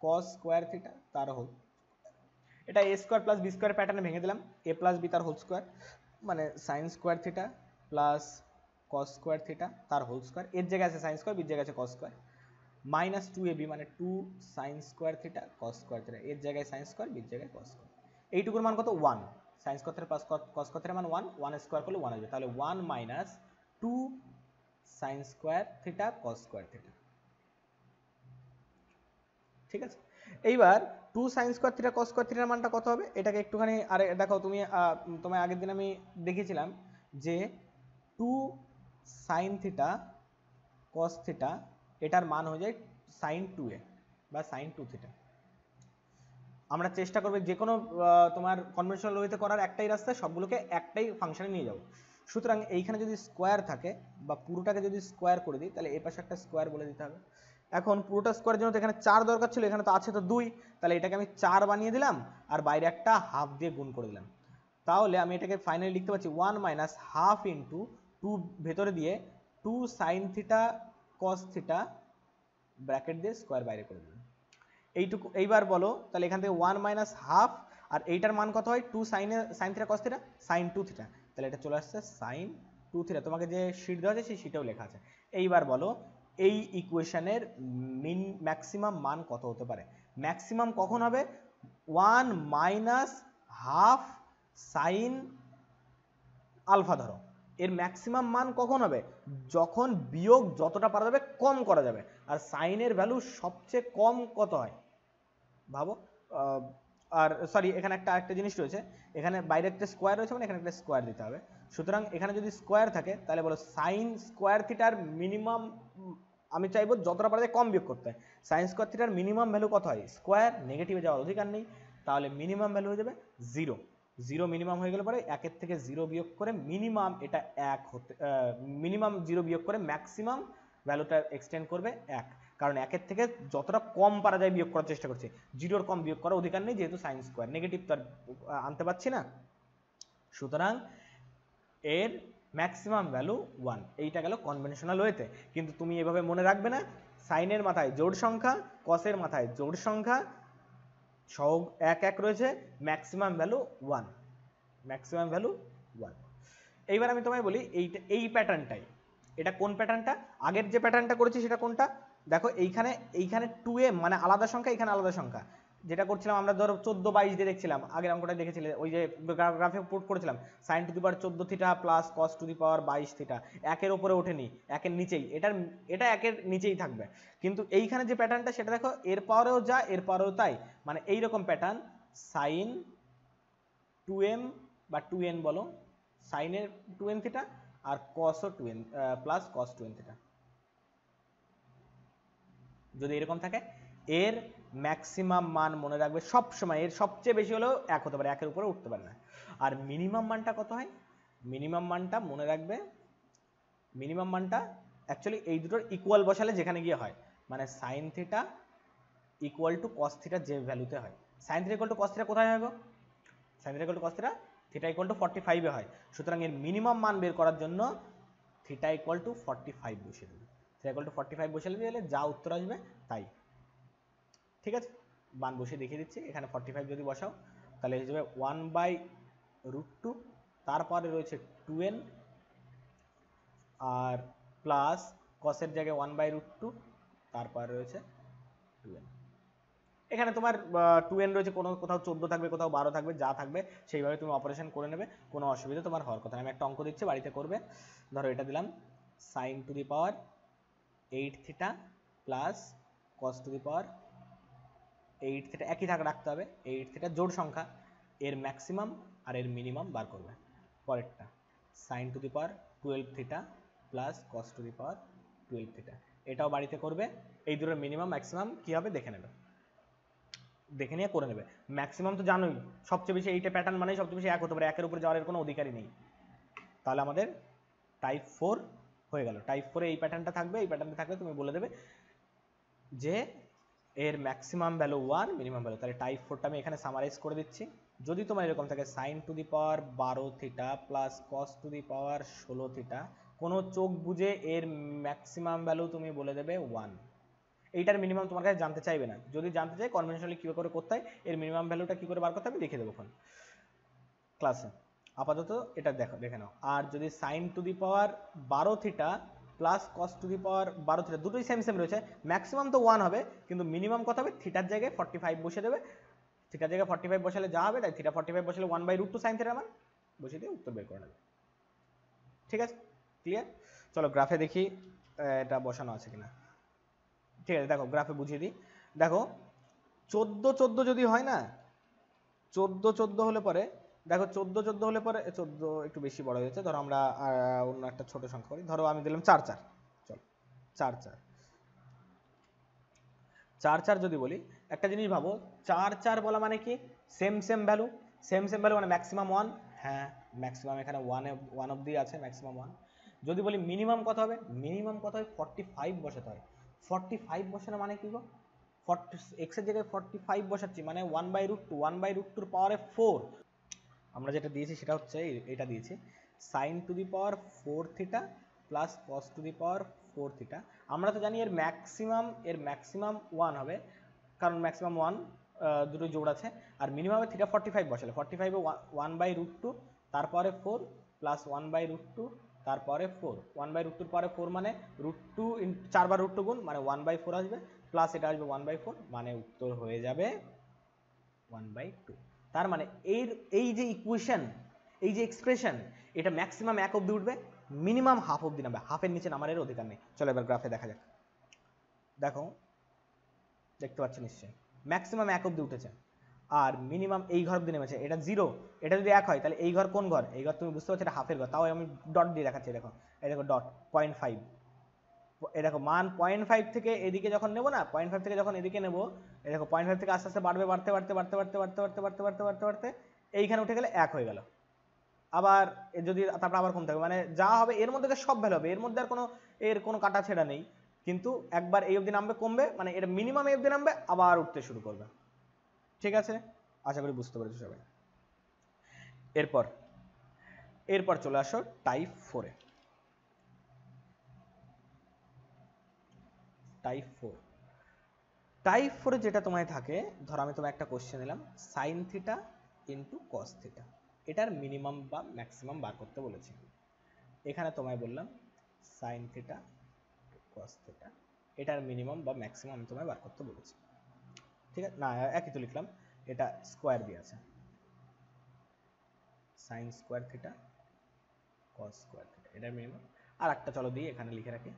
cos square theta তার হোল, এটা A square plus B square প্যাটার্নে ভেঙে দিলাম, এ প্লাস বি তার হোল স্কোয়ার মানে sine square theta plus cos square theta তার হোল স্কোয়ার, এর জায়গায় আছে সাইন স্কোয়ার, বির জায়গায় আছে কস স্কোয়ার, মাইনাস 2ab মানে 2 sign square theta cos square theta, এর জায়গায় সাইন স্কোয়ার, বির জায়গায় কস স্কোয়ার। এইটুকুর মান কত 1, sign square theta plus cos square theta মান 1, 1 স্কোয়ার করলে 1 আসবে, তাহলে 1 minus 2 sign square theta cos square theta. ঠিক আছে, এইবার 2 sign square theta cos square থিটার মানটা কত হবে, এটাকে একটুখানি আরে দেখো তুমি তোমায় আগের দিন আমি দেখিয়েছিলাম যে 2 সাইন থিটা কস থিটা এটার মান হয়ে যায় সাইন 2a বা সাইন 2 থিটা। আমরা চেষ্টা করব যে কোনো তোমার কনভেনশনাল ওয়েতে করার একটাই রাস্তা, সবগুলোকে একটাই ফাংশনে নিয়ে যাবো। সুতরাং এইখানে যদি স্কোয়ার থাকে বা পুরোটাকে যদি স্কোয়ার করে দিই তাহলে এই পাশে একটা স্কোয়ার বলে দিতে হবে। এখন পুরোটা স্কোয়ারের জন্য তো এখানে 4 দরকার ছিল, এখানে তো আছে তো 2, তাহলে এটাকে আমি 4 বানিয়ে দিলাম আর বাইরে একটা হাফ দিয়ে গুণ করে দিলাম, তাহলে আমি এটাকে ফাইনালি লিখতে পারছি 1 মাইনাস হাফ ইন্টু 2 ভেতরে দিয়ে 2 sign theta cos theta bracket দিয়ে স্কোয়ার বাইরে করে দিলাম। এইটুকু এইবার বলো তাহলে এখান থেকে 1 মাইনাস হাফ আর এইটার মান কত হয় 2 sign theta cos theta sine 2 theta, তাহলে এটা চলে আসছে সাইন 2 থিটা, তোমাকে যে শীট দেওয়া আছে সেই শীটেও লেখা আছে। এইবার বলো এই ইকুয়েশনের ম্যাক্সিমাম মান কত হতে পারে, ম্যাক্সিমাম কখন হবে 1 মাইনাস হাফ সাইন আলফা, ধরো এর ম্যাক্সিমাম মান কখন হবে যখন বিয়োগ যতটা পারা যাবে কম করা যাবে, আর সাইনের ভ্যালু সবচেয়ে কম কত হয় ভাবো। আর সরি এখানে একটা জিনিস রয়েছে, এখানে বাইরে একটা স্কোয়ার রয়েছে মানে এখানে একটা স্কোয়ার দিতে হবে, সুতরাং এখানে যদি স্কোয়ার থাকে তাহলে বলো সাইন স্কোয়ার থিটার মিনিমাম আমি চাইবো যতটা পারা যায় কম বিয়োগ করতে হয়, সাইন স্কোয়ার থিটার মিনিমাম ভ্যালু কত হয় স্কোয়ার, নেগেটিভে যাওয়ার অধিকার নেই, তাহলে মিনিমাম ভ্যালু হয়ে যাবে 0, 0 মিনিমাম হয়ে গেলে পরে 1 থেকে 0 বিয়োগ করে মিনিমাম এটা 1 হতে মিনিমাম 0 বিয়োগ করে ম্যাক্সিমাম ভ্যালুটা এক্সটেন্ড করবে 1, কারণ 1 থেকে যতটা কম পারা যায় বিয়োগ করার চেষ্টা করছে, 0-র কম বিয়োগ করার অধিকার নেই যেহেতু সাইন স্কোয়ার, নেগেটিভ তো আর আনতে পারছি না, সুতরাং এর ম্যাক্সিমাম ভ্যালু 1, এইটা গেল কনভেনশনাল ওয়েতে। কিন্তু তুমি এভাবে মনে রাখবে না, সাইনের মাথায় জোড় সংখ্যা কসের মাথায় জোড় সংখ্যা সহগ 1 1 রয়েছে, ম্যাক্সিমাম ভ্যালু 1, ম্যাক্সিমাম ভ্যালু 1। এইবার আমি তোমায় বলি এই প্যাটার্নটাই, এটা কোন প্যাটার্নটা, আগের যে প্যাটার্নটা করেছি সেটা কোনটা, দেখো এইখানে 2m মানে আলাদা সংখ্যা, এখানে আলাদা সংখ্যা, যেটা করছিলাম আমরা ধরো 14 22 দিয়ে দেখছিলাম আগের অঙ্কটা দেখেছিলে ওই যে গ্রাফে পুট করেছিলাম sin to the power 14 theta plus cos two the power 22 theta, একের উপরে ওঠেনি, একের নিচেই, এটা একের নিচেই থাকবে, কিন্তু এইখানে যে প্যাটার্নটা সেটা দেখো এর পাওয়ারেও যা এর পাওয়ারেও তাই, মানে এইরকম প্যাটার্ন sin 2m বা 2n বলো, সাইনের 2n থিটা আর cosও 2n plus cos 2n theta, যদি এরকম থাকে এর ম্যাক্সিমাম মান মনে রাখবে সব সময় এর সবচেয়ে বেশি হলেও 1 হতে পারে, 1-এর উপরে উঠতে পারে না। আর মিনিমাম মানটা কত হয়, মিনিমাম মানটা মনে রাখবে, মিনিমাম মানটা অ্যাকচুয়ালি এই দুটোর ইকুয়াল বসালে যেখানে গিয়ে হয়, মানে sin theta equal two cos theta যে ভ্যালুতে হয়, sin theta equal two cos theta কোথায় হয় গো, sin theta equal two cos theta theta equal to 45 এ হয়, সুতরাং এর মিনিমাম মান বের করার জন্য থিটা ইকুয়াল টু 45 বসিয়ে দেবে, থিটা ইকুয়াল টু 45 বসালে দিলে যা উত্তর আসবে তাই, ঠিক আছে মান বসিয়ে দেখিয়ে দিচ্ছি, এখানে 45 যদি বসাও তাহলে হয়ে যাবে 1/√2, তারপরে রয়েছে 2n আর প্লাস cos-এর জায়গায় 1/√2, তারপরে রয়েছে 2n, এখানে তোমার 2n রয়েছে, কোথাও 14 থাকবে কোথাও 12 থাকবে, যা থাকবে সেইভাবে তুমি অপারেশন করে নেবে, কোনো অসুবিধা তোমার হওয়ার কথা না। আমি একটা অঙ্ক দিচ্ছি বাড়িতে করবে, ধরো এটা দিলাম sin to the power 8 theta plus cos two the power 8 theta, একই রাখতে হবে, 8 থিটা জোড় সংখ্যা, এর ম্যাক্সিমাম আর এর মিনিমাম বার করবে। পরেরটা sin to the power 12 theta plus cos two the power 12 theta, এটাও বাড়িতে করবে, এই দুটোর মিনিমাম ম্যাক্সিমাম কি হবে দেখে নেবে, দেখে নিয়ে করে নেবে। ম্যাক্সিমাম তো জানোই সবচেয়ে বেশি এইটা প্যাটার্ন মানে সবচেয়ে বেশি 1 হতে পারে, 1-এর উপরে যাওয়ার কোনো অধিকারই নেই, তাহলে আমাদের টাইপ 4 হয়ে গেল। টাইপ 4 এ এই প্যাটার্নটা থাকবে, এই প্যাটার্নটা থাকলে তুমি বলে দেবে যে এর ম্যাক্সিমাম ভ্যালু 1, মিনিমাম ভ্যালু, তাহলে টাইপ 4টা আমি এখানে সামারাইজ করে দিচ্ছি। যদি তোমার এরকম থাকে sine to the power 12 theta plus cos to the power 16 theta, কোনো চোখ বুঝে এর ম্যাক্সিমাম ভ্যালু তুমি বলে দেবে 1। এইটার মিনিমাম তোমার কাছে জানতে চাইবে না, যদি জানতে চাই কনভেনশনালি কী করে করতে হয়, এর মিনিমাম ভ্যালুটা কী করে বার করতে হবে দেখে দেবো এখন ক্লাসে। আপাতত এটা দেখে নাও। আর যদি sine to the power 12 theta plus cos to the power 12 theta, দুটোই সেম সেম রয়েছে, ম্যাক্সিমাম তো 1 হবে, কিন্তু মিনিমাম কত হবে, থিটার জায়গায় 45 বসে দেবে, থিটার জায়গায় 45 বসালে যা হবে তাই, থিটা 45 বসালে 1/√2 সাইন থিটার মান বসিয়ে দিয়ে উত্তর বের করে নেবে। ঠিক আছে, ক্লিয়ার? চলো গ্রাফে দেখি এটা বসানো আছে কিনা। ঠিক আছে, দেখো গ্রাফে বুঝিয়ে দিই। দেখো 14 যদি হয় না, 14 হলে পরে, দেখো 14 হলে পরে, 14 একটু বেশি বড় হয়েছে, ধরো আমরা অন্য একটা ছোট সংখ্যা করি, ধরো আমি দিলাম 4 4। চলো 4 4 যদি বলি, একটা জিনিস ভাবো, 4 4 বলা মানে কি, same same value, same same value মানে ম্যাক্সিমাম 1। হ্যাঁ, ম্যাক্সিমাম এখানে 1 অবধি আছে, ম্যাক্সিমাম 1। যদি বলি মিনিমাম কত হবে, মিনিমাম কত হয় 45 বসাতে হয়। 45 বসানো মানে কি গো, 40 x এর জায়গায় 45 বসাচ্ছি মানে 1/√2, 1/√2 এর পাওয়ারে 4। আমরা যেটা দিয়েছি সেটা হচ্ছে এটা দিয়েছি, sine to the power 4 theta plus cos to the power 4 theta. আমরা তো জানি এর ম্যাক্সিমাম 1 হবে, কারণ ম্যাক্সিমাম 1 দুটো জোড় আছে, আর মিনিমামে থিটা 45 বসালে 45 এ 1/√2 তারপরে 4 প্লাস 1/√2 তারপরে 4, 1/√2 এর পরে 4 মানে √2 4 বার √2 গুণ মানে 1/4 আসবে, প্লাস এটা আসবে 1/4 মানে উত্তর হয়ে যাবে 1/2। তার মানে এই যে ইকুয়েশন, এই যে এক্সপ্রেশন, এটা ম্যাক্সিমাম 1 অবধি উঠবে, মিনিমাম হাফ অবধি নামবে, হাফের নিচে নামার এর অধিকার নেই। চলো এবার গ্রাফে দেখা যাক। দেখো দেখতে পাচ্ছ নিশ্চয়ই ম্যাক্সিমাম 1 অবধি উঠেছে, আর মিনিমাম এই ঘর অবধি নেমেছে, এটা 0। এটা যদি 1 হয় তাহলে এই ঘর কোন ঘর, এই ঘর তুমি বুঝতে পারছো এটা হাফের ঘর, তাও আমি ডট দিয়ে দেখাচ্ছি। দেখো এই দেখো ডট 0.5, এই দেখো মান 0.5 থেকে এদিকে যখন নেবো না, 0.5 থেকে যখন এদিকে নেবো, এই দেখো 0.5 থেকে আস্তে আস্তে বাড়বে, বাড়তে বাড়তে বাড়তে বাড়তে বাড়তে বাড়তে বাড়তে বাড়তে বাড়তে বাড়তে এইখানে উঠে গেলে 1 হয়ে গেল। আবার যদি তারপর আবার কমতে হবে, মানে যা হবে এর মধ্যে সব ভ্যালু হবে, এর মধ্যে আর কোনো কাটা ছেঁড়া নেই, কিন্তু একবার এই অবধি নামবে কমবে, মানে এটা মিনিমাম এই অবধি নামবে আবার উঠতে শুরু করবে। ঠিক আছে, আশা করি বুঝতে পেরেছো সবাই। এরপর চলে আসো টাইপ 4-এ। টাইপ 4-এ যেটা তোমায় থাকে, ধরো আমি তোমায় একটা কোশ্চেন দিলাম, sine theta into cos theta, এটার মিনিমাম বা ম্যাক্সিমাম বার করতে বলেছি। এখানে তোমায় বললাম সাইন থিটা কস থিটা, এটার মিনিমাম বা ম্যাক্সিমাম আমি তোমায় বার করতে বলেছি। ঠিক আছে, না একই তো লিখলাম, এটা স্কোয়ার দিয়ে আছে, sign square theta cos square theta, এটার মিনিমাম। আর একটা চলো দিই, এখানে লিখে রাখি,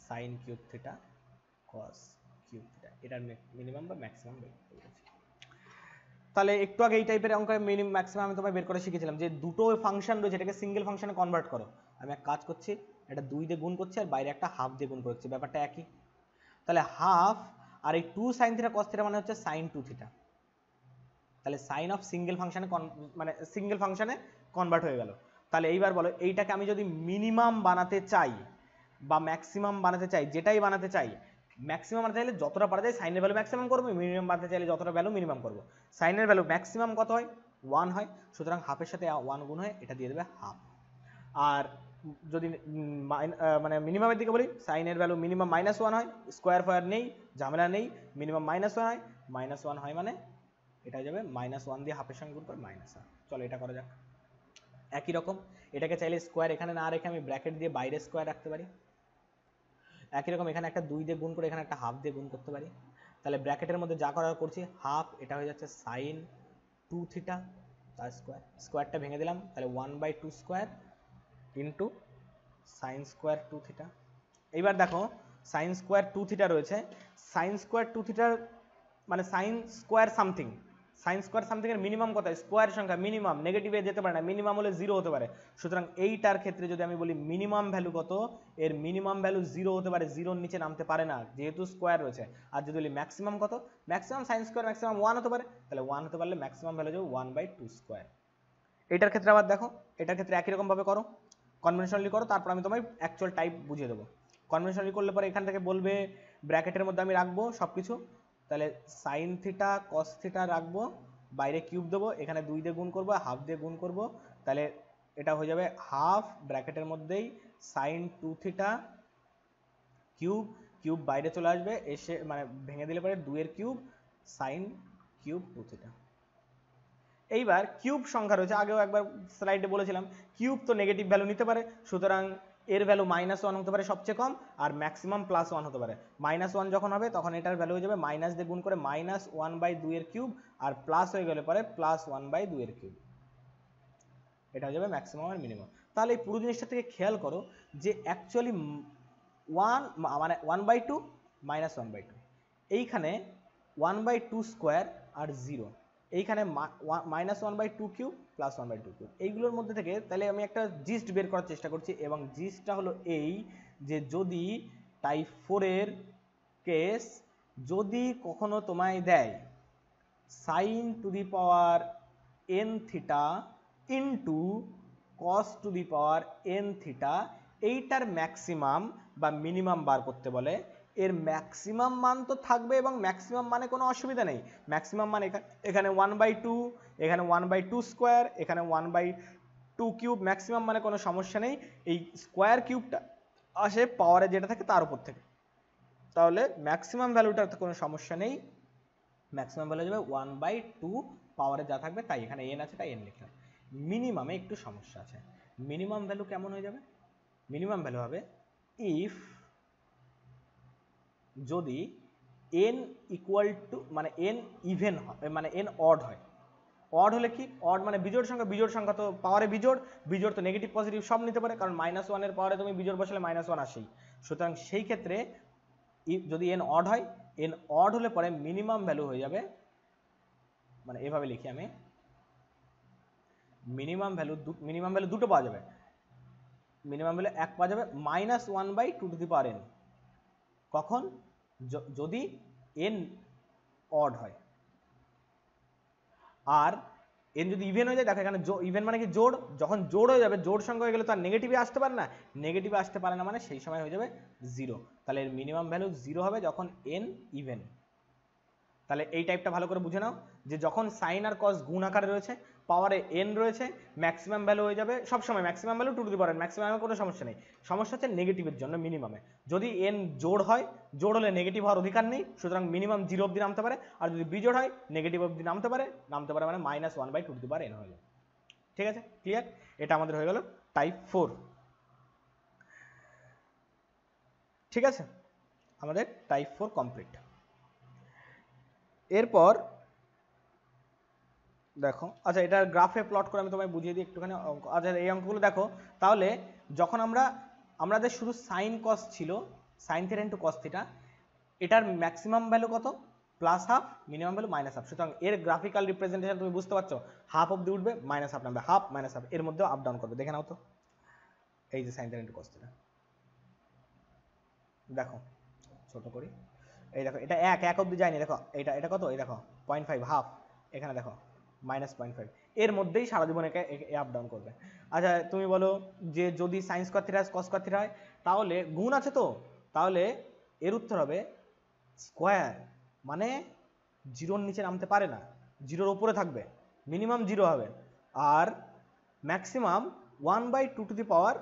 sine cube theta cos cube theta, এটার মিনিমাম বা ম্যাক্সিমাম বের করতে বলেছি। তাহলে একটু আগে এই টাইপের অঙ্ক মিনিমাম ম্যাক্সিমাম আমি তোমায় বের করে শিখেছিলাম, যে দুটো ফাংশন রয়েছে এটাকে সিঙ্গেল ফাংশনে কনভার্ট করো। আমি এক কাজ করছি, এটা 2 দিয়ে গুণ করছি আর বাইরে একটা হাফ দিয়ে গুণ করছি, ব্যাপারটা একই। তাহলে হাফ আর এই 2 সাইন থিটা কস থিটা মানে হচ্ছে সাইন 2 থিটা, তাহলে সাইন অফ সিঙ্গেল ফাংশনে মানে সিঙ্গেল ফাংশনে কনভার্ট হয়ে গেল। তাহলে এইবার বলো, এইটাকে আমি যদি মিনিমাম বানাতে চাই বা ম্যাক্সিমাম বানাতে চাই, যেটাই বানাতে চাই, ম্যাক্সিমাম বানাতে চাইলে যতটা পারা যায় সাইনের ভ্যালু ম্যাক্সিমাম করবো, মিনিমাম বানাতে চাইলে যতটা ভ্যালু মিনিমাম করবো। সাইনের ভ্যালু ম্যাক্সিমাম কত হয়, 1 হয়, সুতরাং হাফের সাথে 1 গুণ হয়, এটা দিয়ে দেবে হাফ। আর যদি মানে মিনিমামের দিকে বলি, সাইনের ভ্যালু মিনিমাম -1 হয়, স্কোয়ার ফয়ার নেই, ঝামেলা নেই, মিনিমাম -1 হয়, -1 হয় মানে এটা যাবে -1 দিয়ে হাফের সঙ্গে গুণ করে -1। চলো এটা করা যাক। একই রকম এটাকে চাইলে স্কোয়ার এখানে না রেখে আমি ব্র্যাকেট দিয়ে বাইরে স্কোয়ার রাখতে পারি। একই রকম এখানে একটা 2 দিয়ে গুণ করে এখানে একটা হাফ দিয়ে গুণ করতে পারি। তাহলে ব্র্যাকেটের মধ্যে যা করার করছি, হাফ এটা হয়ে যাচ্ছে সাইন 2 থিটা তার স্কোয়ার, স্কোয়ারটা ভেঙে দিলাম, তাহলে 1/2 square into sine square 2 theta. এইবার দেখো সাইন স্কোয়ার 2 থিটা রয়েছে, সাইন স্কোয়ার 2 থিটার মানে sine square something, sine square something এর মিনিমাম কত, স্কোয়ার সংখ্যা মিনিমাম নেগেটিভে যেতে পারে না, মিনিমাম হলে 0 হতে পারে। সুতরাং এইটার ক্ষেত্রে যদি আমি বলি মিনিমাম ভ্যালু কত, এর মিনিমাম ভ্যালু 0 হতে পারে, 0-র নিচে নামতে পারে না যেহেতু স্কোয়ার রয়েছে। আর যদি বলি ম্যাক্সিমাম কত, ম্যাক্সিমাম সাইন স্কোয়ার ম্যাক্সিমাম 1 হতে পারে, তাহলে 1 হতে পারলে ম্যাক্সিমাম ভ্যালু যাবে 1/2 স্কোয়ার। এটার ক্ষেত্রে আবার দেখো, এটার ক্ষেত্রে একই রকম ভাবে করো, কনভেনশনালি করো, তারপর আমি তোমায় অ্যাকচুয়াল টাইপ বুঝিয়ে দেবো। কনভেনশনালি করলে পরে এখান থেকে বলবে ব্র্যাকেটের মধ্যে আমি রাখবো সব কিছু, তাহলে সাইন থিটা কস থিটা রাখবো, বাইরে কিউব দেবো, এখানে 2 দিয়ে গুণ করবো, হাফ দিয়ে গুণ করবো, তাহলে এটা হয়ে যাবে হাফ ব্র্যাকেটের মধ্যেই সাইন 2 থিটা কিউব, কিউব বাইরে চলে আসবে, এসে মানে ভেঙে দিলে পরে 2 এর কিউব সাইন কিউব 2 থিটা। এইবার কিউব সংখ্যা রয়েছে, আগেও একবার স্লাইডে বলেছিলাম কিউব তো নেগেটিভ ভ্যালু নিতে পারে, সুতরাং এর ভ্যালু -1 হতে পারে সবচেয়ে কম, আর ম্যাক্সিমাম +1 হতে পারে। -1 যখন হবে তখন এটার ভ্যালু হয়ে যাবে মাইনাস দিয়ে গুণ করে -1/2 এর কিউব, আর প্লাস হয়ে গেলে পরে +1/2 এর কিউব। এটা হয়ে যাবে ম্যাক্সিমাম আর মিনিমাম। তাহলে এই পুরো জিনিসটা থেকে খেয়াল করো যে অ্যাকচুয়ালি 1 মানে 1/2 -1/2, এইখানে 1/2 স্কোয়ার আর 0, এইখানে -1/2 কিউব +1/2 কিউব। এইগুলোর মধ্যে থেকে তাহলে আমি একটা জিস্ট বের করার চেষ্টা করছি, এবং জিস্টটা হলো এই যে যদি টাইপ 4 এর কেস যদি কখনো তোমায় দেয় sin to the power n theta into cos two the power n theta, এইটার ম্যাক্সিমাম বা মিনিমাম বার করতে বলে, এর ম্যাক্সিমাম মান তো থাকবে এবং ম্যাক্সিমাম মানে কোনো অসুবিধা নেই। ম্যাক্সিমাম মানে এখানে 1/2, এখানে 1/2 স্কোয়ার, এখানে 1/2 কিউব, ম্যাক্সিমাম মানে কোনো সমস্যা নেই। এই স্কোয়ার কিউবটা আসে পাওয়ারে যেটা থাকে তার উপর থেকে, তাহলে ম্যাক্সিমাম ভ্যালুটার কোনো সমস্যা নেই। ম্যাক্সিমাম ভ্যালু যাবে 1/2 পাওয়ারে যা থাকবে তাই, এখানে n আছে তাই n লিখলাম। মিনিমামে একটু সমস্যা আছে। মিনিমাম ভ্যালু কেমন হয়ে যাবে? মিনিমাম ভ্যালু হবে ইফ যদি n ইকুয়াল টু মানে n ইভেন হয়, মানে n অড হয়। অড হলে কি? অড মানে বিজোড় সংখ্যা, বিজোড় সংখ্যা তো পাওয়ারে বিজোড়, বিজোড় তো নেগেটিভ পজিটিভ সব নিতে পারে, কারণ -1 এর পাওয়ারে তুমি বিজোড় বসালে -1 আসেই। সুতরাং সেই ক্ষেত্রে যদি n অড হয়, n অড হলে পরে মিনিমাম ভ্যালু হয়ে যাবে, মানে এভাবে লিখি আমি, মিনিমাম ভ্যালু দুটো পাওয়া যাবে। মিনিমাম ভ্যালু এক পাওয়া যাবে -1/2n, কখন? যদি n অড হয়। আর n যদি ইভেন হয়ে যায়, দেখো এখানে ইভেন মানে কি জোড়, যখন জোড় হয়ে যাবে, জোড় সংখ্যা হয়ে গেলে তো আর নেগেটিভে আসতে পারে না, নেগেটিভে আসতে পারে না মানে সেই সময় হয়ে যাবে 0। তাহলে এর মিনিমাম ভ্যালু 0 হবে যখন n ইভেন। তাহলে এই টাইপটা ভালো করে বুঝে নাও যে যখন সাইন আর কস গুণ আকারে রয়েছে, পাওয়ারে n রয়েছে, ম্যাক্সিমাম ভ্যালু হয়ে যাবে সবসময় maximum value two to the power n, ম্যাক্সিমামে কোনো সমস্যা নেই। সমস্যা হচ্ছে নেগেটিভের জন্য মিনিমামে। যদি n জোড় হয়, জোড় হলে নেগেটিভ হওয়ার অধিকার নেই, সুতরাং মিনিমাম 0 অবধি নামতে পারে, আর যদি বিজোড় হয় নেগেটিভ অবধি নামতে পারে মানে -1/2 টু দি পাওয়ার n হয়ে যাবে। ঠিক আছে, ক্লিয়ার? এটা আমাদের হয়ে গেল টাইপ 4। ঠিক আছে, আমাদের টাইপ 4 কমপ্লিট। এরপর দেখো, আচ্ছা এটার গ্রাফে প্লট করে আমি তোমায় বুঝিয়ে দিই একটুখানি অঙ্ক। আচ্ছা এই অঙ্কগুলো দেখো, তাহলে যখন আমাদের শুধু সাইন কস ছিল, sine theta into cos theta, এটার ম্যাক্সিমাম ভ্যালু কত? +1/2, মিনিমাম ভ্যালু -1/2। সুতরাং এর গ্রাফিক্যাল রিপ্রেজেন্টেশন তুমি বুঝতে পারছো, হাফ অব্দি উঠবে, -1/2 নামবে, হাফ -1/2, এর মধ্যেও আপ ডাউন করবে। দেখে নাও তো, এই যে sine theta into cos theta, দেখো ছোট করি, এই দেখো এটা এক অব্দি যায়নি, দেখো এটা কত, এই দেখো 0.5, হাফ, এখানে দেখো -0.5, এর মধ্যেই সারা জীবন একে আপ ডাউন করবে। আচ্ছা তুমি বলো যে যদি sine square theta cos square theta হয়, তাহলে গুণ আছে তো, তাহলে এর উত্তর হবে স্কয়ার মানে 0-র নিচে নামতে পারে না, 0-র উপরে থাকবে, মিনিমাম 0 হবে, আর ম্যাক্সিমাম 1/2 টু দি পাওয়ার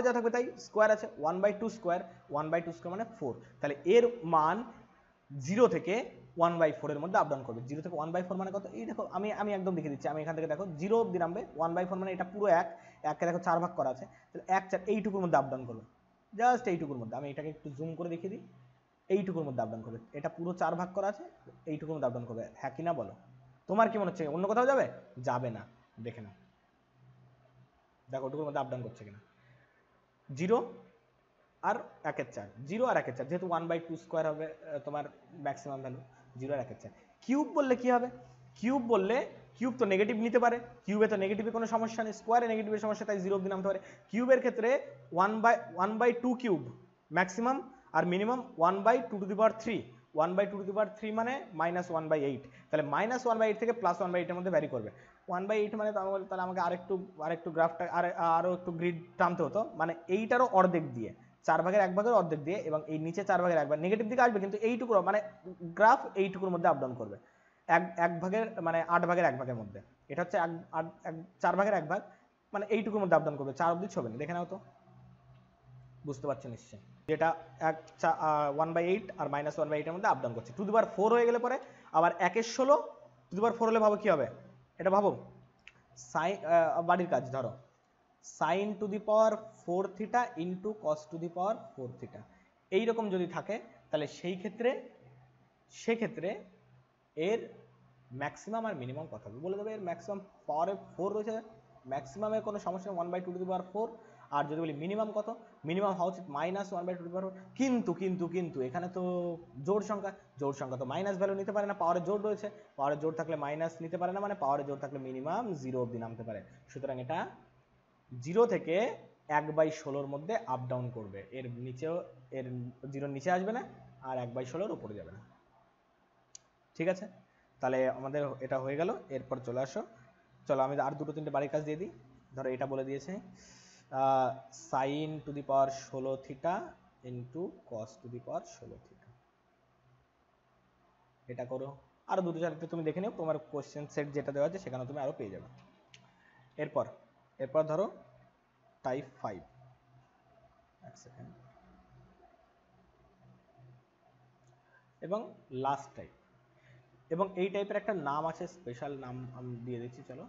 যা থাকবে তাই, স্কোয়ার আছে 1/2 স্কোয়ার, 1/2 স্কোয়ার মানে 4, তাহলে এর মান 0 থেকে 1/4 এর মধ্যে আপ ডাউন করবে। 0 থেকে 1/4 মানে কত? এই দেখো আমি একদম লিখে দিচ্ছি, আমি এখান থেকে দেখো 0 অবধি নামবে, 1/4 মানে এটা পুরো এককে দেখো 4 ভাগ করা আছে, তাহলে 1 4 এইটুকুর মধ্যে আপ ডাউন করবে, জাস্ট এইটুকুর মধ্যে। আমি এটাকে একটু জুম করে দেখিয়ে দিই, এইটুকুর মধ্যে আপ ডাউন করবে, এটা পুরো 4 ভাগ করা আছে, এইটুকুর মধ্যে আপ ডাউন করবে। হ্যাঁ কি না বলো? তোমার কি মনে হচ্ছে অন্য কোথাও যাবে? যাবে না, দেখে নাও, দেখো ওটুকুর মধ্যে আপ ডাউন করছে কিনা। 0 আর 1/4, 0 আর 1/4, যেহেতু 1/2 স্কোয়ার হবে তোমার ম্যাক্সিমাম ভ্যালু, 0 আর 1/4। কিউব বললে কি হবে? কিউব বললে কিউব তো নেগেটিভ নিতে পারে, কিউবে তো নেগেটিভে কোনো সমস্যা নেই, স্কোয়ারে নেগেটিভের সমস্যা, তাই 0 অবধি নামতে পারে। কিউবের ক্ষেত্রে 1/2 কিউব ম্যাক্সিমাম, আর minimum 1/2 to the power 3, 1/2 to the power 3 মানে -1/8, তাহলে -1/8 থেকে +1/8 এর মধ্যে ভ্যারি করবে। 1/8 মানে তাহলে আমাকে আরেকটু গ্রাফটা আরো একটু গ্রিড টানতে হতো, মানে এইটারও অর্ধেক দিয়ে, 4 ভাগের 1 ভাগের অর্ধেক দিয়ে, এবং এই নিচে 4 ভাগের 1 ভাগ নেগেটিভ দিকে আসবে, কিন্তু এইটুকু মানে গ্রাফ এইটুকুর মধ্যে আপ ডাউন করবে। এক ভাগের মানে 8 ভাগের 1 ভাগের মধ্যে, এটা হচ্ছে 4 ভাগের 1 ভাগ, মানে এইটুকুর মধ্যে আপডাউন করবে, 4 অবধি ছবে না, দেখে নাও তো, বুঝতে পারছো নিশ্চয়ই, যেটা 1/8 আর -1/8 এর মধ্যে আপডাউন করছে। 2^4 হয়ে গেলে পরে আবার 1/16 2^4 হলে ভাবো কি হবে, এটা ভাবো সাইন, বাড়ির কাজ ধরো sin to the power 4 theta into cos two the power 4 theta, এইরকম যদি থাকে তাহলে সেক্ষেত্রে এর ম্যাক্সিমাম আর মিনিমাম কত হবে বলে দেবে। এর ম্যাক্সিমাম পাওয়ারে 4 রয়েছে, ম্যাক্সিমামের কোনো সমস্যা 1/2 টু দি পাওয়ার 4, আর যদি বলি মিনিমাম কত, মিনিমাম হওয়া উচিত -1/2 টু দি পাওয়ার 4, কিন্তু এখানে তো জোড় সংখ্যা তো মাইনাস ভ্যালু নিতে পারে না, পাওয়ারের জোড় রয়েছে, পাওয়ারের জোড় থাকলে মাইনাস নিতে পারে না, মানে পাওয়ারের জোড় থাকলে মিনিমাম 0 অবধি নামতে পারে, সুতরাং এটা 0 থেকে 1/16 মধ্যে আপ ডাউন করবে, এর নিচেও, এর 0 নিচে আসবে না আর 1/16 উপরে যাবে না। ঠিক আছে, তাহলে আমাদের এটা হয়ে গেল। এরপর চলে আসো, চলো আমি আর 2-3টে বাড়ির কাজ দিয়ে দিই। ধরো এটা বলে দিয়েছে sin to the power 16 theta into cos two the power 16 theta, এটা করো। আরো 2-4টে তুমি দেখে নিও, তোমার কোশ্চেন সেট যেটা দেওয়া আছে সেখানে তুমি আরো পেয়ে যাবে। এরপর ধরো টাইপ 5, এক সেকেন্ড, এবং লাস্ট টাইপ, এবং এই টাইপের একটা নাম আছে, স্পেশাল নাম আমি দিয়ে দিচ্ছি, চলো,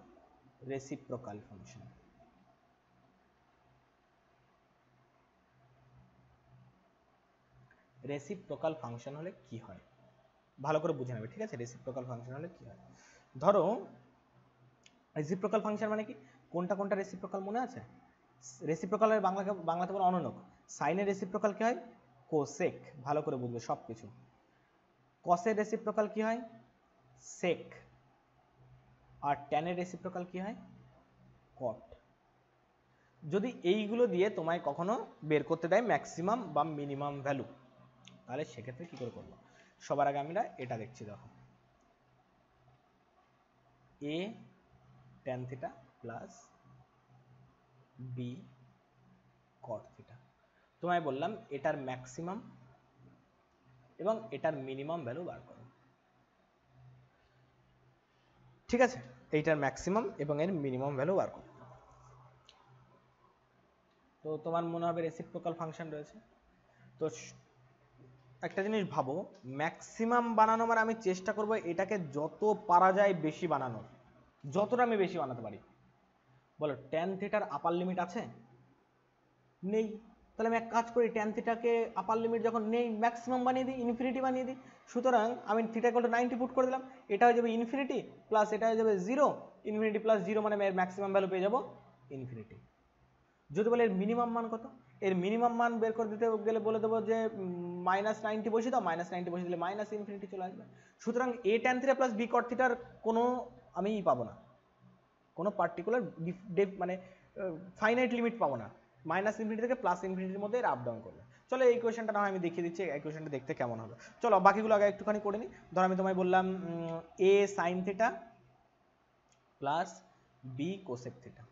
রেসিপ্রোকাল ফাংশন। রেসিপ্রোকাল ফাংশন হলে কি হয় ভালো করে বুঝে নেবে, ঠিক আছে? রেসিপ্রোকাল ফাংশন হলে কি হয়, ধরো রেসিপ্রোকাল ফাংশন মানে কি, কোনটা রেসিপ্রোকাল মনে আছে? রেসিপ্রোকালের বাংলাতে বলে অনুনক। সাইনের রেসিপ্রোকাল কি হয়? কোসেক, ভালো করে বুঝবে সব কিছু। কসের রেসিপ্রোকাল কি হয়? সেক। আর ট্যানের রেসিপ্রোকাল কি হয়? কট। যদি এইগুলো দিয়ে তোমায় কখনো বের করতে দেয় ম্যাক্সিমাম বা মিনিমাম ভ্যালু, তাহলে সেক্ষেত্রে কি করে করবো? সবার আগে আমরা এটা দেখছি, দেখো a tan theta plus b cot theta, তোমায় বললাম এটার ম্যাক্সিমাম এবং এটার মিনিমাম ভ্যালু বার করো, ঠিক আছে? এইটার ম্যাক্সিমাম এবং এর মিনিমাম ভ্যালু বার করো। তো তোমার মনে হবে রেসিপ্রোকাল ফাংশন রয়েছে, তো একটা জিনিস ভাবো, ম্যাক্সিমাম বানানো মানে আমি চেষ্টা করব এটাকে যত পারা যায় বেশি বানানোর, যতটা আমি বেশি বানাতে পারি। বলো ট্যান থিটার আপার লিমিট আছে? নেই। তাহলে আমি এক কাজ করি, ট্যান থিটাকে আপার লিমিট যখন নেই, ম্যাক্সিমাম বানিয়ে দিই, ইনফিনিটি বানিয়ে দিই। সুতরাং আমি থিটা ইকুয়াল টু 90 পুট করে দিলাম, এটা হয়ে যাবে ইনফিনিটি প্লাস এটা হয়ে যাবে 0, ইনফিনিটি প্লাস 0 মানে এর ম্যাক্সিমাম ভ্যালু পেয়ে যাবো ইনফিনিটি। যদি বলে এর মিনিমাম মান কত, এর মিনিমাম মান বের করে দিতে গেলে বলে দেবো যে -90 বসিয়ে দাও, -90 বসিয়ে দিলে -ইনফিনিটি চলে আসবে। সুতরাং a tan theta plus b cot থিটার কোনো আমি পাবো না, কোনো পার্টিকুলার মানে ফাইনাইট লিমিট পাবো না, -ইনফিনিটি থেকে +ইনফিনিটির মধ্যে এর আপ ডাউন করবে। চলো এই কোয়েশ্চেনটা না হয় আমি দেখিয়ে দিচ্ছি, এই কোয়েশ্চেনটা দেখতে কেমন হবে। চলো বাকিগুলো আগে একটুখানি করে নিই। ধর আমি তোমায় বললাম a sin theta plus b cosec theta,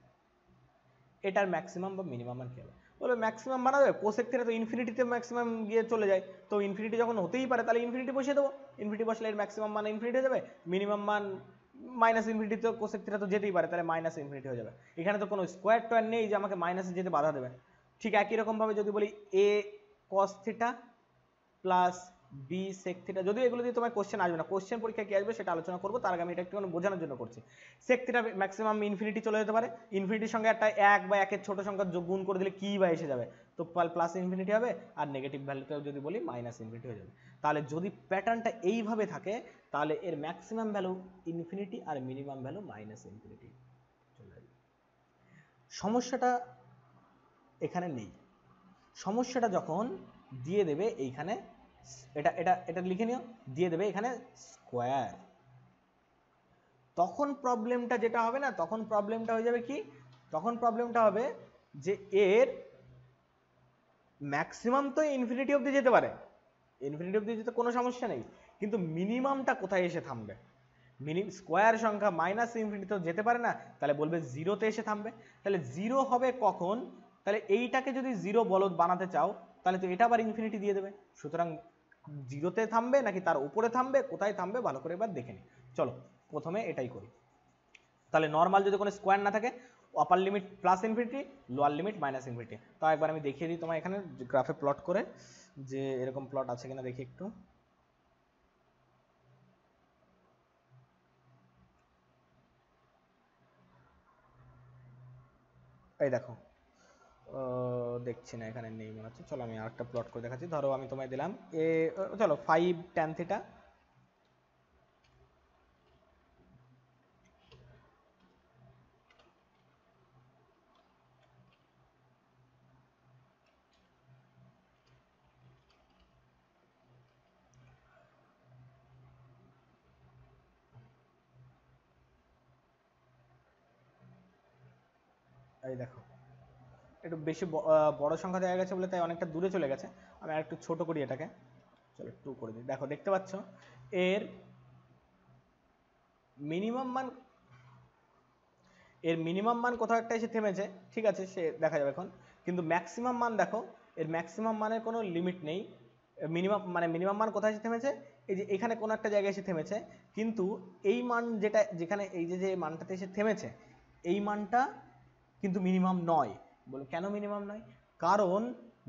এটার ম্যাক্সিমাম বা মিনিমাম মান কি হবে? বলবে ম্যাক্সিমাম বানাবে, কোসেক থিটা তো ইনফিনিটিতে ম্যাক্সিমাম গিয়ে চলে যায়, তো ইনফিনিটি যখন হতেই পারে তাহলে ইনফিনিটি বসিয়ে দেবো, ইনফিনিটি বসলে এর ম্যাক্সিমাম মান ইনফিনিটি হয়ে যাবে, মিনিমাম মান -ইনফিনিটি, তো কোসেক থিটা তো যেতেই পারে, তাহলে -ইনফিনিটি হয়ে যাবে। এখানে তো কোনো স্কোয়ার টোয়ার নেই যে আমাকে মাইনাসে যেতে বাধা দেবে। ঠিক একই রকম ভাবে যদি বলি a cos theta plus b sec theta, যদিও এগুলো দিয়ে তোমার কোশ্চেন আসবে না, কোশ্চেন পরীক্ষায় কি আসবে সেটা আলোচনা করবো, তার আগে আমি এটা একটু বোঝানোর জন্য করছি। sec থিটা ম্যাক্সিমাম ইনফিনিটি চলে যেতে পারে, ইনফিনিটির সঙ্গে একটা 1 বা 1 এর ছোট সংখ্যা গুণ করে দিলে কি বা এসে যাবে, তো প্লাস ইনফিনিটি হবে, আর নেগেটিভ ভ্যালুতেও যদি বলি -ইনফিনিটি হয়ে যাবে। তাহলে যদি প্যাটার্নটা এইভাবে থাকে তাহলে এর ম্যাক্সিমাম ভ্যালু ইনফিনিটি আর মিনিমাম ভ্যালু -ইনফিনিটি চলে যাবে। সমস্যাটা এখানে নেই, সমস্যাটা যখন দিয়ে দেবে এইখানে, এটা লিখে নিও, দিয়ে দেবে এখানে স্কোয়ার, তখন প্রবলেমটা যেটা হবে না, তখন প্রবলেমটা হয়ে যাবে কি, তখন প্রবলেমটা হবে যে এর ম্যাক্সিমাম তো ইনফিনিটি অবধি যেতে পারে, ইনফিনিটি অবধি যেতে কোনো সমস্যা নেই, কিন্তু মিনিমামটা কোথায় এসে থামবে? স্কোয়ার সংখ্যা -ইনফিনিটি তো যেতে পারে না, তাহলে বলবে 0-তে এসে থামবে। তাহলে 0 হবে কখন? তাহলে এইটাকে যদি 0 বলদ বানাতে চাও তাহলে তো এটা আবার ইনফিনিটি দিয়ে দেবে, সুতরাং 0-তে থামবে নাকি তার উপরে থামবে, কোথায় থামবে ভালো করে এবার দেখে নি। চলো প্রথমে এটাই করি। তাহলে নর্মাল যদি কোনো স্কোয়ার না থাকে, আপার limit plus infinity, lower limit minus infinity. তাও একবার আমি দেখিয়ে দিই তোমার এখানে গ্রাফে প্লট করে, যে এরকম প্লট আছে কিনা দেখি একটু। এই দেখো, দেখছি না, এখানে নেই মনে হচ্ছে। চলো আমি আরেকটা প্লট করে দেখাচ্ছি। ধরো আমি তোমায় দিলাম চলো 5 tan থিটা এই দেখো একটু বেশি বড় সংখ্যা দেওয়া গেছে বলে তাই অনেকটা দূরে চলে গেছে। আমি আর একটু ছোট করি এটাকে, চলো 2 করে দিই। দেখো দেখতে পাচ্ছ এর মিনিমাম মান, কোথাও একটা এসে থেমেছে, ঠিক আছে, সে দেখা যাবে এখন। কিন্তু ম্যাক্সিমাম মান দেখো, এর ম্যাক্সিমাম মানের কোনো লিমিট নেই। মিনিমাম মান কোথায় এসে থেমেছে, এই যে এখানে কোনো একটা জায়গায় এসে থেমেছে। কিন্তু এই মান যেখানে এই যে মানটাতে এসে থেমেছে, এই মানটা কিন্তু মিনিমাম নয়। বলো কেন মিনিমাম নয়? কারণ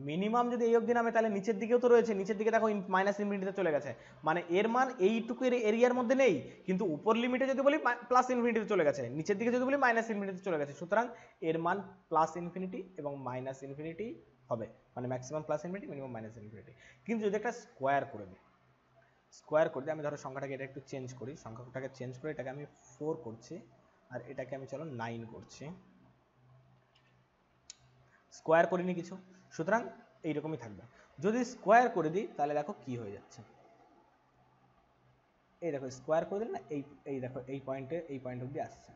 মিনিমাম যদি এই অবধি নামে তাহলে নিচের দিকেও তো রয়েছে, নিচের দিকে দেখো মাইনাস ইনফিনিটিতে চলে গেছে, মানে এর মান এইটুকু এরিয়ার মধ্যে নেই। কিন্তু উপর লিমিটে যদি বলি প্লাস ইনফিনিটিতে চলে গেছে, নিচের দিকে যদি বলি মাইনাস ইনফিনিটিতে চলে গেছে। সুতরাং এর মান প্লাস ইনফিনিটি এবং মাইনাস ইনফিনিটি হবে, মানে maximum plus infinity, minimum minus infinity. কিন্তু যদি একটা স্কোয়ার করে দিই, আমি ধরো সংখ্যাটাকে এটা একটু চেঞ্জ করি, সংখ্যাটাকে চেঞ্জ করে এটাকে আমি 4 করছি, আর এটাকে আমি চলো 9 করছি। স্কোয়ার করিনি কিছু, সুতরাং এইরকমই থাকবে। যদি স্কোয়ার করে দিই তাহলে দেখো কি হয়ে যাচ্ছে, এই দেখো স্কোয়ার করে দিলে না, এই দেখো এই পয়েন্ট অবধি আসছে।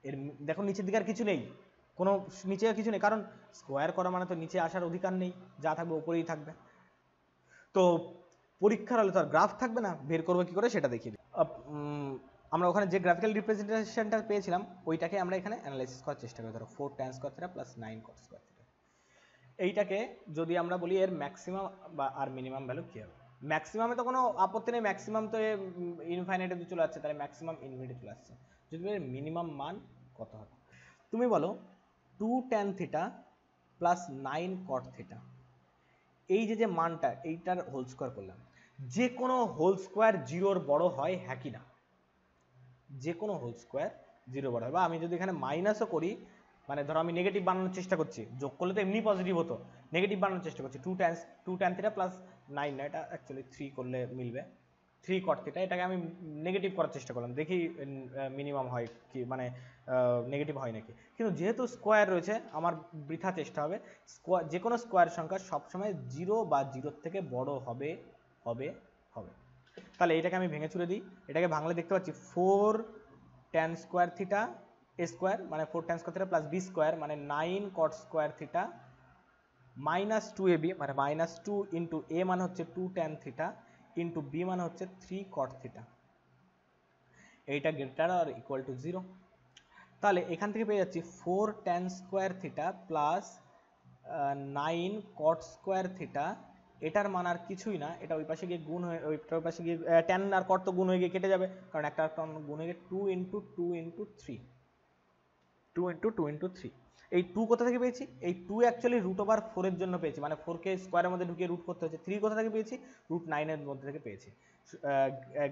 এর দেখো নিচের দিকে আর কিছু নেই, কোনো নিচে কিছু নেই, কারণ স্কোয়ার করা মানে তো নিচে আসার অধিকার নেই, যা থাকবে উপরেই থাকবে। তো পরীক্ষার হলে তো আর গ্রাফ থাকবে না, বের করবো কি করে সেটা দেখিয়ে দিই। আমরা ওখানে যে গ্রাফিক্যাল রিপ্রেজেন্টেশনটা পেয়েছিলাম ওইটাকে আমরা এখানে অ্যানালাইসিস করার চেষ্টা করি। ধরো 4 tan square theta plus 9 cot square theta, এইটাকে যদি আমরা বলি এর ম্যাক্সিমাম বা আর মিনিমাম ভ্যালু কী হবে। ম্যাক্সিমামে তো কোনো আপত্তি নেই, ম্যাক্সিমাম তো ইনফাইনাইট অবধি চলে যাচ্ছে, তাহলে ম্যাক্সিমাম ইনফিনিটি চলে আসছে। যদি এর মিনিমাম মান কত হবে, তুমি বলো 2 tan theta plus 9 cot theta, এই যে মানটা এইটার হোল স্কোয়ার করলাম, যে কোনো হোল স্কোয়ার জিরোর বড় হয়, হ্যাঁ কি না? যে কোনো হোল স্কোয়ার জিরো বড় হয়। বা আমি যদি এখানে মাইনাসও করি, মানে ধরো আমি নেগেটিভ বানানোর চেষ্টা করছি, যোগ করলে তো এমনি পজিটিভ হতো, নেগেটিভ বানানোর চেষ্টা করছি, 2 tan থিটা প্লাস 9 না, এটা অ্যাকচুয়ালি 3 করলে মিলবে, 3 cot থিটা, এটাকে আমি নেগেটিভ করার চেষ্টা করলাম, দেখি মিনিমাম হয় কি, মানে নেগেটিভ হয় নাকি। কিন্তু যেহেতু স্কোয়ার রয়েছে, আমার বৃথা চেষ্টা হবে। যে কোনো স্কোয়ার সংখ্যা সবসময় 0 বা 0 থেকে বড় হবে হবে হবে। তাহলে এটাকে আমি ভেঙে চুরে দিই, এটাকে ভাঙলে দেখতে পাচ্ছি 4 tan square theta A square, মানে 4 tan square theta plus B square, মানে 9 cot square theta minus 2ab, মানে মাইনাস 2 ইন্টু এ মানে হচ্ছে 2 tan থিটা ইন্টু বি মানে হচ্ছে 3 cot থিটা, এইটা গ্রেটার আর ইকুয়াল টু 0। তাহলে এখান থেকে পেয়ে যাচ্ছি 4 tan square theta plus 9 cot square theta, এটার মান আর কিছুই না, এটা ওই পাশে গিয়ে গুণ হয়ে, ওই পাশে গিয়ে tan আর cot তো গুণ হয়ে গিয়ে কেটে যাবে, কারণ একটা গুণ হয়ে গিয়ে 2 ইন্টু 2 ইন্টু 3, 2 ইন্টু 2 ইন্টু 3। এই 2 কোথা থেকে পেয়েছি, এই 2 অ্যাকচুয়ালি √4 এর জন্য পেয়েছি, মানে 4 কে স্কোয়ারের মধ্যে ঢুকিয়ে রুট করতে হচ্ছে। 3 কোথা থেকে পেয়েছি, √9 এর মধ্যে থেকে পেয়েছি,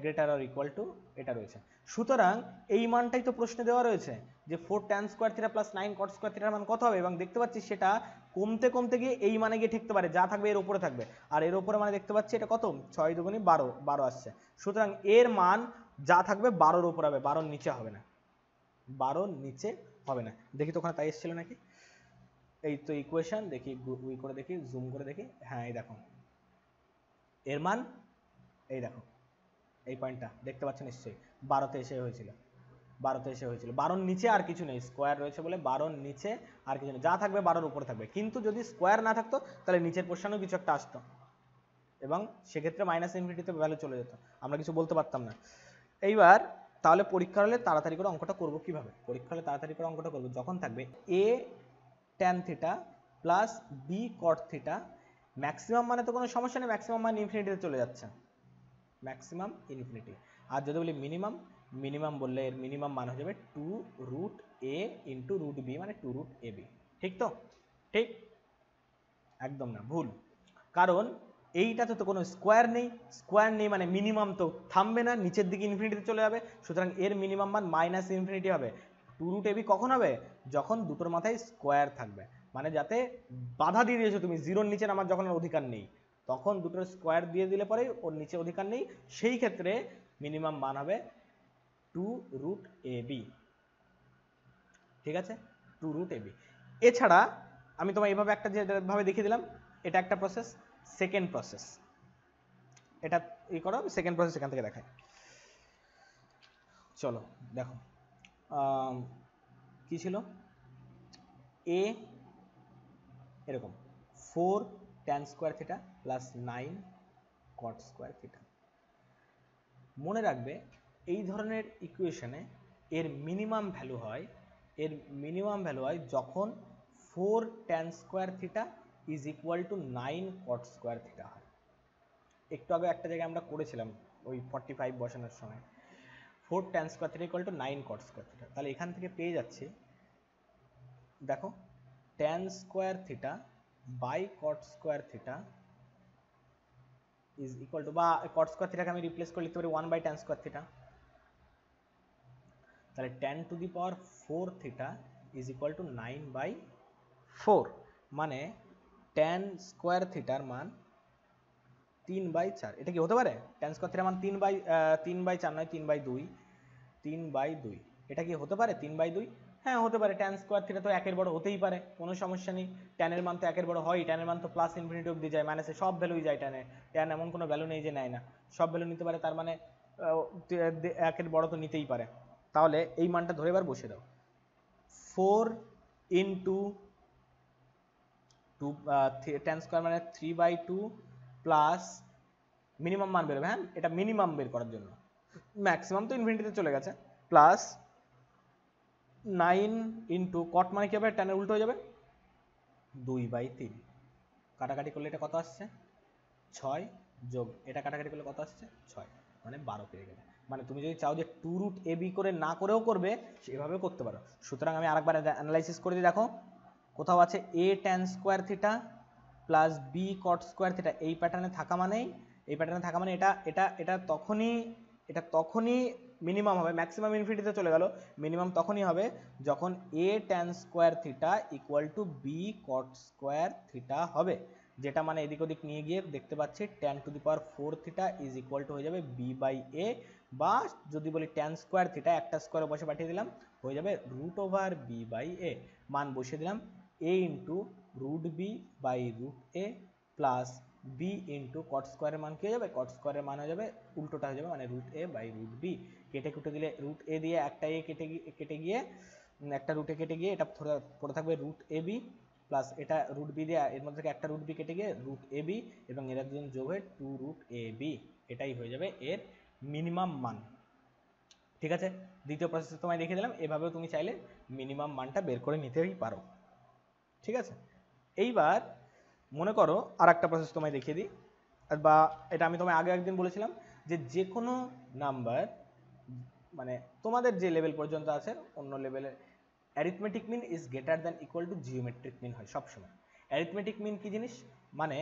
গ্রেটার অর ইকুয়াল টু এটা রয়েছে। সুতরাং এই মানটাই তো প্রশ্নে দেওয়া রয়েছে, যে 4 tan square theta plus 9 cot square থিটার মান কত হবে, এবং দেখতে পাচ্ছি সেটা কমতে কমতে গিয়ে এই মানে গিয়ে ঠেকতে পারে, যা থাকবে এর উপরে থাকবে, আর এর উপরে মানে দেখতে পাচ্ছি এটা কত, 6 দুগুণে 12 আসছে। সুতরাং এর মান যা থাকবে 12-র উপর হবে, 12-র নিচে হবে না, 12-র নিচে হবে না। দেখি তো ওখানে তাই এসেছিল নাকি, এই তো ইকুয়েশন, দেখি উই করে দেখি, জুম করে দেখি, হ্যাঁ এই দেখো এর মান, এই দেখো এই পয়েন্টটা দেখতে পাচ্ছ নিশ্চয়ই, 12-তে এসে হয়েছিল, 12-র নিচে আর কিছু নেই, স্কোয়ার রয়েছে বলে 12-র নিচে আর কিছু নেই, যা থাকবে 12-র উপরে থাকবে। কিন্তু যদি স্কোয়ার না থাকতো তাহলে নিচের পোর্শনেও কিছু একটা আসতো, এবং সেক্ষেত্রে মাইনাস ইনফিনিটিতে ভ্যালু চলে যেত, আমরা কিছু বলতে পারতাম না। এইবার তাহলে পরীক্ষা হলে তাড়াতাড়ি করে অঙ্কটা করবো কিভাবে, পরীক্ষা হলে তাড়াতাড়ি করে অঙ্কটা করবো যখন থাকবে a tan theta plus B cot theta, maximum মানে তো কোনো সমস্যা নেই, ম্যাক্সিমাম মানে ইনফিনিটিতে চলে যাচ্ছে, ম্যাক্সিমাম ইনফিনিটি। আর যদি বলি মিনিমাম, মিনিমাম বললে এর মিনিমাম মান হয়ে যাবে 2√a ইন্টু √b, মানে 2√ab। ঠিক তো? ঠিক? একদম না, ভুল। কারণ এইটাতে তো কোনো স্কোয়ার নেই মানে মিনিমাম তো থামবে না, নিচের দিকে ইনফিনিটিতে চলে যাবে। সুতরাং এর মিনিমাম মান মাইনাস ইনফিনিটি হবে। 2√ab কখন হবে? যখন দুটোর মাথায় স্কোয়ার থাকবে, মানে যাতে বাধা দিয়ে দিয়েছো তুমি, জিরোর নিচে নামার যখন অধিকার নেই, তখন দুটোর স্কোয়ার দিয়ে দিলে পরে ওর নিচে অধিকার নেই, সেই ক্ষেত্রে মিনিমাম মান হবে 2√ab। ঠিক আছে, 2√ab। এছাড়া আমি তোমায় এভাবে একটা যেভাবে দেখিয়ে দিলাম, এটা একটা প্রসেস। সেকেন্ড প্রসেস, এটা ই করো, সেকেন্ড প্রসেস এখান থেকে দেখাই। চলো দেখো, কি ছিল, এ এরকম 4 tan square theta plus 9 cot square theta. মনে রাখবে এই ধরনের ইকুয়েশনে এর মিনিমাম ভ্যালু হয় যখন 4 tan square theta is equal to 9 cot square theta হয়। একটু আগে একটা জায়গায় আমরা করেছিলাম ওই 45 বসানোর সময়, 4 tan square theta equal to 9 cot square theta. তাহলে এখান থেকে পেয়ে যাচ্ছি, দেখো, tan square theta by cot square theta is equal to, বা cot স্কোয়ার থিটাকে আমি রিপ্লেস করে লিখতে পারি 1 বাই tan স্কোয়ার থিটা। তাহলে tan to the power 4 theta is equal to 9/4, মানে tan স্কোয়ার থিটার মান 3/4। এটা কি হতে পারে? tan স্কোয়ার থিটার মান 3/4 নয়, 3/2। 3/2 এটা কি হতে পারে 3/2? হ্যাঁ হতে পারে। tan স্কোয়ার থিটা তো একের বড় হতেই পারে, কোনো সমস্যা নেই। tan এর মান তো একের বড় হয়, tan এর মান তো প্লাস ইনফিনিটি অবধি যায়, মাইনাসে সব ভ্যালুই যায়। tan এমন কোনো ভ্যালু নেই যে নেয় না, সব ভ্যালু নিতে পারে, তার মানে একের বড় তো নিতেই পারে। তাহলে এই মানটা ধরে এবার বসে দাও, 4 ইন্টু 2 tan স্কোয়ার মানে 3/2 প্লাস মিনিমাম মান বেরোবে। হ্যাঁ, এটা মিনিমাম বের করার জন্য, ম্যাক্সিমাম তো ইনফিনিটিতে চলে গেছে, প্লাস 9 ইন্টু কট মানে কি হবে, ট্যানের উল্টো হয়ে যাবে 2/3। কাটাকাটি করলে এটা কত আসছে? 6 যোগ এটা কাটাকাটি করলে কত আসছে? 6, মানে 12 পেয়ে গেলে। মানে তুমি যদি চাও যে 2√ab করে না করেও করবে, সেভাবেও করতে পারো। সুতরাং আমি আরেকবার অ্যানালাইসিস করে দিই। দেখো, কোথাও আছে a tan square theta plus b cot square theta. এই প্যাটার্নে থাকা মানে এটা এটা এটা তখনই মিনিমাম হবে, ম্যাক্সিমাম ইনফিনিটিতে চলে গেল। মিনিমাম তখনই হবে যখন a tan square theta equal to b cot square theta হবে, যেটা মানে এদিক ওদিক নিয়ে গিয়ে দেখতে পাচ্ছি tan to the power 4 theta is equal two হয়ে যাবে b/a, বা যদি বলি tan স্কোয়ার থিটা একটা স্কোয়ার বসে পাঠিয়ে দিলাম, হয়ে যাবে √b/a। মান বসিয়ে দিলাম a into √b/√a plus b into cot স্কোয়ারের মান কি হয়ে যাবে? কট স্কোয়ারের মান হয়ে যাবে উল্টোটা হয়ে যাবে, মানে √a/√b। কেটে কুটে দিলে √a দিয়ে একটা a কেটে গিয়ে একটা রুটে কেটে গিয়ে এটা পড়ে থাকবে √ab, প্লাস এটা √b দিয়ে এর মধ্যে থেকে একটা √b কেটে গিয়ে √ab, এবং এরা দুজন যোগ হয়ে 2√ab। এটাই হয়ে যাবে এর মিনিমাম মান। ঠিক আছে, দ্বিতীয় প্রসেস তোমায় দেখিয়ে দিলাম, এভাবেও তুমি চাইলে মিনিমাম মানটা বের করে নিতেই পারো। ঠিক আছে, এইবার মনে করো আর একটা প্রসেস তোমায় দেখিয়ে দিই, বা এটা আমি তোমায় আগে একদিন বলেছিলাম যে কোনো নাম্বার, মানে তোমাদের যে লেভেল পর্যন্ত আছে অন্য লেভেলের, arithmetic mean is greater than equal to geometric mean হয় সবসময়। অ্যারিথমেটিক মিন কি জিনিস? মানে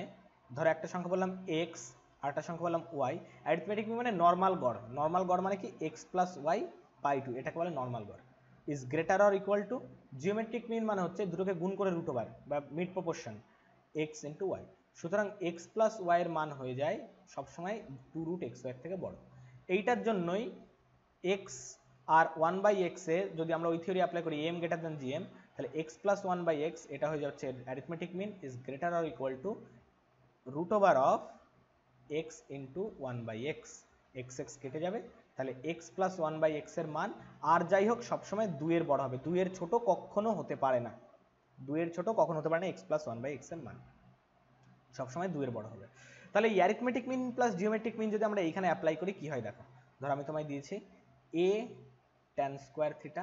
ধরো একটা সংখ্যা বললাম এক্স আর একটা সংখ্যা বললাম ওয়াই, অ্যারিথমেটিক মিন মানে নর্মাল গড়। নর্মাল গড় মানে কি? এক্স প্লাস ওয়াই বাই 2, এটাকে বলে নর্মাল গড়। Is greater or equal to geometric mean মানে হচ্ছে দুটোকে গুণ করে রুট ওভার বা mid proportion x into y. সুতরাং এক্স প্লাস ওয়াই এর মান হয়ে যায় সবসময় 2√xy থেকে বড়। এইটার জন্যই এক্স আর 1/x এ যদি আমরা ওই থিওরি অ্যাপ্লাই করি এম গ্রেটার দ্যান জিএম, তাহলে এক্স প্লাস 1/x এটা হয়ে যাচ্ছে arithmetic mean is greater or equal to root over of x into 1/x। X x কেটে যাবে, তাহলে এক্স প্লাস 1/x এর মান আর যাই হোক সবসময় 2 এর বড় হবে, 2 এর ছোট কখনো হতে পারে না। 2 এর ছোট কখনো হতে পারে না, এক্স প্লাস 1/x এর মান সবসময় 2 এর বড় হবে। তাহলে এই arithmetic mean plus geometric mean যদি আমরা এইখানে অ্যাপ্লাই করি কি হয় দেখো। ধর আমি তোমায় দিয়েছি a tan square theta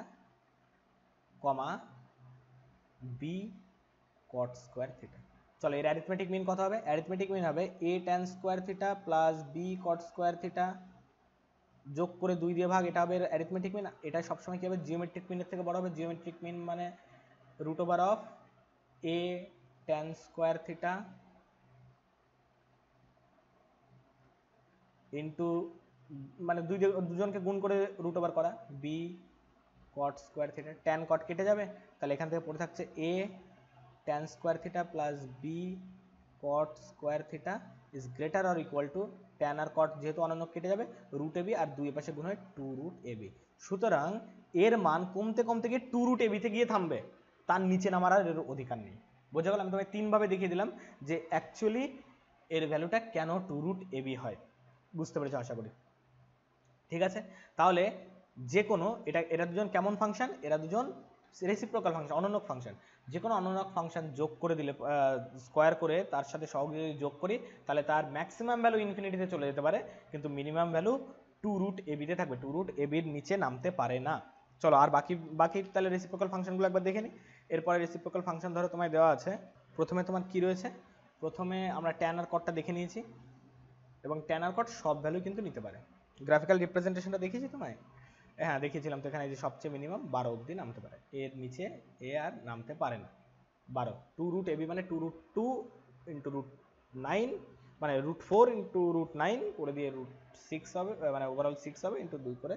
comma b cot square theta. চলো এর অ্যারিথমেটিক মিন কত হবে? অ্যারিথমেটিক মিন হবে a tan square theta plus b cot square theta যোগ করে 2 দিয়ে ভাগ, এটা হবে অ্যারিথমেটিক মিন। এটা সবসময় কি হবে, জিওমেট্রিক মিনের থেকে বড় হবে। জিওমেট্রিক মিন মানে root over of a tan square theta into মানে দুজনকে গুণ করে রুট ওভার করা b cot square theta. tan cot কেটে যাবে, তাহলে এখান থেকে পড়ে থাকছে a tan square theta plus b cot square theta is greater or equal to tan আর cot যেহেতু অনন্য কেটে যাবে রুট ab, আর দুই পাশে গুণ হয় 2 রুট ab। সুতরাং এর মান কমতে কমতে গিয়ে 2 রুট ab তে গিয়ে থামবে, তার নিচে নামার আর এর অধিকার নেই। বোঝা গেল? আমি তোমায় 3 ভাবে দেখিয়ে দিলাম যে অ্যাকচুয়ালি এর ভ্যালুটা কেন 2 রুট ab হয়। বুঝতে পেরেছো আশা করি? ঠিক আছে, তাহলে যে কোনো এরা দুজন কেমন ফাংশন, এরা দুজন রেসিপ্রোকাল ফাংশন, অনন্যক ফাংশন। যে কোনো অনন্যক ফাংশন যোগ করে দিলে, স্কোয়ার করে তার সাথে সহগ যদি যোগ করি, তাহলে তার ম্যাক্সিমাম ভ্যালু ইনফিনিটিতে চলে যেতে পারে, কিন্তু মিনিমাম ভ্যালু 2 রুট ab তে থাকবে, 2 রুট ab এর নিচে নামতে পারে না। চলো আর বাকি তাহলে রেসিপ্রোকাল ফাংশনগুলো একবার দেখে নিই। এরপরে রেসিপ্রোকাল ফাংশন ধরো তোমায় দেওয়া আছে, প্রথমে তোমার কি রয়েছে, প্রথমে আমরা tan আর cot টা দেখে নিয়েছি, এবং tan আর cot সব ভ্যালু কিন্তু নিতে পারে। গ্রাফিক্যাল রিপ্রেজেন্টেশনটা দেখিয়েছি তোমায়? হ্যাঁ দেখিয়েছিলাম। তো এখানে যে সবচেয়ে মিনিমাম 12 অবধি নামতে পারে, এর নিচে এ আর নামতে পারে না। 12 2 রুট ab মানে 2 রুট 2 ইন্টু রুট 9 মানে রুট 4 ইন্টু রুট 9 করে দিয়ে রুট 6 হবে, মানে ওভারঅল 6 হবে ইন্টু 2 করে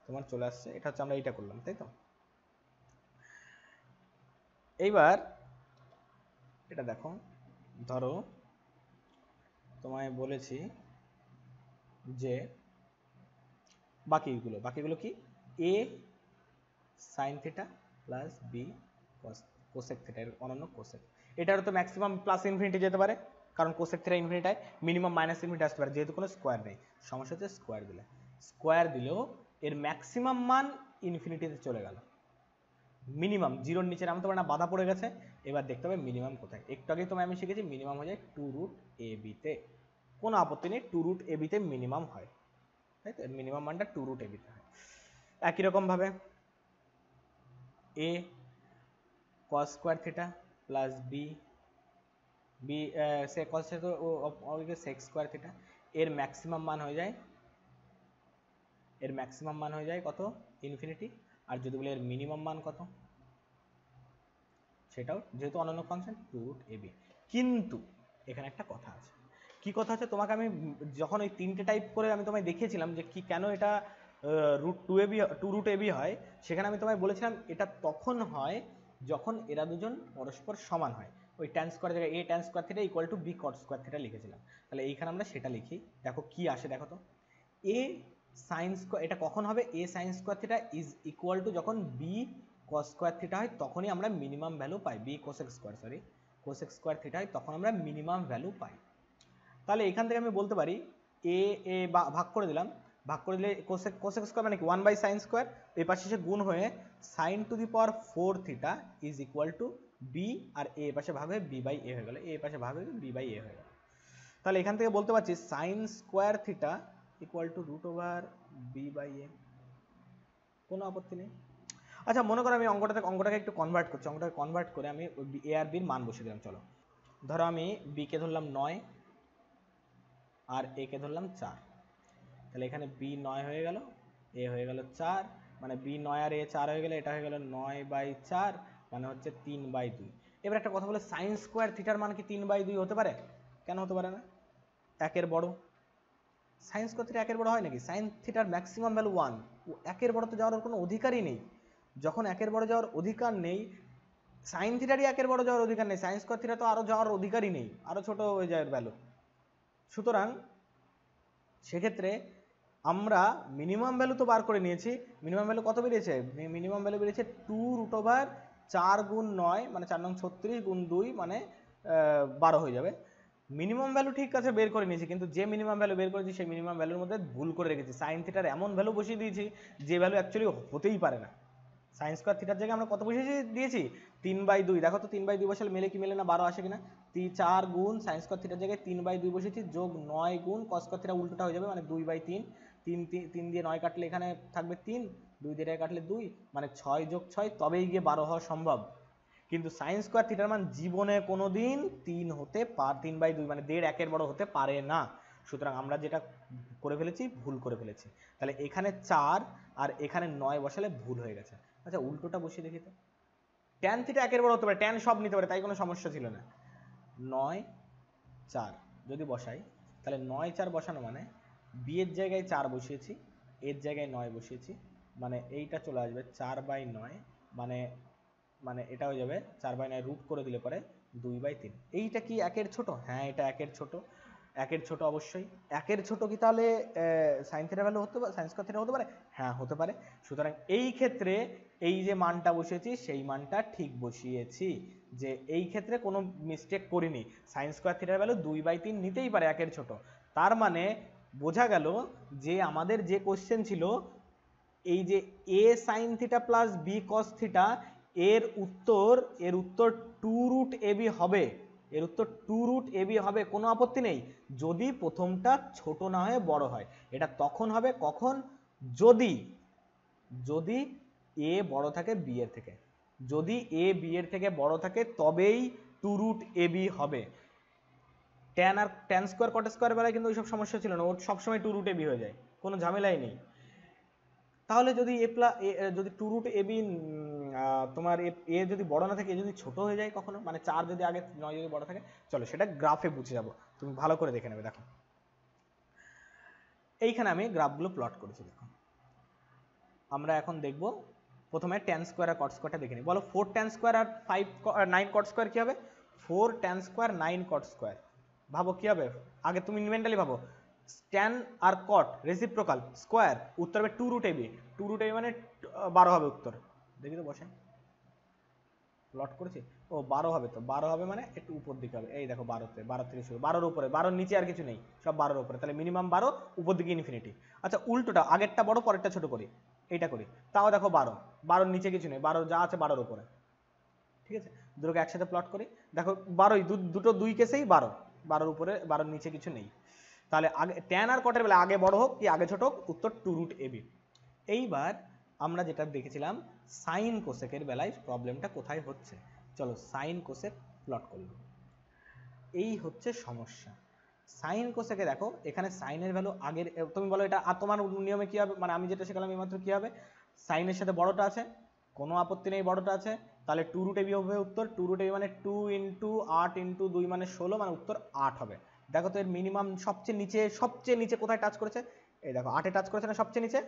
তোমার চলে আসছে। এটা হচ্ছে আমরা এইটা করলাম, তাই তো? এইবার এটা দেখো, ধরো তোমায় বলেছি যে বাকিগুলো কি, a sin theta plus b cosec theta, এর অনন্য কোসেক। এটারও তো ম্যাক্সিমাম প্লাস ইনফিনিটি যেতে পারে, কারণ cosec theta infinity, minimum minus infinity আসতে পারে, যেহেতু কোনো স্কোয়ার নেই। সমস্যা হচ্ছে স্কোয়ার দিলেও এর ম্যাক্সিমাম মান ইনফিনিটিতে চলে গেল, মিনিমাম জিরোর নিচে নামতে পারে না, বাধা পড়ে গেছে। এবার দেখতে হবে মিনিমাম কোথায়। একটু আগেই তোমায় আমি শিখেছি মিনিমাম হয়ে যায় 2 রুট ab তে, কোনো আপত্তি নেই, 2 রুট ab তে মিনিমাম হয়, তাই তো? মিনিমাম মানটা 2 রুট ab তে হয়। একই রকম ভাবে a cos square theta plus b say cos সে তো sec স্কোয়ার থিটা, এর ম্যাক্সিমাম মান হয়ে যায় কত, ইনফিনিটি। আর যদি বলি এর মিনিমাম মান কত, সেটাও যেহেতু অনন্য ফাংশন 2 রুট ab। কিন্তু এখানে একটা কথা আছে। কি কথা আছে, তোমাকে আমি যখন ওই তিনটে টাইপ করে আমি তোমায় দেখিয়েছিলাম যে কি কেন এটা রুট 2 রুট ab হয়, সেখানে আমি তোমায় বলেছিলাম এটা তখন হয় যখন এরা দুজন পরস্পর সমান হয়। ওই tan স্কোয়ার জায়গায় a tan square theta equal to b cot square theta লিখেছিলাম। তাহলে এইখানে আমরা সেটা লিখি, দেখো কি আসে, দেখো তো, a sin স্কোয়ার, এটা কখন হবে, a sin square theta is equal two যখন b cos স্কোয়ার থিটা হয়, তখনই আমরা মিনিমাম ভ্যালু পাই। b cosec স্কোয়ার থিটা হয়, তখন আমরা মিনিমাম ভ্যালু পাই। তাহলে এখান থেকে আমি বলতে পারি a ভাগ করে দিলাম, ভাগ করে দিলে কোসেক স্কোয়ার মানে কি 1/sin স্কোয়ার, এই পাশে এসে গুণ হয়ে sin to the power 4 theta is equal to b, আর a পাশে ভাগ হয়ে b/a হয়ে গেল, a পাশে ভাগ হয়ে b/a হয়ে গেল। তাহলে এখান থেকে বলতে পারছি sin square theta equal to root over b/a, কোনো আপত্তি নেই। আচ্ছা মনে করো আমি অঙ্কটাকে একটু কনভার্ট করছি, অঙ্কটাকে কনভার্ট করে আমি a আর b এর মান বসিয়ে দিলাম। চলো ধরো আমি b কে ধরলাম 9 আর a কে ধরলাম 4, তাহলে এখানে b 9 হয়ে গেল, a হয়ে গেল 4, মানে b 9 আর a 4 হয়ে গেলে এটা হয়ে গেল 9/4, মানে হচ্ছে 3/2। এবার একটা কথা বলে, সাইন স্কোয়ার থিটার মান কি 3/2 হতে পারে? কেন হতে পারে না? একের বড়, সাইন স্কোয়ার থিটা একের বড় হয় নাকি? সাইন থিটার ম্যাক্সিমাম ভ্যালু 1, একের বড় তো যাওয়ার কোনো অধিকারই নেই। যখন একের বড় যাওয়ার অধিকার নেই, সাইন থিটারই একের বড় যাওয়ার অধিকার নেই, সাইন স্কোয়ার থিটা তো আরো যাওয়ার অধিকারই নেই, আরো ছোট হয়ে যায় ভ্যালু। সুতরাং সেক্ষেত্রে আমরা মিনিমাম ভ্যালু তো বার করে নিয়েছি। মিনিমাম ভ্যালু কত বেরিয়েছে? মিনিমাম ভ্যালু বেরিয়েছে 2 রুট ওভার 4 গুণ 9, মানে 4 9 36 গুণ 2 মানে 12 হয়ে যাবে। মিনিমাম ভ্যালু ঠিক আছে বের করে নিয়েছি, কিন্তু যে মিনিমাম ভ্যালু বের করেছি সেই মিনিমাম ভ্যালুর মধ্যে ভুল করে রেখেছি, সাইন থিটার এমন ভ্যালু বসিয়ে দিয়েছি যে ভ্যালু অ্যাকচুয়ালি হতেই পারে না। সাইন স্কোয়ার থিটার জায়গায় আমরা কত বসিয়ে দিয়েছি? 3/2। দেখো তো 3/2 বসালে মেলে কি মেলে না, 12 আসে কিনা? 4 গুণ সাইন স্কোয়ার থিটার জায়গায় 3/2 বসেছি, যোগ 9 গুণ কস স্কোয়ার থিটা, উল্টোটা হয়ে যাবে, মানে 2/3। 3 দিয়ে 9 কাটলে এখানে থাকবে 3, 2 দিয়ে কাটলে 2, মানে 6 যোগ 6, তবেই গিয়ে 12 হওয়া সম্ভব। কিন্তু সাইন স্কোয়ার থিটার মান জীবনে কোনোদিন 3 হতে 3/2 মানে 1.5 একের বড় হতে পারে না। সুতরাং আমরা যেটা করে ফেলেছি ভুল করে ফেলেছি। তাহলে এখানে 4 আর এখানে 9 বসালে ভুল হয়ে গেছে। আচ্ছা উল্টোটা বসিয়ে দেখি তো। ট্যান থিটা একের বড় হতে পারে, ট্যান সব নিতে পারে, তাই কোনো সমস্যা ছিল না। 9 4 যদি বসাই তাহলে 9 4 বসানো মানে বি এর জায়গায় 4 বসিয়েছি, এর জায়গায় 9 বসিয়েছি, মানে এইটা চলে আসবে 4/9, মানে মানে এটা হয়ে যাবে 4/9 রুট করে দিলে পরে 2/3। এইটা কি একের ছোট? হ্যাঁ এটা একের ছোট, একের ছোট অবশ্যই। একের ছোট কি তাহলে সাইন থিটা ভ্যালু হতে পারে, সাইন স্কয়ার থিটা হতে পারে? হ্যাঁ হতে পারে। সুতরাং এই ক্ষেত্রে এই যে মানটা বসিয়েছি সেই মানটা ঠিক বসিয়েছি, যে এই ক্ষেত্রে কোনো মিস্টেক করিনি। সাইন স্কয়ার থিটার ভ্যালু 2/3 নিতেই পারে একের ছোট। তার মানে বোঝা গেল যে আমাদের যে কোশ্চেন ছিল এই যে a sin theta plus b cos theta, এর উত্তর 2√ab হবে, এর উত্তর 2√ab হবে, কোনো আপত্তি নেই যদি প্রথমটা ছোট না হয়ে বড় হয়। এটা তখন হবে কখন? যদি যদি a বড় থাকে b এর থেকে, যদি a b এর থেকে বড় থাকে তবেই 2√ab হবে। ট্যান আর ট্যান স্কোয়ার কট স্কোয়ার বেলায় কিন্তু ওইসব সমস্যা ছিল না, ওর সবসময় 2√ab হয়ে যায়, কোনো ঝামেলাই নেই। তাহলে যদি যদি 2√ab তোমার এ যদি বড় না থাকে, এ যদি ছোট হয়ে যায় কখনো, মানে 4 যদি আগে 9 যদি বড় থাকে, চলো সেটা গ্রাফে বুঝে যাব, তুমি ভালো করে দেখে নেবে। দেখো এইখানে আমি গ্রাফগুলো প্লট করেছি। দেখো আমরা এখন দেখব প্রথমে ট্যান স্কোয়ার আর কট স্কোয়ারটা দেখে নিই। বলো 4 ট্যান স্কোয়ার আর 9 কট স্কোয়ার কি হবে? 4 ট্যান স্কোয়ার 9 কট স্কোয়ার, ভাবো কি হবে? আগে তুমি মেন্টালি ভাবো, ট্যান আর কট রেসিপ্রোকাল, স্কোয়ার, উত্তর হবে 2√ab, 2√ab মানে 12 হবে উত্তর। দেখি তো বসে প্লট করেছি, ও 12 হবে, তো 12 হবে মানে একটু উপর দিকে হবে, এই দেখো 12 থেকে শুরু, 12-র উপরে, 12-র নিচে আর কিছু নেই, সব 12-র উপরে, তাহলে মিনিমাম 12, উপর দিকে ইনফিনিটি। আচ্ছা উল্টোটা, আগেরটা বড় পরেরটা ছোট করি, এইটা করি, তাও দেখো 12, 12-র নিচে কিছু নেই, 12 যা আছে 12-র উপরে। ঠিক আছে, দুটোকে একসাথে প্লট করি, দেখো 12ই, দুটো দুই কেসেই 12, 12-র উপরে 12-র নিচে কিছু নেই। তাহলে আগে ট্যান আর কটের বেলা আগে বড় হোক কি আগে ছোট হোক, উত্তর 2√ab। এইবার আমরা যেটা দেখেছিলাম সাইন কোসেকের বেলায় প্রবলেমটা কোথায় হচ্ছে, চলো সাইন কোসেক প্লট করলাম। এই হচ্ছে সমস্যা। সাইন কোসেকে দেখো এখানে সাইনের ভ্যালু আগের, তুমি বলো এটা আর তোমার নিয়মে কি হবে, মানে আমি যেটা শেখালাম এইমাত্র কি হবে, সাইনের সাথে বড়টা আছে, কোনো আপত্তি নেই বড়টা আছে, তাহলে 2√ab হবে উত্তর। 2√ab মানে 2 ইন্টু 8 ইন্টু 2 মানে 16, মানে উত্তর 8 হবে। দেখো তো এর মিনিমাম সবচেয়ে নিচে কোথায় টাচ করেছে, এই দেখো 8-এ টাচ করেছে না, সবচেয়ে নিচে,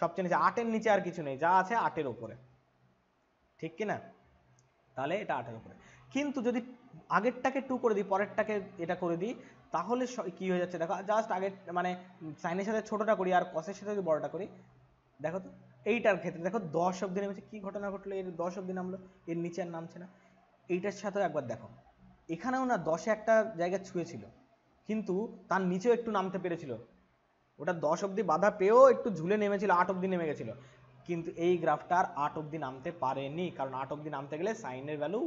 সবচেয়ে নিচে, 8-এর নিচে আর কিছু নেই, যা আছে 8-এর উপরে, ঠিক কি না? তাহলে এটা 8-এর উপরে। কিন্তু যদি আগেরটাকে 2 করে দিই, পরেরটাকে এটা করে দিই, তাহলে কি হয়ে যাচ্ছে দেখো, জাস্ট আগে মানে সাইনের সাথে ছোটটা করি আর কসের সাথে যদি বড়টা করি, দেখো তো এইটার ক্ষেত্রে দেখো 10 অব্দি নেমেছে, কি ঘটনা ঘটলো, এর 10 অব্দি নামলো, এর নিচে আর নামছে না। এইটার সাথেও একবার দেখো, এখানেও না 10-এ একটা জায়গা ছুঁয়েছিল, কিন্তু তার নিচেও একটু নামতে পেরেছিল, ওটা 10 অব্দি বাধা পেয়েও একটু ঝুলে নেমেছিল, 8 অব্দি নেমে গেছিল। কিন্তু এই গ্রাফটা আর 8 অব্দি নামতে পারেনি, কারণ 8 অব্দি নামতে গেলে সাইনের ভ্যালু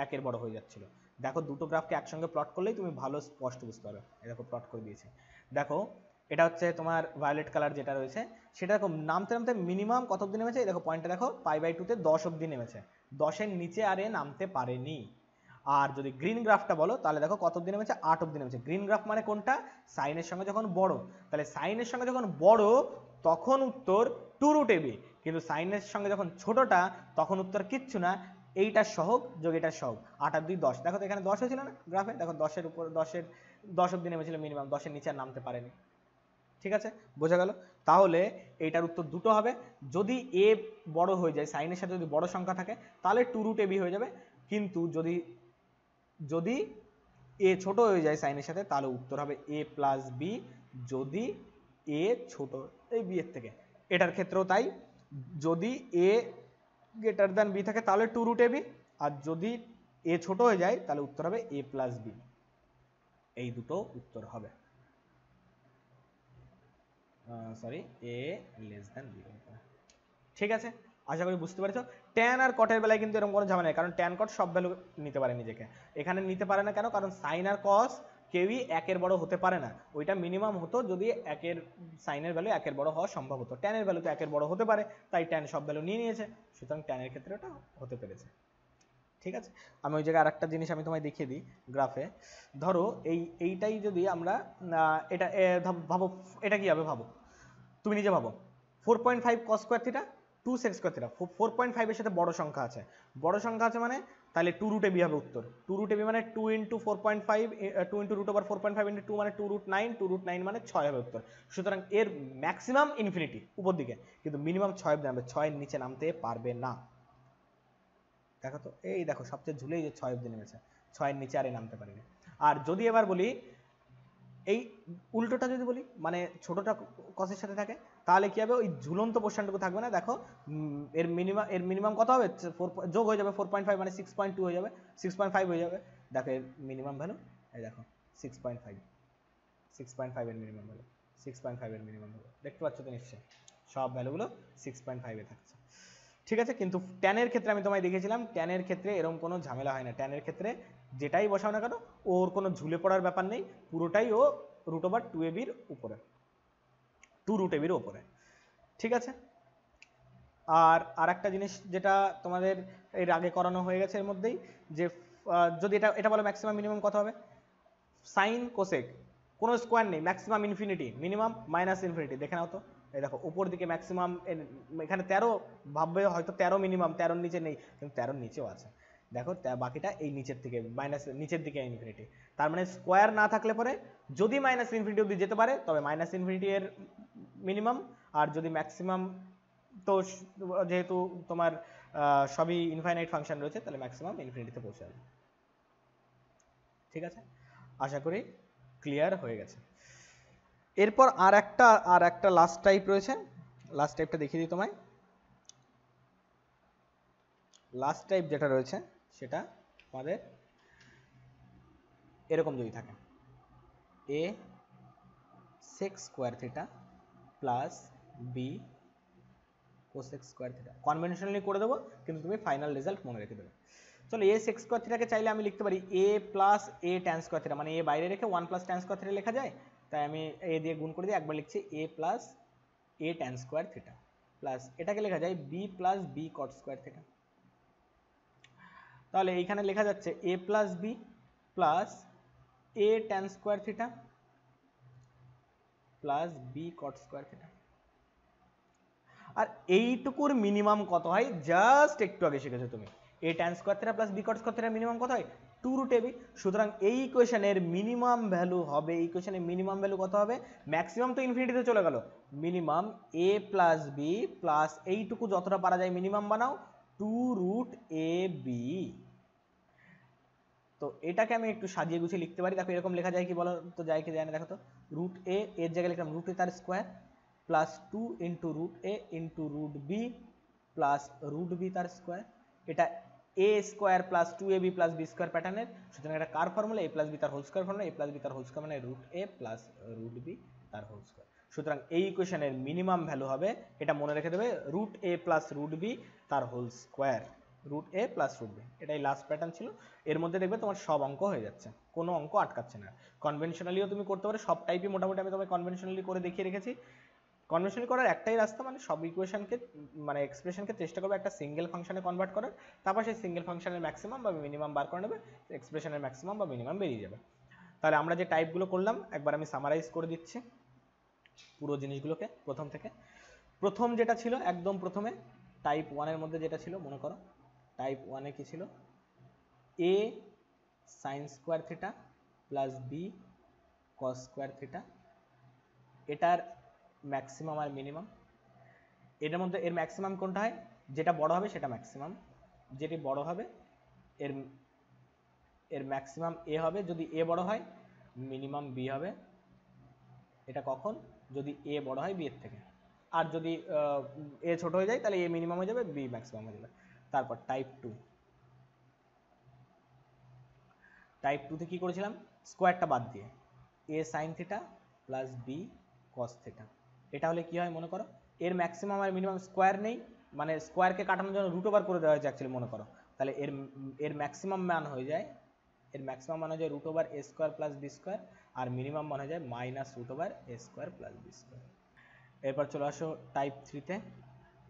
1-এর বড় হয়ে যাচ্ছিল। দেখো দুটো গ্রাফকে একসঙ্গে প্লট করলেই তুমি ভালো স্পষ্ট বুঝতে পারবে। এই দেখো প্লট করে দিয়েছি, দেখো এটা হচ্ছে তোমার ভায়োলেট কালার যেটা রয়েছে, সেটা দেখো নামতে নামতে মিনিমাম কত অব্দি নেমেছে, দেখো পয়েন্টটা দেখো π/2-তে 10 অব্দি নেমেছে, 10-এর নিচে আর এ নামতে পারেনি। আর যদি গ্রিন গ্রাফটা বলো তাহলে দেখো কত অব্দি নেমেছে, 8 অব্দি নেমেছে। গ্রিন গ্রাফ মানে কোনটা, সাইনের সঙ্গে যখন বড়, তাহলে সাইনের সঙ্গে যখন বড় তখন উত্তর 2√ab, কিন্তু সাইনের সঙ্গে যখন ছোটটা তখন উত্তর কিচ্ছু না, এইটার সহগ যোগ এটার সহগ, 8 আর 2 10, দেখো তো এখানে 10 হয়েছিল না গ্রাফে, দেখো 10-এর উপর 10 অব্দি নেমেছিল মিনিমাম, 10-এর নিচে আর নামতে পারেনি। ঠিক আছে, বোঝা গেল? তাহলে এইটার উত্তর দুটো হবে, যদি এ বড় হয়ে যায়, সাইনের সাথে যদি বড় সংখ্যা থাকে তাহলে 2√ab হয়ে যাবে, কিন্তু যদি যদি এ ছোট হয়ে যায় সাইনের সাথে তাহলে উত্তর হবে a প্লাস বি, যদি এ ছোট এই বি এর থেকে। এটার ক্ষেত্রেও তাই, যদি এ গ্রেটার দ্যান বি থাকে তাহলে 2√ab, আর যদি এ ছোট হয়ে যায় তাহলে উত্তর হবে a প্লাস বি, এই দুটো উত্তর হবে, সরি এ লেস দ্যান বি। ঠিক আছে, আশা করি বুঝতে পেরেছো। ট্যান আর কটের বেলায় কিন্তু এরকম কোনো ঝামেলা নেই, কারণ ট্যান কট সব ভ্যালু নিতে পারে নিজেকে, এখানে নিতে পারে না কেন, কারণ সাইন আর কস কেউই 1-এর বড় হতে পারে না, ওইটা মিনিমাম হতো যদি সাইনের ভ্যালু 1-এর বড় হওয়া সম্ভব হতো, ট্যানের ভ্যালু তো 1-এর বড় হতে পারে, তাই ট্যান সব ভ্যালু নিয়ে নিয়েছে, সুতরাং ট্যানের ক্ষেত্রে ওটা হতে পেরেছে। ঠিক আছে। আমি ওই জায়গায় আরেকটা জিনিস আমি তোমায় দেখিয়ে দিই গ্রাফে। ধরো এইটাই যদি আমরা এটা ভাবো, এটা কি হবে ভাবো, তুমি নিজে ভাবো। 4.5 cos square theta 2 sec square theta, 4.5 এর সাথে বড় সংখ্যা আছে, বড় সংখ্যা আছে মানে তাহলে 2 রুট এবি হবে উত্তর। 2 রুট এবি মানে 2 into 4.5, 2 into root over 4.5 into 2 মানে 2 রুট 9, 2 রুট 9 মানে 6 হবে উত্তর। সুতরাং এর ম্যাক্সিমাম ইনফিনিটি উপর দিকে, কিন্তু মিনিমাম 6 অব্দি নামবে, 6 এর নিচে নামতে পারবে না। দেখো তো, এই দেখো সবচেয়ে ঝুলেই যে 6 অব্দি নেমেছে, 6 এর নিচে আরে নামতে পারেনি। আর যদি এবার বলি এই উল্টোটা যদি বলি, মানে ছোটটা কসের সাথে থাকে, তাহলে কি হবে, ওই ঝুলন্ত পোর্শনটুকু থাকবে না। দেখো এর মিনিমাম কত হবে, যোগ হয়ে যাবে 4.5 মানে 6.2 হয়ে যাবে, 6.5 হয়ে যাবে। দেখো এর মিনিমাম ভ্যালু, এই দেখো 6.5, 6.5 এর মিনিমাম ভ্যালু, 6.5 এর মিনিমাম ভ্যালু, দেখতে পাচ্ছ তো নিশ্চয়ই সব ভ্যালুগুলো 6.5 এ থাকছে। ঠিক আছে, কিন্তু ট্যানের ক্ষেত্রে আমি তোমায় দেখেছিলাম, ট্যানের ক্ষেত্রে এরকম কোনো ঝামেলা হয় না। ট্যানের ক্ষেত্রে যেটাই বসাও না কেন, ওর কোনো ঝুলে পড়ার ব্যাপার নেই, পুরোটাই ও রুট ওভার 2ab এর উপরে, 2 রুট ab এর উপরে। ঠিক আছে। আর একটা জিনিস যেটা তোমাদের এর আগে করানো হয়ে গেছে এর মধ্যেই, যে যদি এটা বলো ম্যাক্সিমাম মিনিমাম কত হবে, সাইন কোসেক কোনো স্কোয়ার নেই, maximum infinity, minimum minus infinity, দেখে নাও তো। এই দেখো উপর দিকে ম্যাক্সিমাম, এখানে 13 ভাববে হয়তো 13 মিনিমাম, 13 নিচে নেই, কিন্তু 13 নিচেও আছে। দেখো বাকিটা এই নিচের থেকে মাইনাস, নিচের দিকে ইনফিনিটি, তার মানে স্কোয়ার না থাকলে পরে যদি মাইনাস ইনফিনিটি অব্দি যেতে পারে তবে মাইনাস ইনফিনিটি এর মিনিমাম, আর যদি ম্যাক্সিমাম, তো যেহেতু তোমার সবই ইনফাইনাইট ফাংশন রয়েছে, তাহলে ম্যাক্সিমাম ইনফিনিটিতে পৌঁছে যাবে। ঠিক আছে, আশা করি ক্লিয়ার হয়ে গেছে। এরপর আর একটা লাস্ট টাইপ রয়েছে, লাস্ট টাইপটা দেখিয়ে দিই তোমায়। লাস্ট টাইপ যেটা রয়েছে সেটা আমাদের এরকম যদি থাকে, a sec square theta plus b cosec square theta, conventionally করে দেবো, কিন্তু তুমি ফাইনাল রেজাল্ট মনে রেখে দেবে। চলো a sec স্কোয়ার থিটাকে চাইলে আমি লিখতে পারি a plus a tan square theta, মানে a বাইরে রেখে 1 প্লাস tan স্কোয়ার থিটা লেখা যায়, তাই আমি a দিয়ে গুণ করে দিয়ে একবার লিখছি a plus a tan square theta, plus এটাকে লেখা যায় b plus b cot square theta. তাহলে এইখানে লেখা যাচ্ছে a plus b plus a tan square theta plus b cot square theta. আর এইটুকুর মিনিমাম কত হয় জাস্ট একটু আগে শিখেছো তুমি, a tan square theta plus b cot square থিটার মিনিমাম কত হয় 2 রুট ab। সুতরাং এই ইকুয়েশনের মিনিমাম ভ্যালু হবে, এই ইকুয়েশনের মিনিমাম ভ্যালু কত হবে, ম্যাক্সিমাম তো ইনফিনিটিতে চলে গেল, minimum a plus b plus এইটুকু যতটা পারা যায় মিনিমাম বানাও 2 রুট ab। তো এটাকে আমি একটু সাজিয়ে গুছিয়ে লিখতে পারি, দেখো এরকম লেখা যায় কি বলো তো, যায় কি যায় না দেখো তো, রুট এ এর জায়গায় লিখলাম রুট এ তার square plus 2 into root A into root B plus root B তার স্কোয়ার। এটা A square plus 2ab plus B square প্যাটার্নের, সুতরাং এটা কার ফর্মুলা, এ প্লাস বি তার whole square formula, A plus B তার whole square মানে root A plus root B তার হোল স্কোয়ার। সুতরাং এই ইকুয়েশনের মিনিমাম ভ্যালু হবে, এটা মনে রেখে দেবে, root A plus root B তার whole square, root A plus root B. এটাই লাস্ট প্যাটার্ন ছিল। এর মধ্যে দেখবে তোমার সব অঙ্ক হয়ে যাচ্ছে, কোনো অঙ্ক আটকাচ্ছে না। কনভেনশনালিও তুমি করতে পারো, সব টাইপই মোটামুটি আমি তোমায় কনভেনশনালি করে দেখিয়ে রেখেছি। কনভেনশনালি করার একটাই রাস্তা, মানে সব ইকুয়েশনকে মানে এক্সপ্রেশনকে চেষ্টা করবে একটা সিঙ্গেল ফাংশনে কনভার্ট করার, তারপর সেই সিঙ্গেল ফাংশনের ম্যাক্সিমাম বা মিনিমাম বার করে নেবে, এক্সপ্রেশনের ম্যাক্সিমাম বা মিনিমাম বেরিয়ে যাবে। তাহলে আমরা যে টাইপগুলো করলাম একবার আমি সামারাইজ করে দিচ্ছি পুরো জিনিসগুলোকে প্রথম থেকে। প্রথম যেটা ছিল একদম প্রথমে টাইপ 1 এর মধ্যে যেটা ছিল মনে করো, টাইপ 1 এ কি ছিল, a sin square theta plus b cos square theta, এটার ম্যাক্সিমাম আর মিনিমাম। এর মধ্যে এর ম্যাক্সিমাম কোনটা হয়, যেটা বড় হবে সেটা ম্যাক্সিমাম, যেটি বড় হবে এর এর ম্যাক্সিমাম a হবে, যদি a বড় হয় মিনিমাম b হবে। এটা কখন, যদি a বড় হয় b এর থেকে, আর যদি a ছোট হয়ে যায় তাহলে a মিনিমাম হয়ে যাবে, b ম্যাক্সিমাম হয়ে যাবে। তারপর টাইপ 2, টাইপ 2 তে কি করেছিলাম, স্কোয়ারটা বাদ দিয়ে a sin theta plus b cos theta. এটা হলে কি হয় মনে করো, এর ম্যাক্সিমাম আর মিনিমাম স্কোয়ার নেই, মানে স্কোয়ারকে কাটানোর জন্য রুট ওভার করে দেওয়া হয়েছে অ্যাকচুয়ালি মনে করো, তাহলে এর ম্যাক্সিমাম মান হয়ে যায়, এর ম্যাক্সিমাম মান হয়ে যায় root over a square plus b square, আর মিনিমাম মান হয়ে যায় minus root over a square plus b square. এরপর চলে আসো টাইপ 3 তে।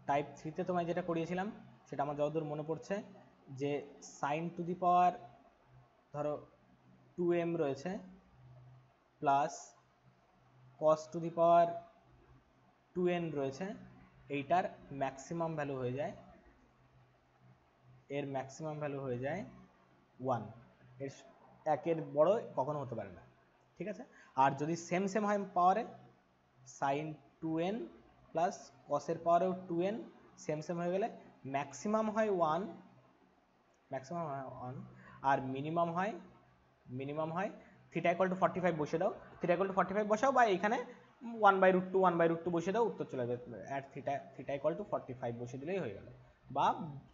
টাইপ 3 তে তোমায় যেটা করিয়েছিলাম সেটা আমার যতদূর মনে পড়ছে, যে সাইন টু দি পাওয়ার ধরো 2m রয়েছে plus cos to the power 2n রয়েছে, এইটার ম্যাক্সিমাম ভ্যালু হয়ে যায়, এর ম্যাক্সিমাম ভ্যালু হয়ে যায় 1, এর একের বড় কখনো হতে পারে না, ঠিক আছে। আর যদি সেম সেম হয় পাওয়ারে, সাইন 2n প্লাস কসের পাওয়ারেও 2n সেম সেম হয়ে গেলে ম্যাক্সিমাম হয় 1, ম্যাক্সিমাম হয় 1 আর মিনিমাম হয় থিটা ইকুয়াল টু 45 বসিয়ে দাও, থিটা ইকুয়াল টু 45 বসাও বা এখানে 1/√2 বসিয়ে দাও, উত্তর চলে যাবে। অ্যাট থিটা ইকুয়াল টু 45 বসিয়ে দিলেই হয়ে গেল। বা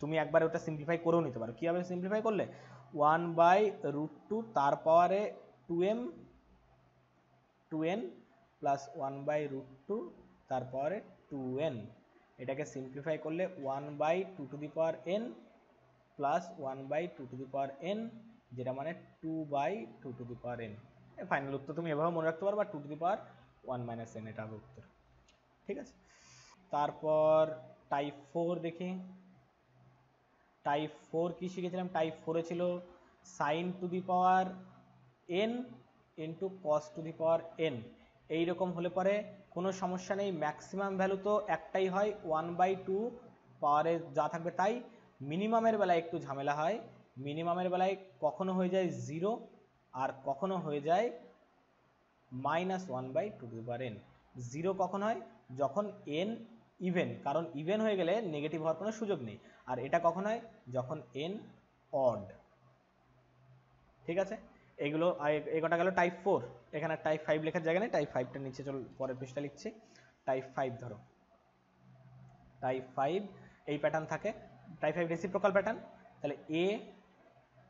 তুমি একবার ওটা সিম্পলিফাই করেও নিতে পারো। কীভাবে সিম্পলিফাই করলে, 1/√2 তার পাওয়ারে 2n প্লাস 1/√2 তার পাওয়ারে 2n, এটাকে সিম্পলিফাই করলে 1/2 to the power n plus 1/2 to the power n, যেটা মানে 2/2 two the power n। Final উত্তর তুমি এভাবে মনে রাখতে পারো, বা 2 টু দি পাওয়ার 1 - n, এটা হবে উত্তর, ঠিক আছে। তারপর টাইপ 4 দেখি। টাইপ 4 কি শিখেছিলাম? টাইপ 4 ছিল sine to the power n into cos to the power n। এইরকম হলে পরে কোনো সমস্যা নেই, ম্যাক্সিমাম ভ্যালু তো একটাই হয় 1/2 পাওয়ারে যা থাকবে তাই। মিনিমামের বেলায় একটু ঝামেলা হয়, মিনিমামের বেলায় কখনো হয়ে যায় 0 আর কখনো হয়ে যায় -1/2 টু দি পাওয়ার n। 0 কখন হয়? যখন n ইভেন, কারণ ইভেন হয়ে গেলে নেগেটিভ হওয়ার কোনো সুযোগ নেই। আর এটা কখন হয়? যখন n অড, ঠিক আছে। এগুলো এগোটা গেল টাইপ 4। এখানে টাইপ 5 লেখার জায়গা নেই, টাইপ 5টা নিচে চল পরের পৃষ্ঠা লিখছি। টাইপ 5 ধরো, টাইপ 5 এই প্যাটার্ন থাকে, টাইপ 5 রেসিপ্রোকাল প্যাটার্ন। তাহলে a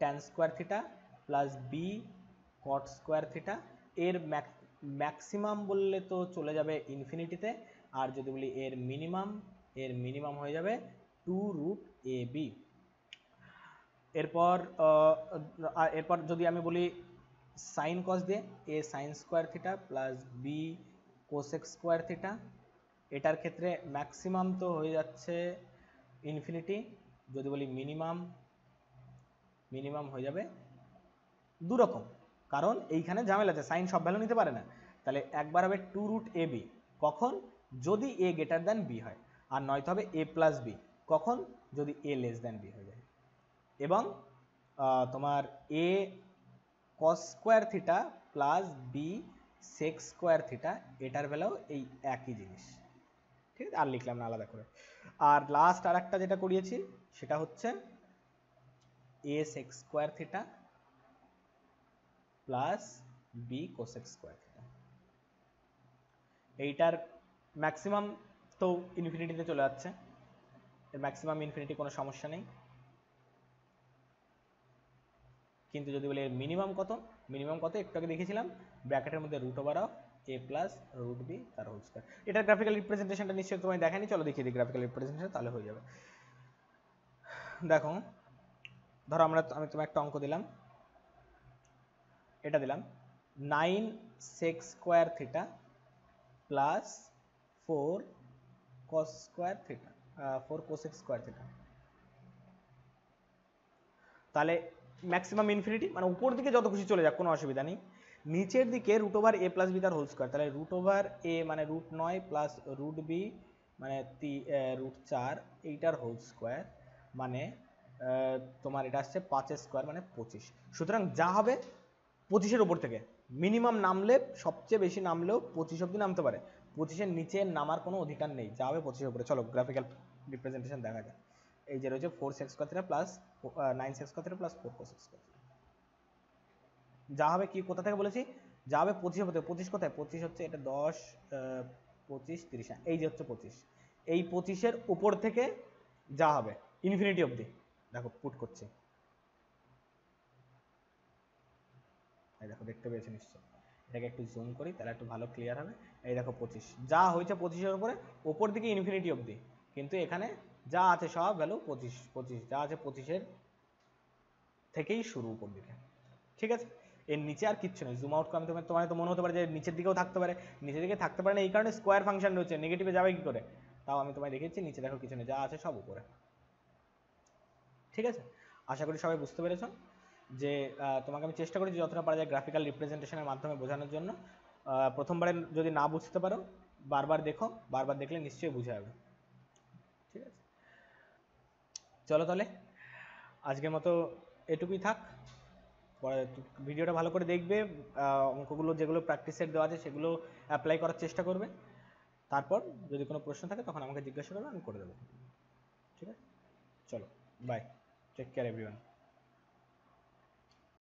tan square theta plus b cot square theta, এর ম্যাক্সিমাম বললে তো চলে যাবে ইনফিনিটিতে, আর যদি বলি এর মিনিমাম হয়ে যাবে 2√ab। এরপর যদি আমি বলি সাইন কস দিয়ে, a sign square theta plus b cosec square theta, এটার ক্ষেত্রে ম্যাক্সিমাম তো হয়ে যাচ্ছে ইনফিনিটি, যদি বলি মিনিমাম হয়ে যাবে দু রকম, কারণ এইখানে ঝামেলা আছে, সাইন সব ভ্যালু নিতে পারে না। তাহলে একবার হবে 2√ab, কখন? যদি a গ্রেটার দ্যান b হয়, আর নয়তো হবে a প্লাস b, কখন? যদি a লেস দ্যান b হয়ে যায়। এবং তোমার a cos square theta plus b sec square theta, এটার বেলাও এই একই জিনিস, ঠিক আছে। আর লিখলাম না আলাদা করে। আর লাস্ট আর একটা যেটা করিয়েছি সেটা হচ্ছে a sec square theta plus b cosec square theta, এইটার ম্যাক্সিমাম তো ইনফিনিটিতে চলে যাচ্ছে, এর ম্যাক্সিমাম ইনফিনিটি, কোনো সমস্যা নেই। কিন্তু যদি বলি এর মিনিমাম কত একটু আগে দেখেছিলাম, ব্র্যাকেটের মধ্যে √a প্লাস √b তার হোল স্কয়ার। এটার গ্রাফিক্যাল রিপ্রেজেন্টেশনটা নিশ্চয়ই তোমায় দেখায়নি, চলো দেখিয়ে দিই গ্রাফিক্যাল রিপ্রেজেন্টেশন, তাহলে হয়ে যাবে। দেখো, ধরো আমি তোমায় একটা অঙ্ক দিলাম, এটা দিলাম 9 sec square theta plus 4 cos square theta, 4 cosec square theta. তাহলে ম্যাক্সিমাম ইনফিনিটি, মানে উপর দিকে যত খুশি চলে যাক কোনো অসুবিধা নেই, নিচের দিকে √a প্লাস b তার হোল স্কোয়ার। তাহলে √a মানে √9 প্লাস √b মানে √4, এইটার হোল স্কোয়ার, মানে তোমার এটা আসছে 5 স্কোয়ার মানে 25। সুতরাং যা হবে 25-এর উপর থেকে মিনিমাম নামলে, সবচেয়ে বেশি নামলেও 25 অব্দি নামতে পারে, 25-এর নিচে নামার কোনো অধিকার নেই, যা হবে 25-এর উপরে। চলো গ্রাফিক্যাল রিপ্রেজেন্টেশন দেখা যায়। এই যে রয়েছে 4 sec square theta plus 9 sec square theta plus 4 cos square theta, যা হবে কি, কোথা থেকে বলেছি, যা হবে 25 হতে, 25 কোথায়, 25 হচ্ছে এটা 10 25 30, এই যে হচ্ছে 25, এই 25-এর উপর থেকে যা হবে ইনফিনিটি অবধি, দেখো পুট করছে, এই দেখো দেখতে পেয়েছো নিশ্চয়, এটাকে একটু জুম করি তাহলে একটু ভালো ক্লিয়ার হবে। এই দেখো 25, যা হয়েছে 25-এর উপরে ওপর দিকে ইনফিনিটি অবধি, কিন্তু এখানে যা আছে সব ভ্যালু 25, যা আছে 25-এর থেকেই শুরু উপর দিকে, ঠিক আছে। এর নিচে আর কিচ্ছু নেই। জুম আউট করে তোমার তো মনে হতে পারে যে নিচের দিকেও থাকতে পারে, নিচের দিকে থাকতে পারে না, এই কারণে স্কোয়ার ফাংশন রয়েছে, নেগেটিভে যাবে কি করে, তাও আমি তোমায় দেখিয়েছি, নিচে দেখো কিছু নেই, যা আছে সব উপরে, ঠিক আছে। আশা করি সবাই বুঝতে পেরেছো যে তোমাকে আমি চেষ্টা করেছি যতটা পারা যায় গ্রাফিক্যাল রিপ্রেজেন্টেশনের মাধ্যমে বোঝানোর জন্য। প্রথমবারে যদি না বুঝতে পারো বারবার দেখো, বারবার দেখলে নিশ্চয়ই বুঝে যাবে। ঠিক আছে, চলো তাহলে আজকের মতো এটুকুই থাক। ভিডিওটা ভালো করে দেখবে, অঙ্কগুলো যেগুলো প্র্যাকটিস সেট দেওয়া আছে সেগুলো অ্যাপ্লাই করার চেষ্টা করবে। তারপর যদি কোনো প্রশ্ন থাকে তখন আমাকে জিজ্ঞাসা করবে, আমি করে দেবো। ঠিক আছে, চলো বাই, টেক কেয়ার এভরিওয়ান।